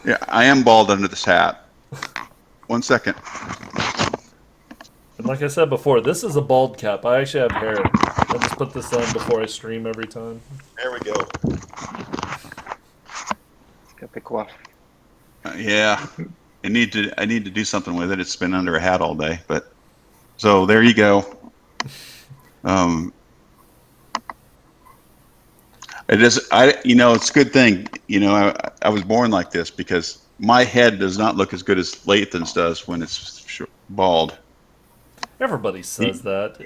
Yeah, I am bald under this hat. 1 second. And like I said before, this is a bald cap. I actually have hair. I just put this on before I stream every time. There we go. Got the quaff. Yeah. I need to do something with it. It's been under a hat all day, but so there you go. It's a good thing. I was born like this because my head does not look as good as Lathan's does when it's bald. Everybody says that.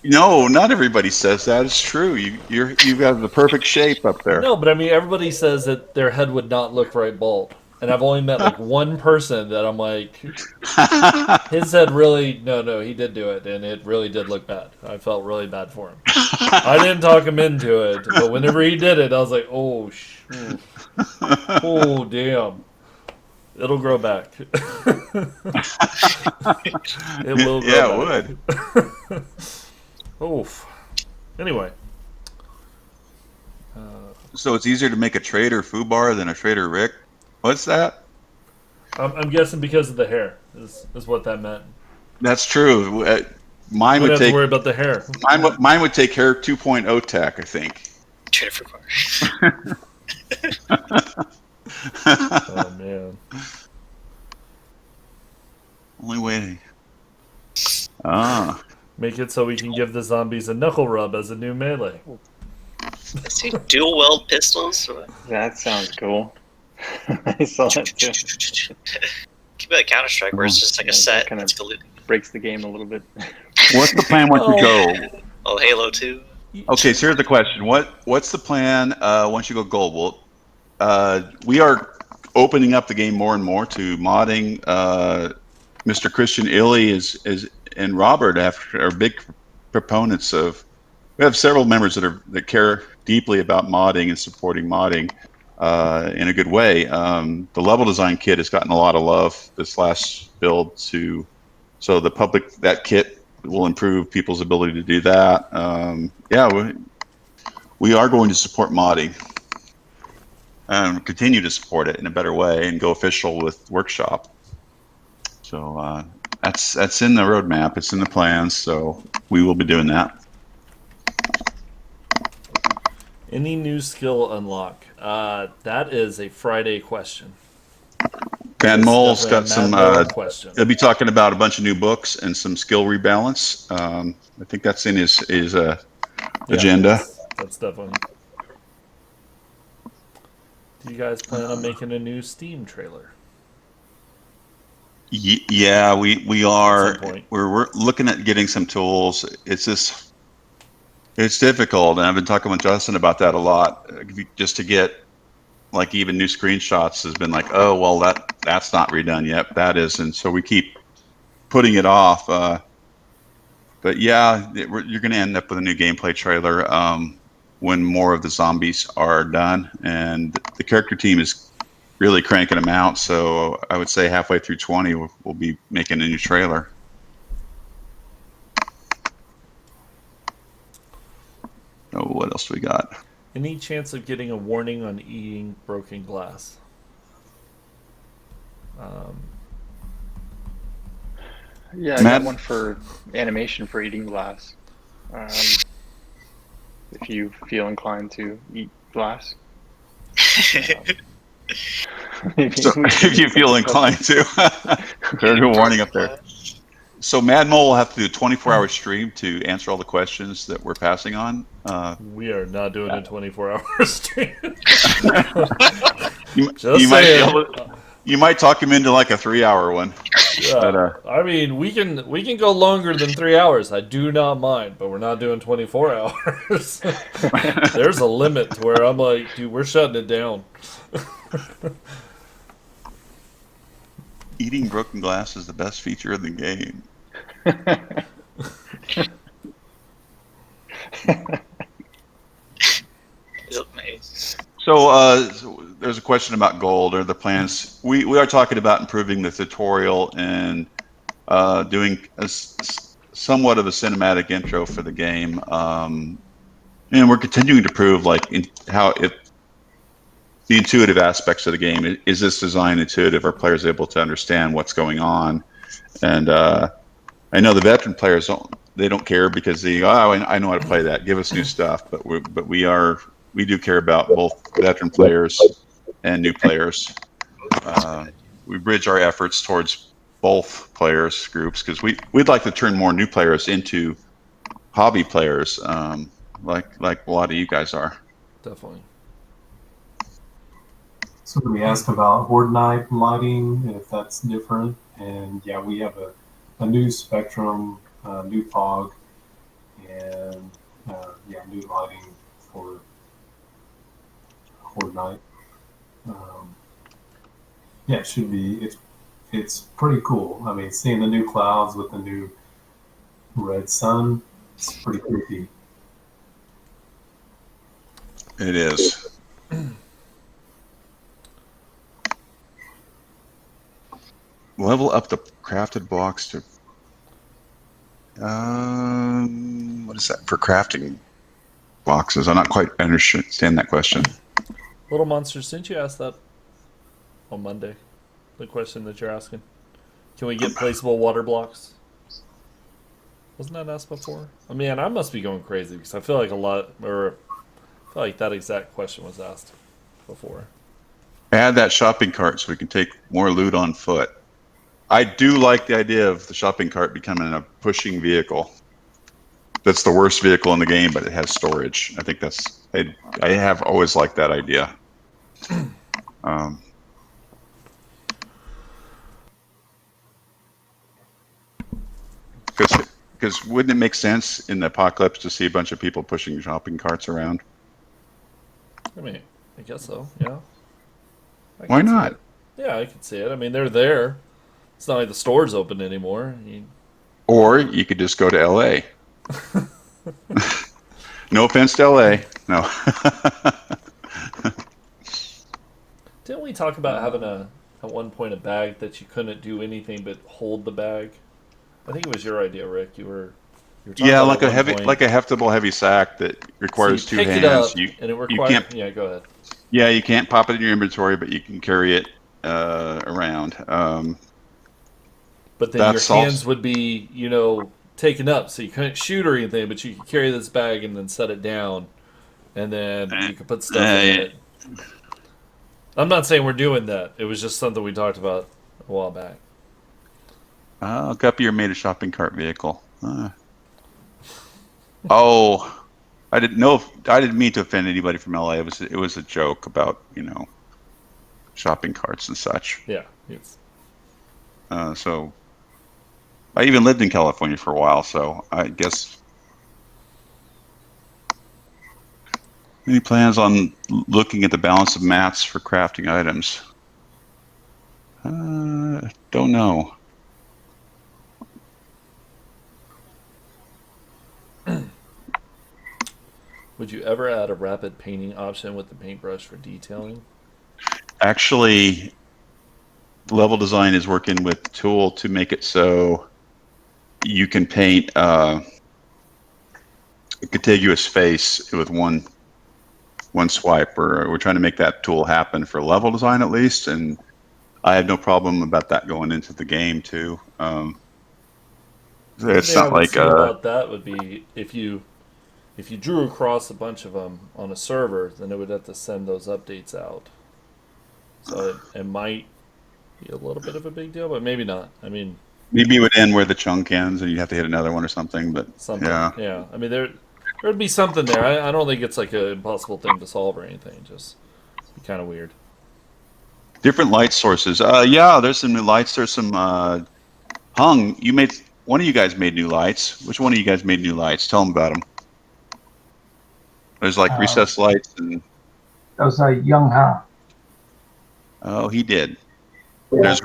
No, not everybody says that. It's true. You've got the perfect shape up there. No, but I mean, everybody says that their head would not look right bald. And I've only met like one person that I'm like, his head really, no, he did do it, and it really did look bad. I felt really bad for him. I didn't talk him into it, but whenever he did it, I was like, oh damn. It'll grow back. It will grow back. It would. Oof. Anyway. So it's easier to make a Trader Fubar than a Trader Rick? What's that? I'm guessing because of the hair is what that meant. That's true. Mine would would take. Worry about the hair. Mine would take hair 2.0 tech, I think. Trader Fubar. Oh man. Only way. Make it so we can give the zombies a knuckle rub as a new melee. Let's see, dual weld pistols. That sounds cool. I saw that too. Could be like Counter-Strike where it's just like a set. Kind of breaks the game a little bit. What's the plan once you go? Oh, Halo 2. Okay, so here's the question. What's the plan once you go gold? Well, we are opening up the game more and more to modding. Mr. Christian Illy and Robert are big proponents of. We have several members that care deeply about modding and supporting modding in a good way. The level design kit has gotten a lot of love this last build so that kit will improve people's ability to do that. we are going to support modding and continue to support it in a better way and go official with Workshop. So that's in the roadmap. It's in the plans. So we will be doing that. Any new skill unlock? That is a Friday question. Van It's Mole's definitely got a Matt some. Mole question. He'll be talking about a bunch of new books and some skill rebalance. I think that's in his agenda. That's definitely. Do you guys plan on making a new Steam trailer? Yeah, we are. At some point. We're looking at getting some tools. It's difficult, and I've been talking with Justin about that a lot. Just to get like even new screenshots has been like, oh well, that's not redone yet. That isn't. So we keep putting it off. But yeah, you're going to end up with a new gameplay trailer when more of the zombies are done, and the character team is really cranking them out. So I would say halfway through 20, we'll be making a new trailer. Oh, what else do we got? Any chance of getting a warning on eating broken glass? Yeah, I Matt? got one for animation for eating glass. If you feel inclined to eat glass. If you feel inclined to. There's a warning up there. So Mad Mole will have to do a 24-hour stream to answer all the questions that we're passing on. We are not doing a 24-hour stream. You might talk him into like a 3-hour one. Yeah, But, I mean, we can go longer than 3 hours. I do not mind, but we're not doing 24 hours. There's a limit to where I'm like, dude, we're shutting it down. Eating broken glass is the best feature of the game. So there's a question about gold or the plans. We are talking about improving the tutorial and doing somewhat of a cinematic intro for the game. And we're continuing to prove the intuitive aspects of the game. Is this design intuitive? Are players able to understand what's going on? And I know the veteran players don't care because they go, oh, I know how to play that. Give us new stuff. But we do care about both veteran players and new players. We bridge our efforts towards both players groups because we'd like to turn more new players into hobby players, like a lot of you guys are. Definitely. So we asked about Horde Night lighting, if that's different. And yeah, we have a new spectrum, new fog, and new lighting for Horde Night. It should be. It's pretty cool. I mean, seeing the new clouds with the new red sun, it's pretty creepy. It is. Level up the crafted blocks to. What is that for crafting boxes? I not quite understand that question. Little Monsters, didn't you ask that on Monday? The question that you're asking. Can we get placeable water blocks? Wasn't that asked before? I mean, I must be going crazy because I feel like that exact question was asked before. Add that shopping cart so we can take more loot on foot. I do like the idea of the shopping cart becoming a pushing vehicle. That's the worst vehicle in the game, but it has storage. I think I have always liked that idea. Because wouldn't it make sense in the apocalypse to see a bunch of people pushing shopping carts around? I mean, I guess so, yeah. Why not? Yeah, I can see it. I mean, they're there. It's not like the store's open anymore. Or you could just go to LA. No offense to LA. No. Didn't we talk about having at one point a bag that you couldn't do anything but hold the bag? I think it was your idea, Rick. You were were talking Yeah, about like at a one heavy, point. like a heftable heavy sack that requires So two you pick it hands. up, and it You requires. can't. Yeah, go ahead. Yeah, you can't pop it in your inventory, but you can carry it around. But then your That's hands also. would be, taken up, so you couldn't shoot or anything. But you could carry this bag and then set it down, and then you could put stuff in Uh, it. I'm not saying we're doing that. It was just something we talked about a while back. Guppy made a shopping cart vehicle. Oh, I didn't know. I didn't mean to offend anybody from LA. It was a joke about shopping carts and such. Yeah, it's So I even lived in California for a while. So I guess any plans on looking at the balance of mats for crafting items? Don't know. Would you ever add a rapid painting option with the paintbrush for detailing? Actually, level design is working with the tool to make it so you can paint a contiguous face with one swipe. We're trying to make that tool happen for level design at least, and I have no problem about that going into the game too. The only It's thing I not would like see about that would be if you drew across a bunch of them on a server, then it would have to send those updates out. So it might be a little bit of a big deal, but maybe not. I mean, maybe it would end where the chunk ends, and you have to hit another one or something. But something. yeah, Yeah. I mean, there'd be something there. I don't think it's like an impossible thing to solve or anything. Just be kind of weird. different light sources. Yeah, there's some new lights. There's some Hung. One of you guys made new lights. Which one of you guys made new lights? Tell them about them. There's like Uh, recessed lights and that was Yongha. oh, he did. Yeah, There's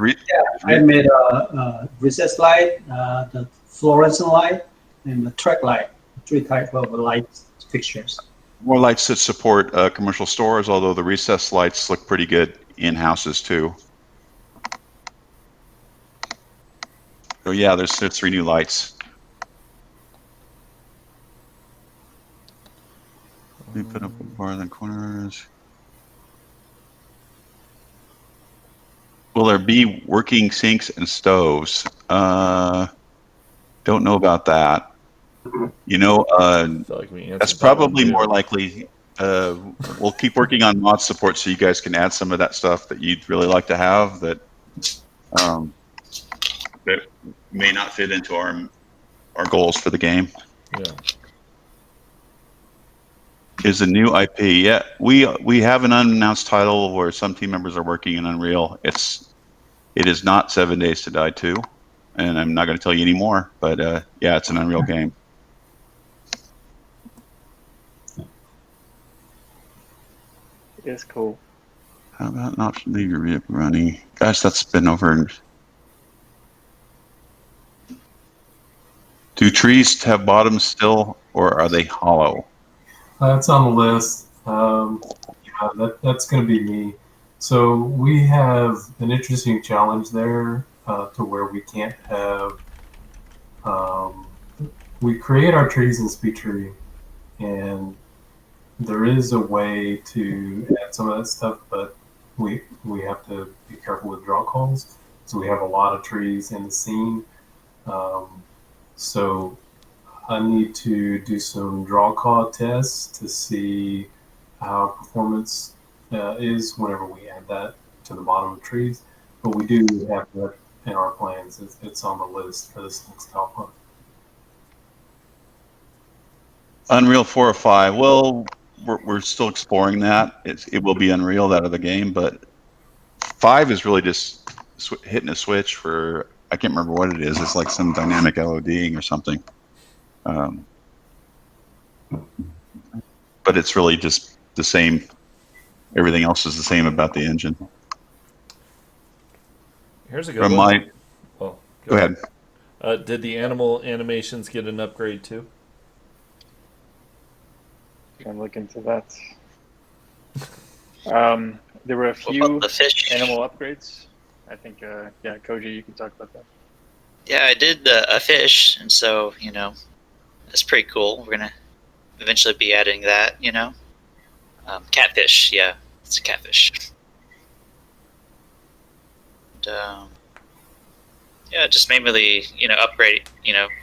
I made a recess light, the fluorescent light, and the track light. Three type of light fixtures. more lights that support commercial stores, although the recessed lights look pretty good in houses too. So yeah, there's 3 new lights. We put up a bar in the corners. Will there be working sinks and stoves? Don't know about that. I feel like we answered That's that one probably too. more likely. We'll keep working on mod support so you guys can add some of that stuff that you'd really like to have that that may not fit into our goals for the game. Yeah. Is a new IP? Yeah, we have an unannounced title where some team members are working in Unreal. It is not 7 Days to Die 2, and I'm not going to tell you any more. But yeah, it's an Unreal game. It's cool. How about an option to leave your vehicle running? Gosh, that's been over. Do trees have bottoms still, or are they hollow? That's on the list. Yeah, that's going to be me. So we have an interesting challenge there to where we can't have. We create our trees in SpeedTree, and there is a way to add some of that stuff, but we have to be careful with draw calls. So we have a lot of trees in the scene. So I need to do some draw call tests to see how performance is whenever we add that to the bottom of trees. But we do have that in our plans. It's on the list for this next alpha. Unreal 4 or 5. Well, we're still exploring that. It will be Unreal, that other game, but 5 is really just hitting a switch for, I can't remember what it is. It's like some dynamic LODing or something. But it's really just the same. Everything else is the same about the engine. Here's a good one. Well, Go ahead. Did the animal animations get an upgrade too? Can look into that. There were a What few about the fish? animal upgrades. I think, yeah, Koji, you can talk about that. Yeah, I did a fish, and so It's pretty cool. We're gonna eventually be adding that, catfish, yeah, it's a catfish. And, yeah, just mainly, upgrade,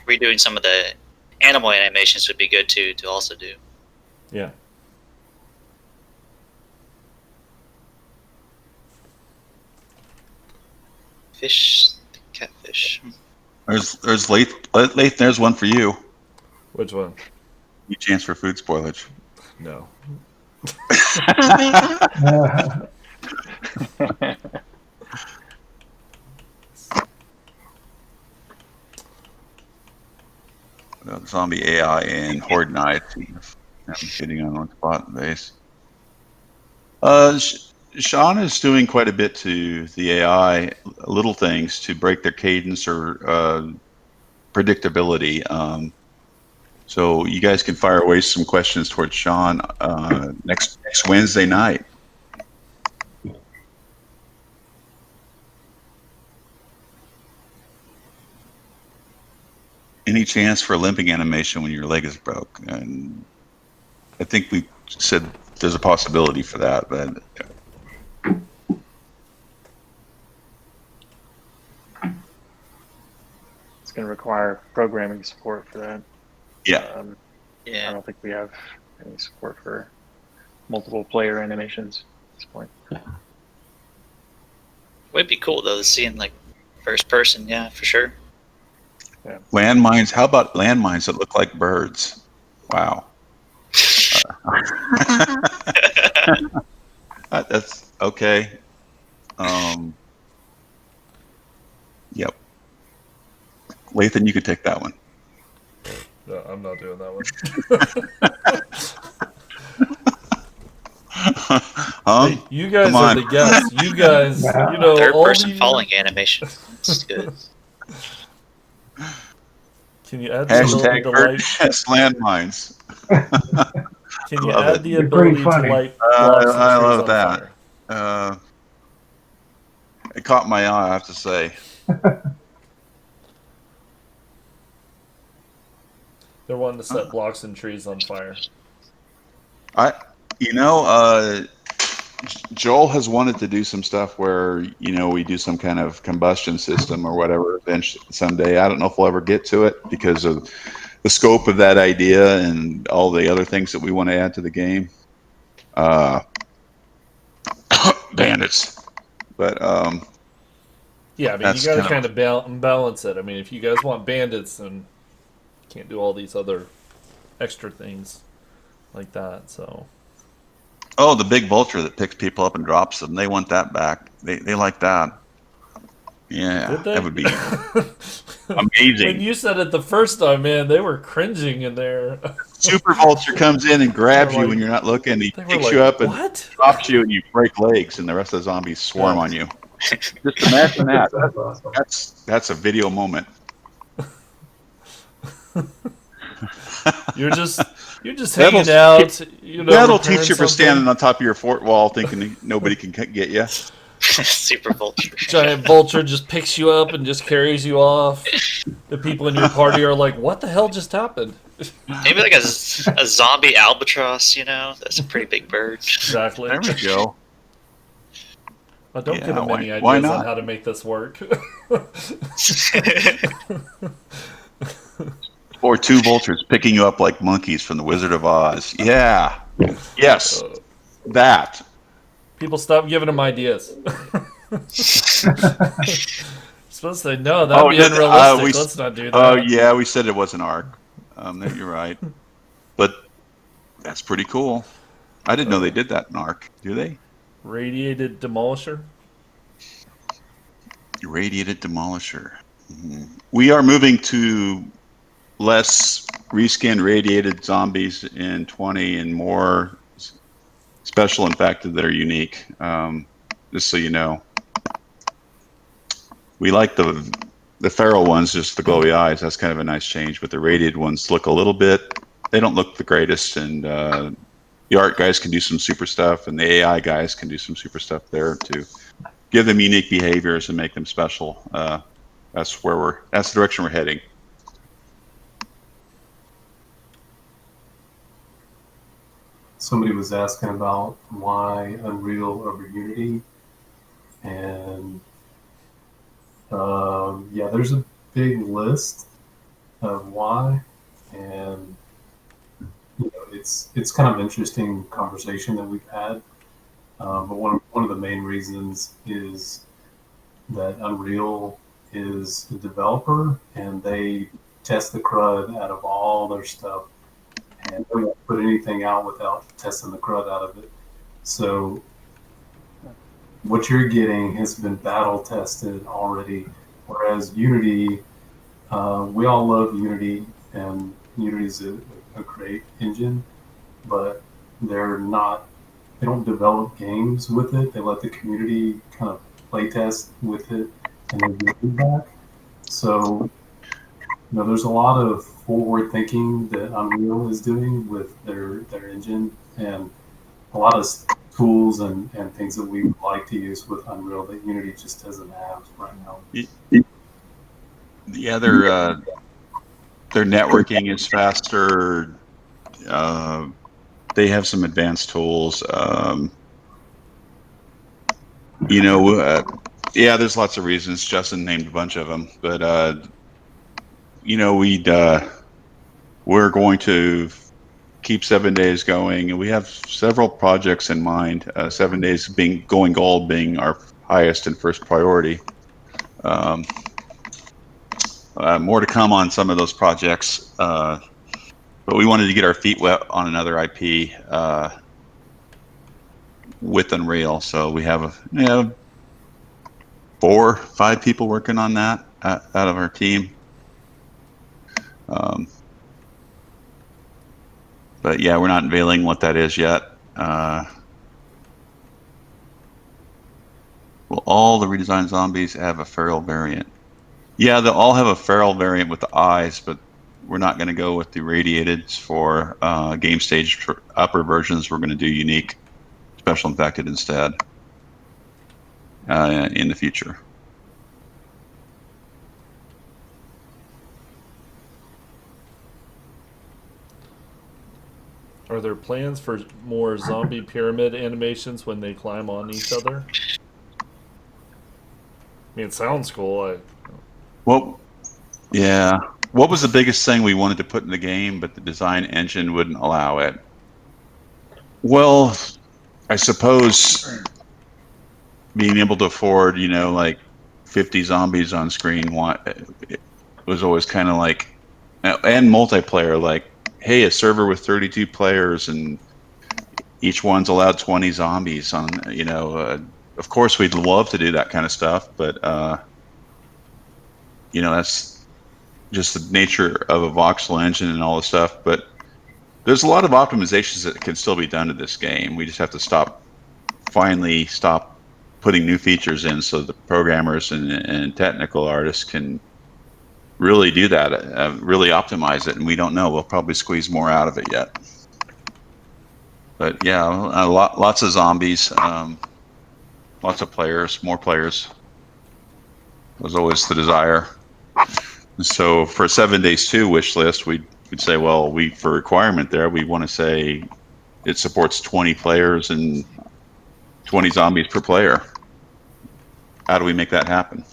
redoing some of the animal animations would be good too to also do. Yeah. Fish, catfish. There's Lathan, there's one for you. Which one? Any chance for food spoilage? No. Zombie AI and Horde Knights. I'm hitting on one spot in the base. Sean is doing quite a bit to the AI, little things to break their cadence or predictability. So you guys can fire away some questions towards Sean next Wednesday night. Any chance for a limping animation when your leg is broke? And I think we said there's a possibility for that, but It's going to require programming support for that. yeah. I don't think we have any support for multiple player animations at this point. Would be cool though, seeing like first person, yeah, for sure. Landmines. How about landmines that look like birds? Wow. That's okay. Yep. Lathan, you could take that one. No, I'm not doing that one. Hey, you guys are the guests. You guys, Third all person these... falling animation. It's good. Can you add the ability to light? Landmines. Can you Love add it. the You're ability pretty to funny. light blocks and I trees love on that. fire? It caught my eye, I have to say. They're wanting to set blocks and trees on fire. Joel has wanted to do some stuff where, we do some kind of combustion system or whatever eventually someday. I don't know if we'll ever get to it because of the scope of that idea and all the other things that we want to add to the game. Bandits. But yeah, I mean, you got to kind of balance it. I mean, if you guys want bandits, then you can't do all these other extra things like that. So. Oh, the big vulture that picks people up and drops them. They want that back. They like that. Yeah, Did they? that would be amazing. When you said it the first time, man, they were cringing in there. Super vulture comes in and grabs you when you're not looking. He picks you up and drops you, and you break legs, and the rest of the zombies swarm on you. Just imagine that. That's awesome. That's a video moment. You're just hanging out. That'll teach you for standing on top of your fort wall, thinking nobody can get you. Super vulture. Giant vulture just picks you up and just carries you off. The people in your party are like, "What the hell just happened?" Maybe like a zombie albatross. That's a pretty big bird. Exactly. There we go. Well, don't give them any why ideas not? on how to make this work. Or two vultures picking you up like monkeys from the Wizard of Oz. Yeah. Yes. That. People stop giving them ideas. Supposed to say, no, that'd be unrealistic. Let's not do that. Oh, yeah, we said it was an arc. You're right. But that's pretty cool. I didn't know they did that in arc. Do they? Radiated Demolisher? Radiated Demolisher. Mm-hmm. We are moving to less reskin radiated zombies in 20 and more special infected that are unique. Just so you know, we like the feral ones, just the glowy eyes. That's kind of a nice change. But the radiated ones look a little bit. They don't look the greatest, and the art guys can do some super stuff, and the AI guys can do some super stuff there to give them unique behaviors and make them special. That's the direction we're heading. somebody was asking about why Unreal over Unity, and yeah, there's a big list of why, and it's kind of interesting conversation that we've had. But one of the main reasons is that Unreal is a developer, and they test the crud out of all their stuff, and they won't put anything out without testing the crud out of it. So what you're getting has been battle tested already, whereas Unity, we all love Unity, and Unity is a great engine, but they don't develop games with it. They let the community kind of play test with it and then give feedback. So, there's a lot of forward thinking that Unreal is doing with their engine, and a lot of tools and things that we would like to use with Unreal that Unity just doesn't have right now. Yeah, their networking is faster. They have some advanced tools. Yeah, there's lots of reasons. Justin named a bunch of them, but we're going to keep 7 days going, and we have several projects in mind. 7 days going gold being our highest and first priority. More to come on some of those projects, but we wanted to get our feet wet on another IP with Unreal. So we have 4 or 5 people working on that out of our team. But yeah, we're not unveiling what that is yet. Will all the redesigned zombies have a feral variant? Yeah, they'll all have a feral variant with the eyes, but we're not going to go with the radiated for game stage. For upper versions, we're going to do unique special infected instead in the future. Are there plans for more zombie pyramid animations when they climb on each other? I mean, it sounds cool. Well, yeah. What was the biggest thing we wanted to put in the game, but the design engine wouldn't allow it? Well, I suppose being able to afford, like 50 zombies on screen it was always kind of like, and multiplayer, like, hey, a server with 32 players and each one's allowed 20 zombies on, of course we'd love to do that kind of stuff, but, that's just the nature of a voxel engine and all the stuff. But there's a lot of optimizations that can still be done to this game. We just have to finally stop putting new features in so the programmers and technical artists can really do that, really optimize it. And we don't know. We'll probably squeeze more out of it yet. But yeah, lots of zombies, lots of players, more players was always the desire. So for 7 days 2 wish list, we'd say, well, for requirement there, we want to say it supports 20 players and 20 zombies per player. How do we make that happen?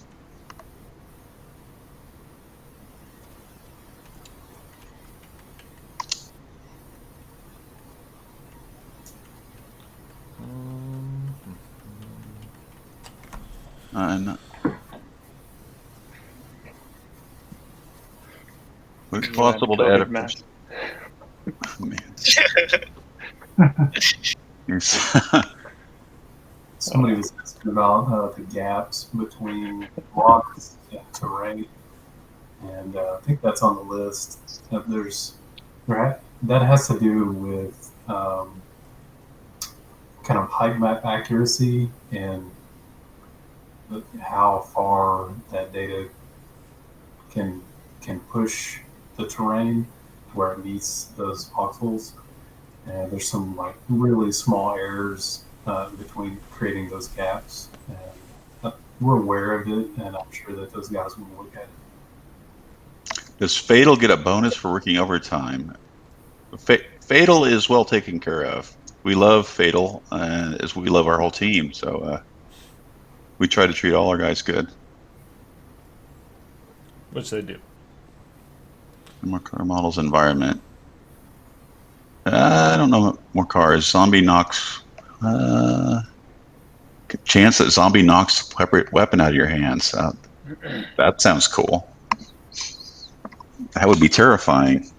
It's possible to add a mask. Somebody was asking about the gaps between blocks and terrain, and I think that's on the list. That has to do with kind of height map accuracy and how far that data can push the terrain where it meets those voxels. And there's some like really small errors between creating those gaps. And we're aware of it, and I'm sure that those guys will look at it. Does Fatal get a bonus for working overtime? Fatal is well taken care of. we love Fatal as we love our whole team. So we try to treat all our guys good. Which they do. More car models, environment. I don't know more cars. Zombie knocks. Chance that zombie knocks a weapon out of your hands. That sounds cool. That would be terrifying.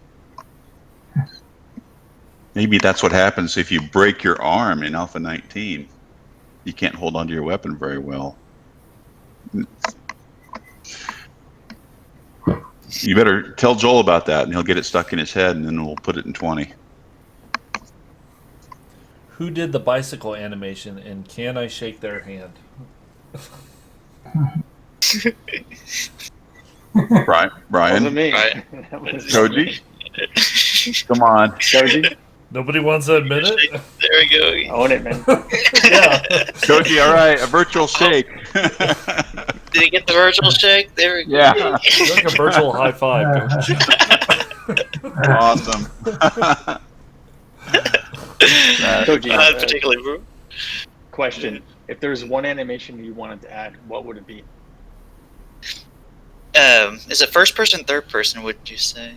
Maybe that's what happens if you break your arm in Alpha 19. You can't hold onto your weapon very well. You better tell Joel about that, and he'll get it stuck in his head, and then we'll put it in 20. Who did the bicycle animation, and can I shake their hand? Brian? Wasn't me. Right. That was Koji? Come on. Koji. Nobody wants to admit it? There we go. Own it, man. Yeah. Koji, all right, a virtual shake. Did he get the virtual shake? There we go. Yeah. It's like a virtual high five. Awesome. Koji, Particularly. question. If there's one animation you wanted to add, what would it be? Is it first person, third person? Would you say?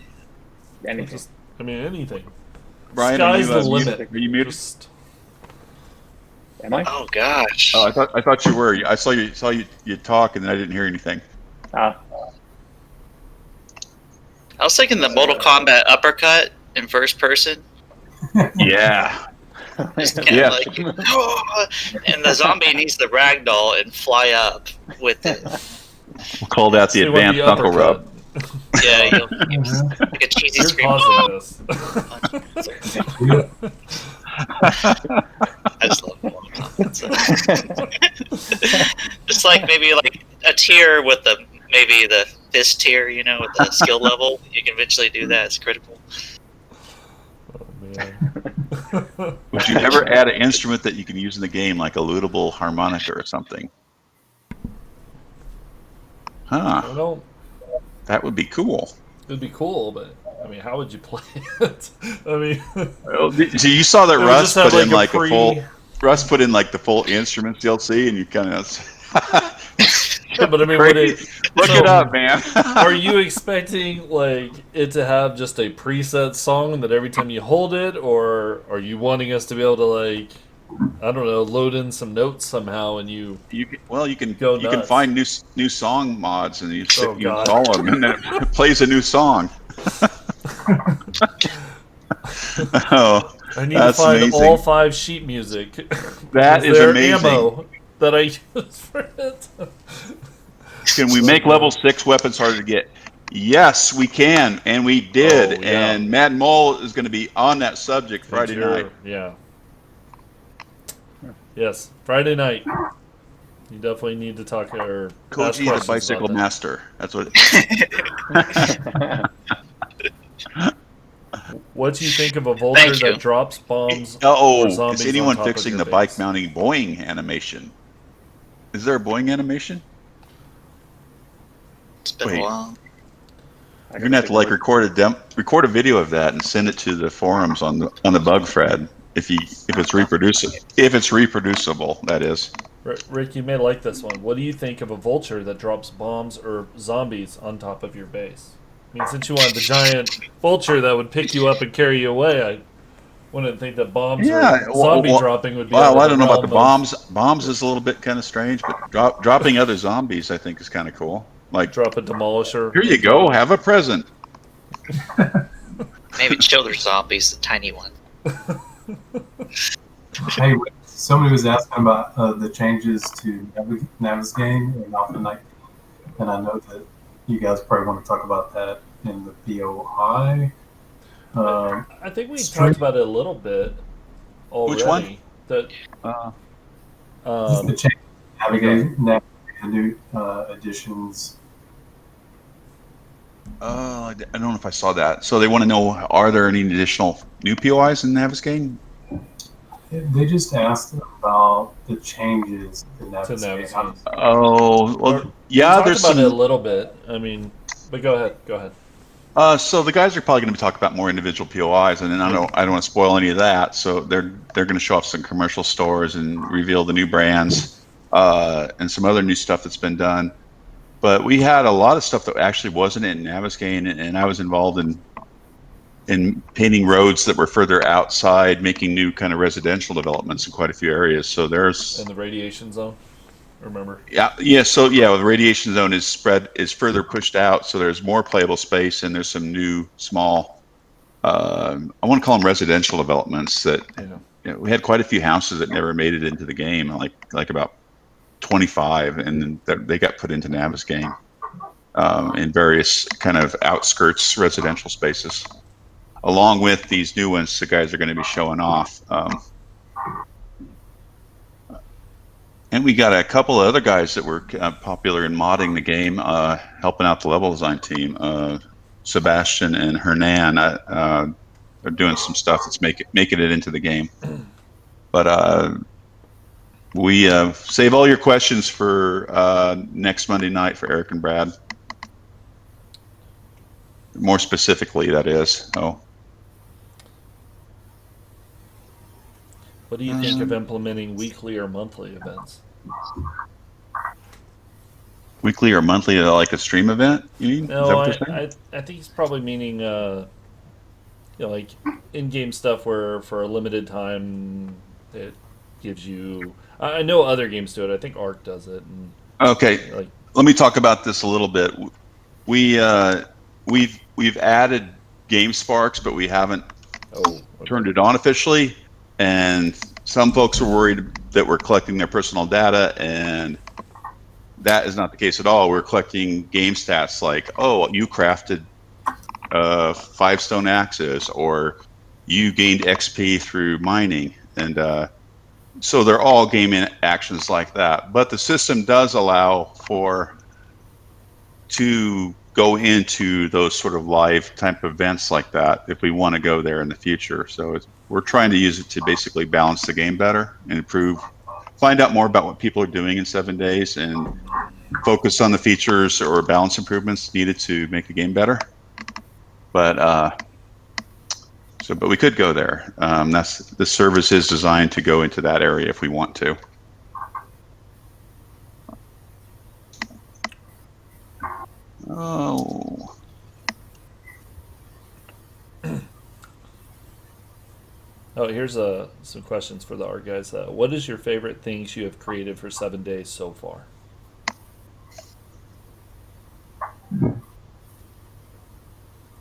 Anything. I mean, anything. Brian, Sky's the muted? limit. Are you muted? Just- Am I? Oh gosh. Oh, I thought you were. I saw you talk, and then I didn't hear anything. I was thinking the Mortal Kombat uppercut in first person. Yeah. Just kind Yeah. of like, oh, and the zombie needs the ragdoll and fly up with it. We'll call that the They want advanced knuckle uppercut. rub. Yeah, like a cheesy You're scream. pausing this. I just love Mortal Kombat. Just like maybe like a tier with maybe the fist tier, with the skill level. You can eventually do that. It's critical. Oh, man. Would you ever add an instrument that you can use in the game, like a lootable harmonica or something? Huh. I don't. That would be cool. It'd be cool, but I mean, how would you play it? I mean, So you saw that it would Russ just have, put in like, like a full. Russ put in like the full instruments DLC, and you kind of. Yeah, but I mean, would it, Look so it up, man. Are you expecting like it to have just a preset song that every time you hold it, or are you wanting us to be able to like, I don't know, load in some notes somehow and you can Go you can nuts. find new song mods and you Oh, God. install them and then it plays a new song. Oh, I need that's to find amazing. all 5 sheet music. That is there amazing. ammo that I use for it. Can we make level 6 weapons harder to get? Yes, we can, and we did. Oh, yeah. And Mad Mole is going to be on that subject Friday Sure, night. Yeah. Yes, Friday night. You definitely need to talk or ask Koji the questions bicycle about that. master. That's what. What do you think of a vulture Thank you. that drops bombs? or Oh, zombies is on anyone top of fixing your the base? bike mounting Boeing animation? Is there a Boeing animation? It's been Wait. a while. You're gonna have to like record a video of that and send it to the forums on the bug thread if it's reproducible. That is. Rick, you may like this one. What do you think of a vulture that drops bombs or zombies on top of your base? I mean, since you want the giant vulture that would pick you up and carry you away, I wouldn't think that bombs or zombie dropping would be. Well, out I of don't know about the realm bombs. Bombs is a little bit kind of strange, but dropping other zombies, I think, is kind of cool. Like, of drop a demolisher. here you go, have a present. Maybe children's zombies, the tiny one. Hey, somebody was asking about the changes to Navis game in Alpha 19, and I know that you guys probably want to talk about that in the POI. I think we talked about it a little bit already. Which one? That Just the change navigating the new additions. I don't know if I saw that. So they want to know, are there any additional new POIs in Navis game? They just asked about the changes to Navis game. Oh, well, we yeah. talked There's about some. it a little bit. I mean, but go ahead. So the guys are probably going to talk about more individual POIs, and then I don't want to spoil any of that. So they're going to show off some commercial stores and reveal the new brands and some other new stuff that's been done. But we had a lot of stuff that actually wasn't in Naviskane, and I was involved in painting roads that were further outside, making new kind of residential developments in quite a few areas. So there's In the radiation zone, remember? yeah. So the radiation zone is further pushed out, so there's more playable space, and there's some new small. I want to call them residential developments that we had quite a few houses that never made it into the game, like about 25, and then they got put into Naviskane in various kind of outskirts residential spaces, along with these new ones the guys are going to be showing off. And we got a couple of other guys that were popular in modding the game, helping out the level design team. Sebastian and Hernan are doing some stuff that's making it into the game. But we save all your questions for next Monday night for Eric and Brad. More specifically, that is. Oh. What do you think of implementing weekly or monthly events? Weekly or monthly, like a stream event? You mean? No, I think he's probably meaning like in-game stuff where for a limited time it gives you. I know other games do it. I think Arc does it. And, okay, let me talk about this a little bit. We've added Game Sparks, but we haven't turned it on officially. And some folks were worried that we're collecting their personal data, and that is not the case at all. We're collecting game stats like, oh, you crafted 5 stone axes, or you gained XP through mining. And so they're all game actions like that. But the system does allow to go into those sort of live type events like that if we want to go there in the future. So we're trying to use it to basically balance the game better and find out more about what people are doing in 7 days, and focus on the features or balance improvements needed to make the game better. But we could go there. The service is designed to go into that area if we want to. Oh. Here's some questions for the art guys. What is your favorite things you have created for 7 days so far?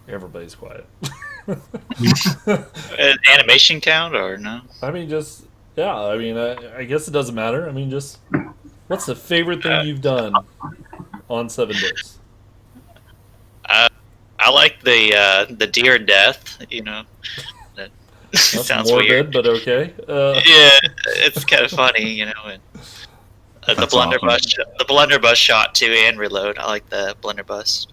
Everybody's quiet. An animation count or no? I mean, I guess it doesn't matter. I mean, just what's the favorite thing you've done on 7 days? I like the deer death. That sounds morbid, weird, but okay. Yeah, it's kind of funny, and the blunderbuss shot too, and reload. I like the blunderbuss.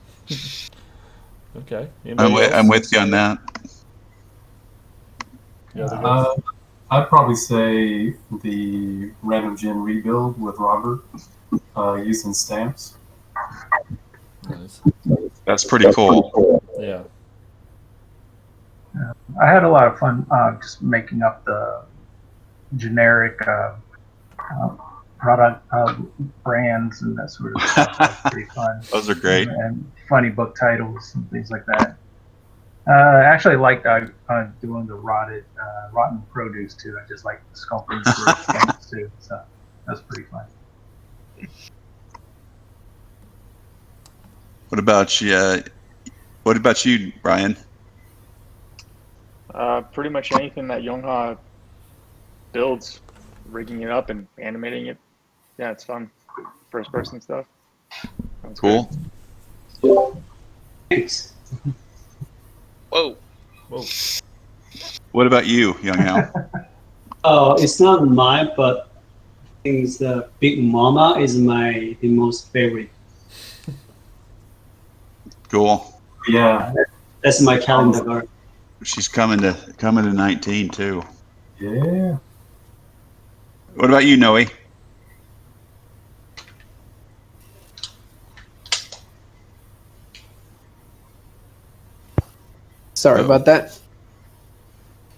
Okay. I'm with you on that. I'd probably say the random gen rebuild with Robert using stamps. Nice. That's pretty cool. Yeah. I had a lot of fun just making up the generic product brands and that sort of stuff. That's pretty fun. Those are great. And funny book titles and things like that. I actually liked doing the rotten produce too. I just like sculpting things too. So that's pretty fun. What about you? What about you, Brian? Pretty much anything that Yongha builds, rigging it up and animating it. Yeah, it's fun. First person stuff. Sounds cool. Good. Thanks. Whoa. What about you, Yongha? It's not mine, but I think it's Big Mama is the most favorite. Cool. Yeah. That's my calendar card. She's coming to 19 too. Yeah. What about you, Noe? Sorry about that.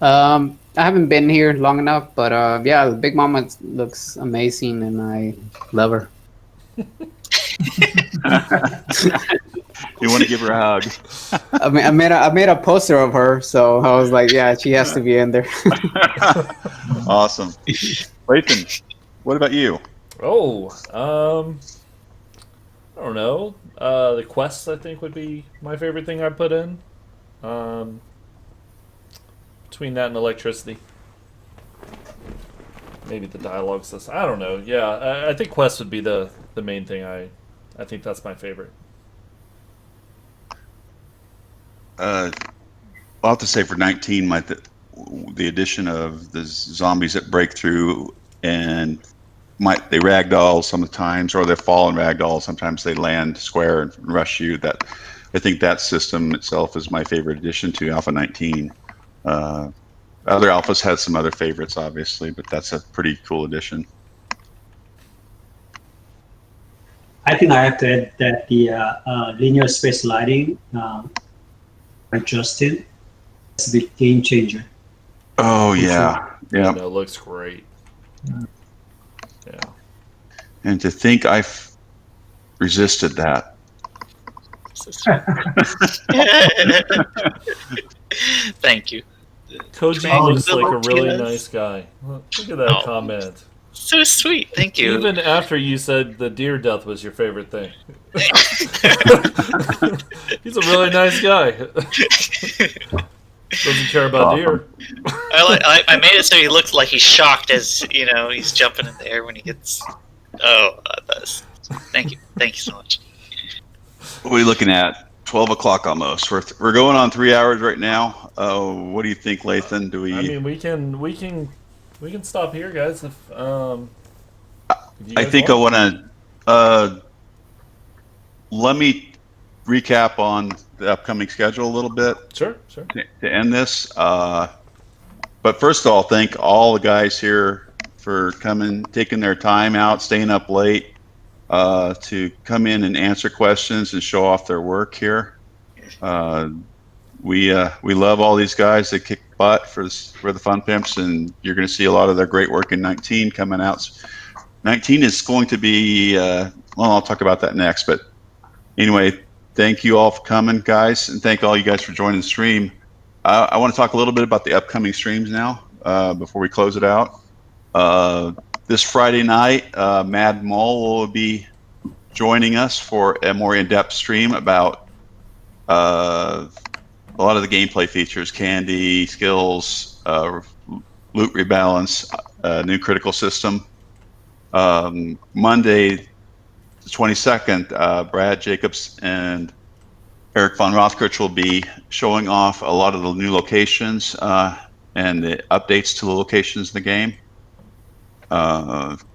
I haven't been here long enough, but yeah, Big Mama looks amazing, and I love her. You want to give her a hug? I mean, I made a poster of her, so I was like, yeah, she has to be in there. Awesome. Lathan, what about you? Oh, I don't know. The quests, I think, would be my favorite thing I put in. Between that and electricity. Maybe the dialogue system. I don't know. Yeah, I think quests would be the main thing. I think that's my favorite. I'll have to say for 19, the addition of the zombies that break through and they ragdoll sometimes, or they fall and ragdoll. Sometimes they land square and rush you. I think that system itself is my favorite addition to Alpha 19. Other alphas had some other favorites, obviously, but that's a pretty cool addition. I think I have to add that the linear space lighting by Justin is a big game changer. Oh yeah, yeah. It looks great. Yeah. And to think I've resisted that. Thank you. Koji looks like a really nice guy. Look at that comment. So sweet. Thank you. Even after you said the deer death was your favorite thing. He's a really nice guy. Doesn't care about deer. I made it so he looks like he's shocked as he's jumping in the air when he gets. Oh, thank you so much. What are we looking at? 12 o'clock almost. We're going on 3 hours right now. What do you think, Lathan? Do we? I mean, we can stop here, guys. If you I guys think want. I want to. Let me recap on the upcoming schedule a little bit. Sure. To end this. But first of all, thank all the guys here for coming, taking their time out, staying up late to come in and answer questions and show off their work here. We love all these guys that kick butt for the Fun Pimps, and you're going to see a lot of their great work in 19 coming out. 19 is going to be, well, I'll talk about that next, but anyway, thank you all for coming, guys, and thank all you guys for joining the stream. I want to talk a little bit about the upcoming streams now before we close it out. This Friday night, Mad Mole will be joining us for a more in-depth stream about a lot of the gameplay features, candy, skills, loot rebalance, new critical system. Monday, the 22nd, Brad Jacobs and Eric von Rothkirch will be showing off a lot of the new locations and the updates to the locations in the game.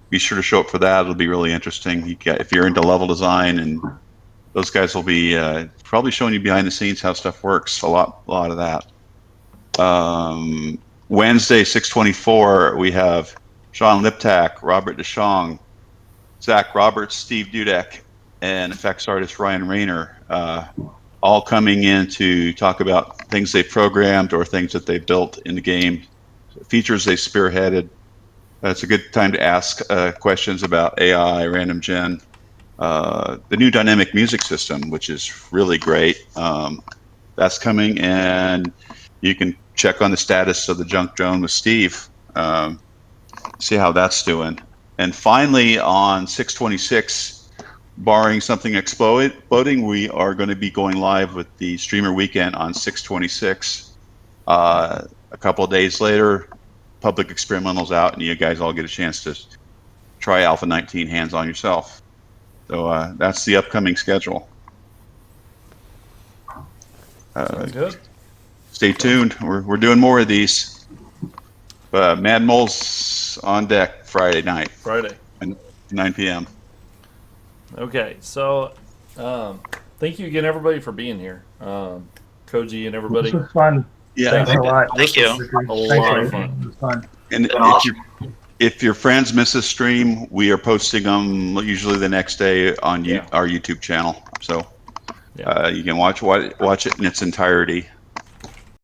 Be sure to show up for that. It'll be really interesting. If you're into level design, and those guys will be probably showing you behind the scenes how stuff works. A lot of that. Wednesday, 6/24, we have Sean Liptak, Robert DeShong, Zach Roberts, Steve Dudek, and effects artist Ryan Rayner, all coming in to talk about things they programmed or things that they built in the game, features they spearheaded. It's a good time to ask questions about AI, random gen, the new dynamic music system, which is really great. That's coming, and you can check on the status of the junk drone with Steve, see how that's doing. And finally, on 6/26, barring something exploding, we are going to be going live with the Streamer Weekend on 6/26. A couple of days later, public experimental's out, and you guys all get a chance to try Alpha 19 hands-on yourself. So that's the upcoming schedule. Sounds good. Stay tuned. We're doing more of these. Mad Mole's on deck Friday night. Friday. 9 p.m. Okay, so thank you again, everybody, for being here. Koji and everybody. This was fun. Yeah, Thanks a lot. Thank you. A lot of fun. It was fun. And if your friends miss a stream, we are posting them usually the next day on our YouTube channel. So you can watch it in its entirety.